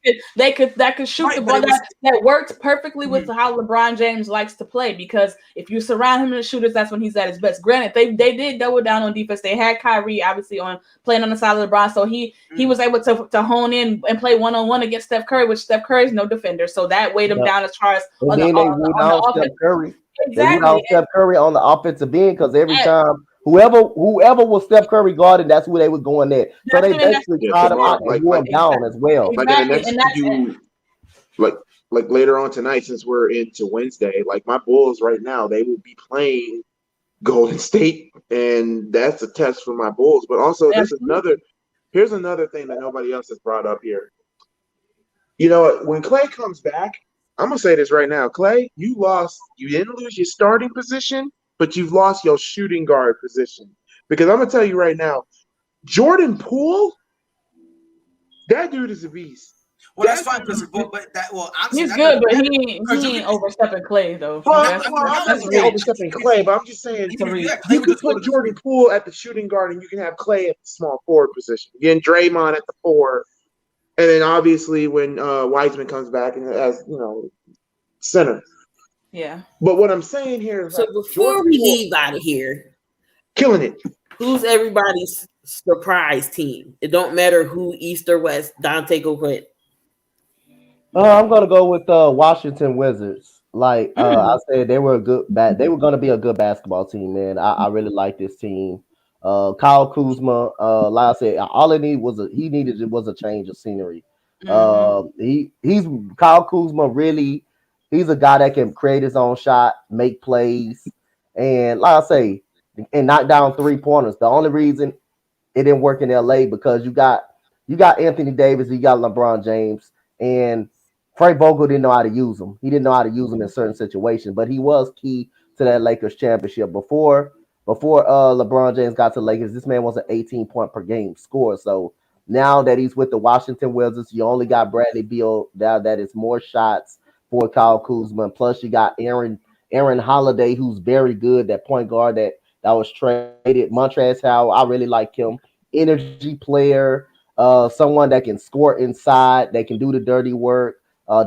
could shoot the ball. That worked perfectly with how LeBron James likes to play. Because if you surround him with shooters, that's when he's at his best. Granted, they did double down on defense. They had Kyrie obviously playing on the side of LeBron, so he was able to hone in and play 1-on-1 against Steph Curry, which Steph Curry is no defender, so that weighed him down as far as on the offense. Exactly. They out Steph Curry on the offensive end, because every time whoever was Steph Curry guarding, that's who they was going at. So they basically tried him out and wore him down as well. Like later on tonight, since we're into Wednesday, like my Bulls right now, they will be playing Golden State, and that's a test for my Bulls. But also, here's another thing that nobody else has brought up here. When Clay comes back, I'm going to say this right now. Clay, you didn't lose your starting position, but you've lost your shooting guard position. Because I'm going to tell you right now, Jordan Poole, that dude is a beast. Well, that's fine, honestly, he's good, but he ain't overstepping Clay, though. I'm not overstepping Clay, but I'm just saying, you can put Jordan Poole at the shooting guard, and you can have Clay at the small forward position. Again, Draymond at the 4. And then obviously when Wiseman comes back and has, center. Yeah. But what I'm saying here is, so before we leave out of here, killing it. Who's everybody's surprise team? It don't matter who, East or West. Donte, go ahead. I'm gonna go with Washington Wizards. Like I said, they were they were gonna be a good basketball team, man. I really like this team. Kyle Kuzma, like I said, all he needed was a change of scenery. He's Kyle Kuzma, really, he's a guy that can create his own shot, make plays, and like I say, and knock down 3-pointers. The only reason it didn't work in LA because you got Anthony Davis, you got LeBron James, and Frank Vogel didn't know how to use him. He didn't know how to use him in certain situations, but he was key to that Lakers championship. Before LeBron James got to Lakers, this man was an 18-point per game scorer. So now that he's with the Washington Wizards, you only got Bradley Beal. Now that is more shots for Kyle Kuzma. Plus you got Aaron Holiday, who's very good, that point guard that was traded. Montrezl Harrell, I really like him. Energy player, someone that can score inside, that can do the dirty work.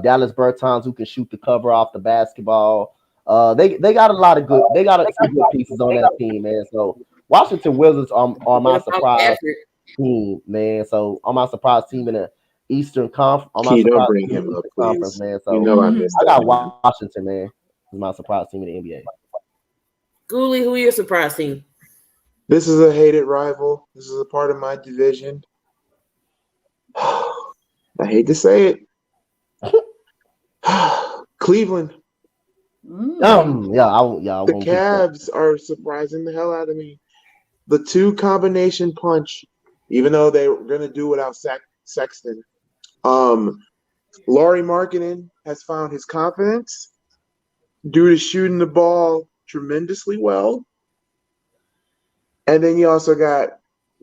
Dallas Bertans, who can shoot the cover off the basketball. They got a lot of good. They got some good pieces on that team, man. So Washington Wizards are my surprise team, man. So I'm my surprise team in the Eastern Conference. Don't bring him up, conference, man. So I got Washington, man. Is my surprise team in the NBA. Goolie, who your surprise team? This is a hated rival. This is a part of my division. I hate to say it. Cleveland. The Cavs are surprising the hell out of me. the two combination punch, even though they were going to do without Sexton. Lauri Markkanen has found his confidence due to shooting the ball tremendously well. And then you also got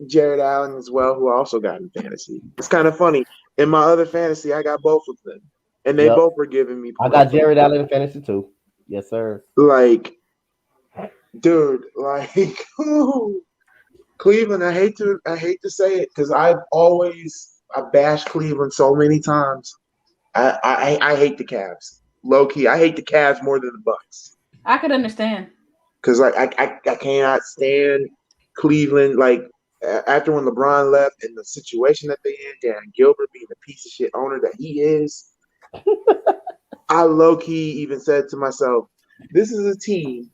Jared Allen as well, who also got in fantasy. It's kind of funny. In my other fantasy, I got both of them. And they both were giving me points. I got Jared Allen in fantasy too. Yes, sir. Like, dude, like Cleveland, I hate to say it because I bashed Cleveland so many times. I hate the Cavs. Low key, I hate the Cavs more than the Bucks. I could understand. Because like I cannot stand Cleveland. Like after when LeBron left and the situation that they in, Dan Gilbert being the piece of shit owner that he is, I low key even said to myself, "This is a team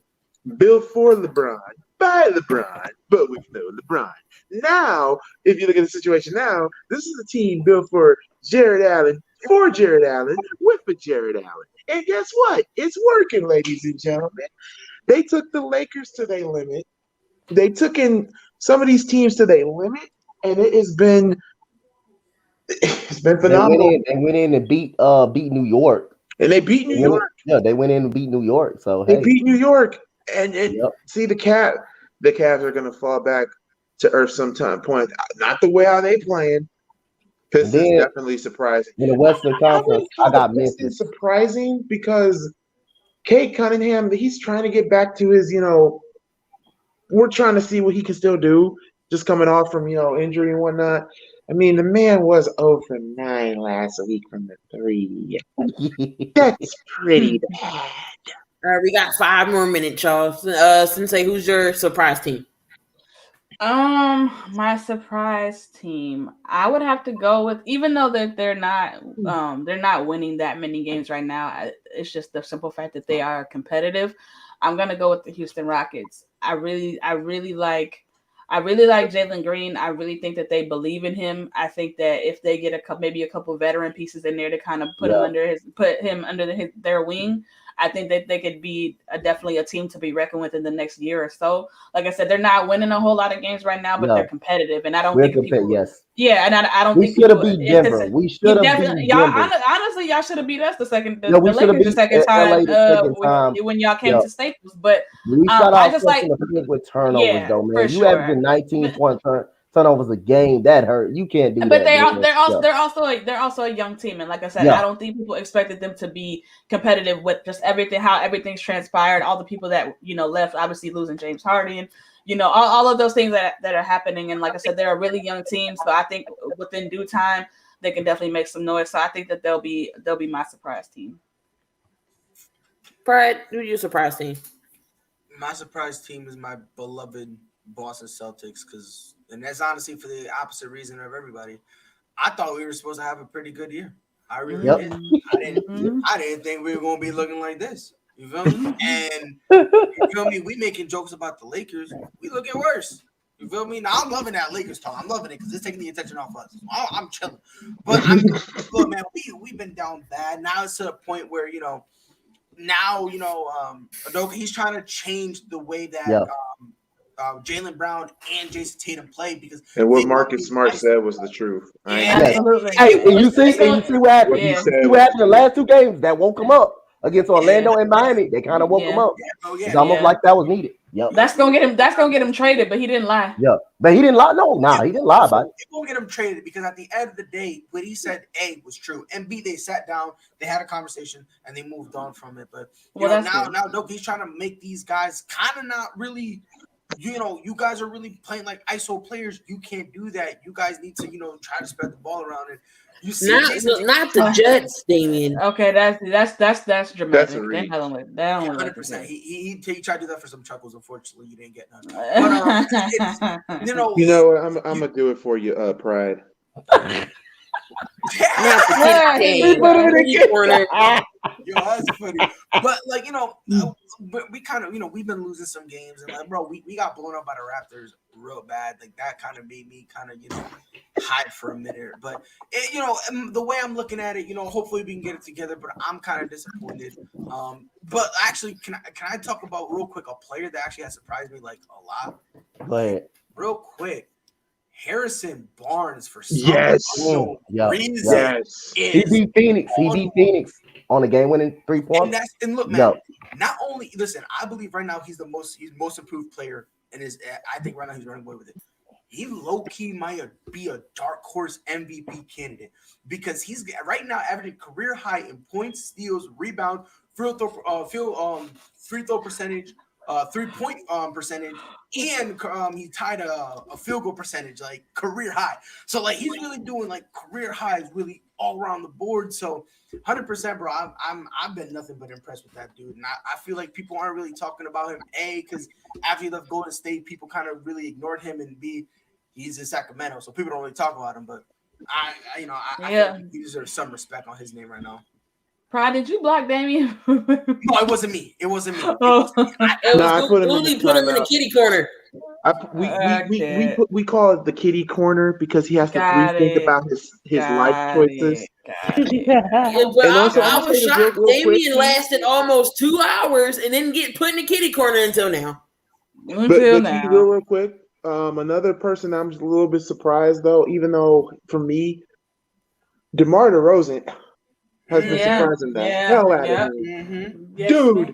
built for LeBron, by LeBron, but with no LeBron." Now, if you look at the situation now, this is a team built for Jared Allen, for Jared Allen, with a Jared Allen. And guess what? It's working, ladies and gentlemen. They took the Lakers to their limit. They took in some of these teams to their limit, and it's been phenomenal. They went in and beat New York. And they beat New York. Yeah, they went in and beat New York. So they beat New York. And see the Cavs are gonna fall back to earth sometime point. Not the way how they playing. This is definitely surprising. In the Western Conference, I got Memphis. It's surprising because Kate Cunningham, he's trying to get back to his, we're trying to see what he can still do, just coming off from, injury and whatnot. I mean, the man was 0 for 9 last week from the 3. That's pretty bad. All right, we got 5 more minutes, y'all. Sensei, who's your surprise team? My surprise team, I would have to go with, even though they're not winning that many games right now. It's just the simple fact that they are competitive. I'm gonna go with the Houston Rockets. I really like Jalen Green. I really think that they believe in him. I think that if they get maybe a couple veteran pieces in there to kind of put him under their wing, I think that they could be definitely a team to be reckoned with in the next year or so. Like I said, they're not winning a whole lot of games right now, but they're competitive, and I don't think people. Yes. Yeah, and I don't think we should have beat Denver. We should have beat Denver. Honestly, y'all should have beat us the Lakers the second time when y'all came to Staples. But we shot off with turnovers, though, man. You averaging 19 point turnovers a game. That hurt. You can't do that. But they're also a young team, and like I said, I don't think people expected them to be competitive with just how everything's transpired. All the people that left, obviously losing James Harden, all of those things that are happening. And like I said, they're a really young team, so I think within due time they can definitely make some noise. So I think that they'll be my surprise team. Brad, who's your surprise team? My surprise team is my beloved Boston Celtics, and that's honestly for the opposite reason of everybody. I thought we were supposed to have a pretty good year. I really did. I didn't think we were going to be looking like this. You feel me? And you feel me? We making jokes about the Lakers. We looking worse. You feel me? Now I'm loving that Lakers talk. I'm loving it because it's taking the attention off us. I'm chilling. But look, man, we've been down bad. Now it's to the point where Udoka, he's trying to change the way that Jaylen Brown and Jason Tatum play and what Marcus Smart said was the truth. Absolutely. Hey, and you see what happened? He said in the last 2 games that woke him up against Orlando and Miami. They kind of woke him up. It's almost like that was needed. Yep. That's gonna get him traded, but he didn't lie. Yeah, but he didn't lie. He didn't lie about it. It won't get him traded because at the end of the day, what he said A was true, and B, they sat down, they had a conversation, and they moved on from it. But now he's trying to make these guys kind of not really. You guys are really playing like ISO players. You can't do that. You guys need to, try to spread the ball around. And you see, not the Jets, Damien. Okay, that's dramatic. That's a reach. 100%. He tried to do that for some chuckles. Unfortunately, you didn't get none. But, you know what? I'm gonna do it for you, Pride. That's funny. But we kind of we've been losing some games, and we got blown up by the Raptors real bad. Like that kind of made me kind of hide for a minute. But the way I'm looking at it, hopefully we can get it together. But I'm kind of disappointed. But actually, can I talk about real quick a player that actually has surprised me like a lot? Go ahead. real quick, Harrison Barnes for some Yes. unknown reason Yes. He is beat Phoenix. He beat Phoenix on the game-winning 3-point. and look, man. Yo, Not only listen, I believe right now he's most improved player, and I think right now he's running away with it. He low key might be a dark horse MVP candidate because he's right now averaging career high in points, steals, rebound, free throw percentage, 3-point percentage, and he tied a field goal percentage like career high. So like he's really doing like career highs really all around the board. So 100%, bro. I've been nothing but impressed with that dude, and I feel like people aren't really talking about him. Because after he left Golden State, people kind of really ignored him, and he's in Sacramento, so people don't really talk about him. But I think he deserves some respect on his name right now. Pride, did you block Damian? No, it wasn't me. It wasn't me. I put him in the put him in the kitty corner. We call it the kitty corner because he has to rethink about his life choices. I was shocked. Damian lasted almost 2 hours and didn't get put in the kitty corner until now. Real quick, another person I'm just a little bit surprised though, even though for me, DeMar DeRozan has been surprising the hell out of me. Mm-hmm.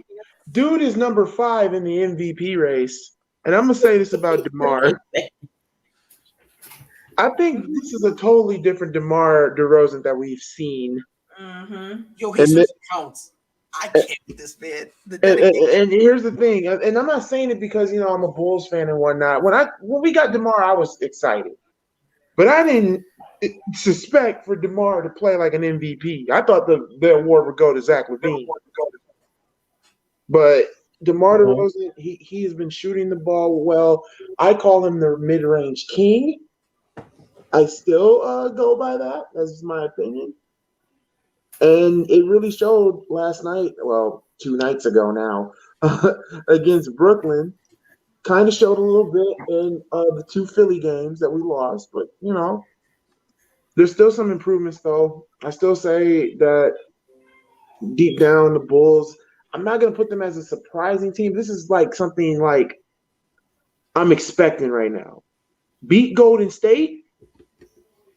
Dude is number 5 in the MVP race. And I'm going to say this about DeMar. I think this is a totally different DeMar DeRozan that we've seen. Mm-hmm. Yo, he counts. I can't with this man. And here's the thing, and I'm not saying it because I'm a Bulls fan and whatnot. When we got DeMar, I was excited, but I didn't suspect for DeMar to play like an MVP. I thought the award would go to Zach LaVine, but DeMar DeRozan, he has been shooting the ball well. I call him the mid-range king. I still go by that. That's my opinion. And it really showed last night, 2 nights ago now, against Brooklyn. Kind of showed a little bit in the 2 Philly games that we lost. But, there's still some improvements, though. I still say that deep down the Bulls, I'm not going to put them as a surprising team. This is like something like I'm expecting right now. Beat Golden State,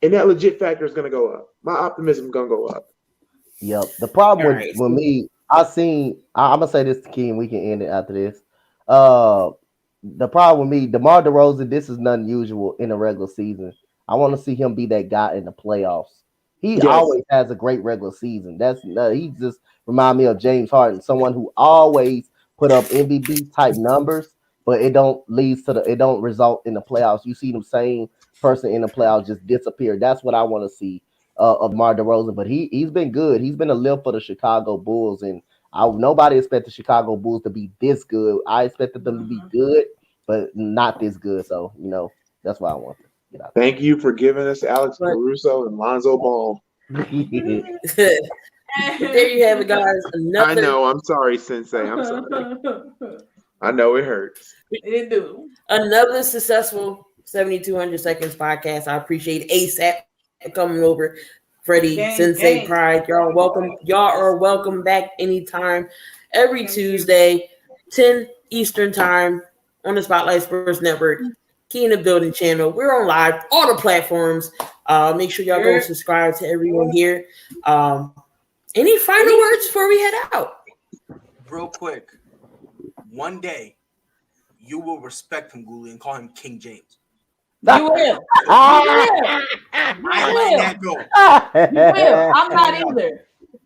and that legit factor is going to go up. My optimism is going to go up. Yep. The problem with me, I'm going to say this to Key, and we can end it after this. The problem with me, DeMar DeRozan, this is nothing usual in a regular season. I want to see him be that guy in the playoffs. He always has a great regular season. He just remind me of James Harden, someone who always put up MVP type numbers, but it don't result in the playoffs. You see the same person in the playoffs just disappear. That's what I want to see of DeMar DeRozan. But he's been good. He's been a lift for the Chicago Bulls, and nobody expected the Chicago Bulls to be this good. I expected them to be good, but not this good. So that's why I want to get out. Thank you for giving us Alex Caruso and Lonzo Ball. There you have it, guys. I know. I'm sorry, Sensei. I'm sorry. I know it hurts. It do. Another successful 7,200 Seconds podcast. I appreciate ASAP coming over. Freddie, Sensei, Pride. Y'all welcome. Y'all are welcome back anytime. Every Tuesday, 10 Eastern time on the Spotlight Sports Network. Key in the Building channel. We're on live, all the platforms. Make sure y'all go subscribe to everyone here. Any final words before we head out? Real quick. One day, you will respect him, Goolie, and call him King James. You will. I let that go. You will.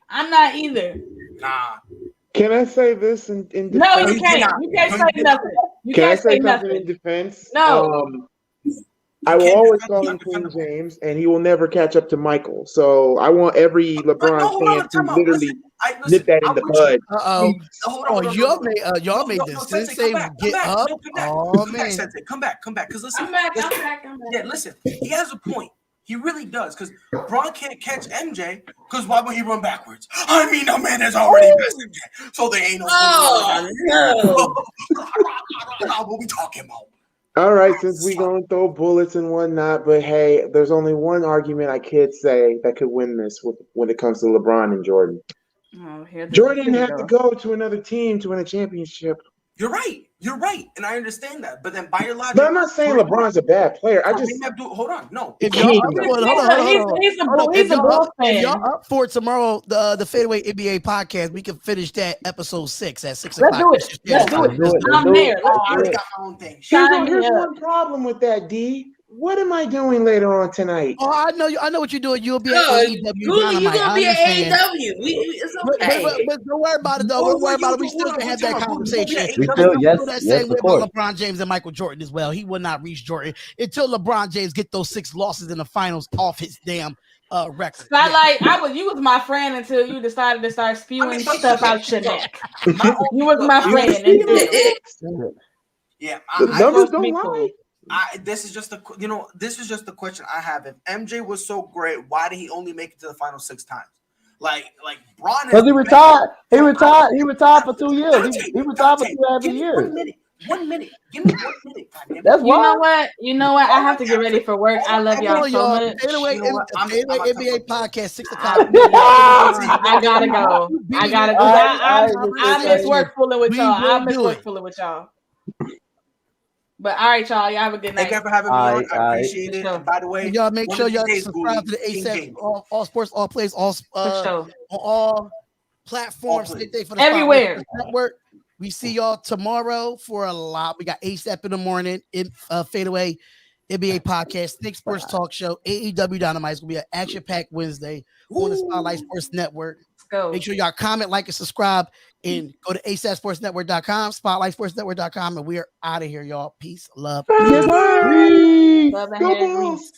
I'm not either. Nah. Can I say this in defense? No, you can't. You can't say nothing. Can I say something in defense? No. I will always call him King James, and he will never catch up to Michael. So I want every LeBron fan to literally nip that in the bud. Y'all made this. Sensei get up. Oh man, come back. Because listen, I'm back. Yeah, listen. He has a point. He really does. Because Bron can't catch MJ. Because why would he run backwards? I mean, the man is already past MJ. So there ain't no. Oh no. What we talking about? All right, since we gonna throw bullets and whatnot, but hey, there's only one argument I could say that could win this when it comes to LeBron and Jordan. Jordan didn't have to go to another team to win a championship. You're right. You're right, and I understand that. But then by your logic, But I'm not saying LeBron's a bad player. I just hold on. No, if y'all up for it, hold on. He's a Bulls fan. If y'all up for it tomorrow, the Fadeaway NBA podcast, we can finish that episode 6 at 6 o'clock. Let's do it. I'm there. I already got my own thing. Here's one problem with that, D. What am I doing later on tonight? Oh, I know what you're doing. You'll be at AEW. Google, you're gonna be at AEW. It's okay. But don't worry about it, though. Don't worry about it. We still can have that conversation. We still, yes, that yes, same way of course. about LeBron James and Michael Jordan as well. He will not reach Jordan until LeBron James get those 6 losses in the finals off his damn record. Spotlight, you was my friend until you decided to start spewing stuff out your neck. You was my friend until The numbers don't lie. This is just the question I have. If MJ was so great, why did he only make it to the final 6 times? Like Braun. Because he retired. He retired for 2 years. He retired for 2.5 years. 1 minute. Give me 1 minute. Goddamn. That's why. You know what? I have to get ready for work. I love y'all so much. Fadeaway NBA podcast 6 o'clock. I gotta go. I miss work fooling with y'all. I miss work fooling with y'all. But all right, y'all. Y'all have a good night. Thank you for having me on. I appreciate it. And by the way, y'all make sure y'all subscribe to the ASAP all sports, all plays, on all platforms. For the everywhere. Network. We see y'all tomorrow for a lot. We got ASAP in the morning in Fadeaway NBA podcast, Nick Sports Talk Show, AEW Dynamite. It's gonna be an action-packed Wednesday on the Spotlight Sports Network. Let's go. Make sure y'all comment, like, and subscribe, and go to asapsportsnetwork.com, spotlightsportsnetwork.com, and we are out of here, y'all. Peace, love. Love and hair grease.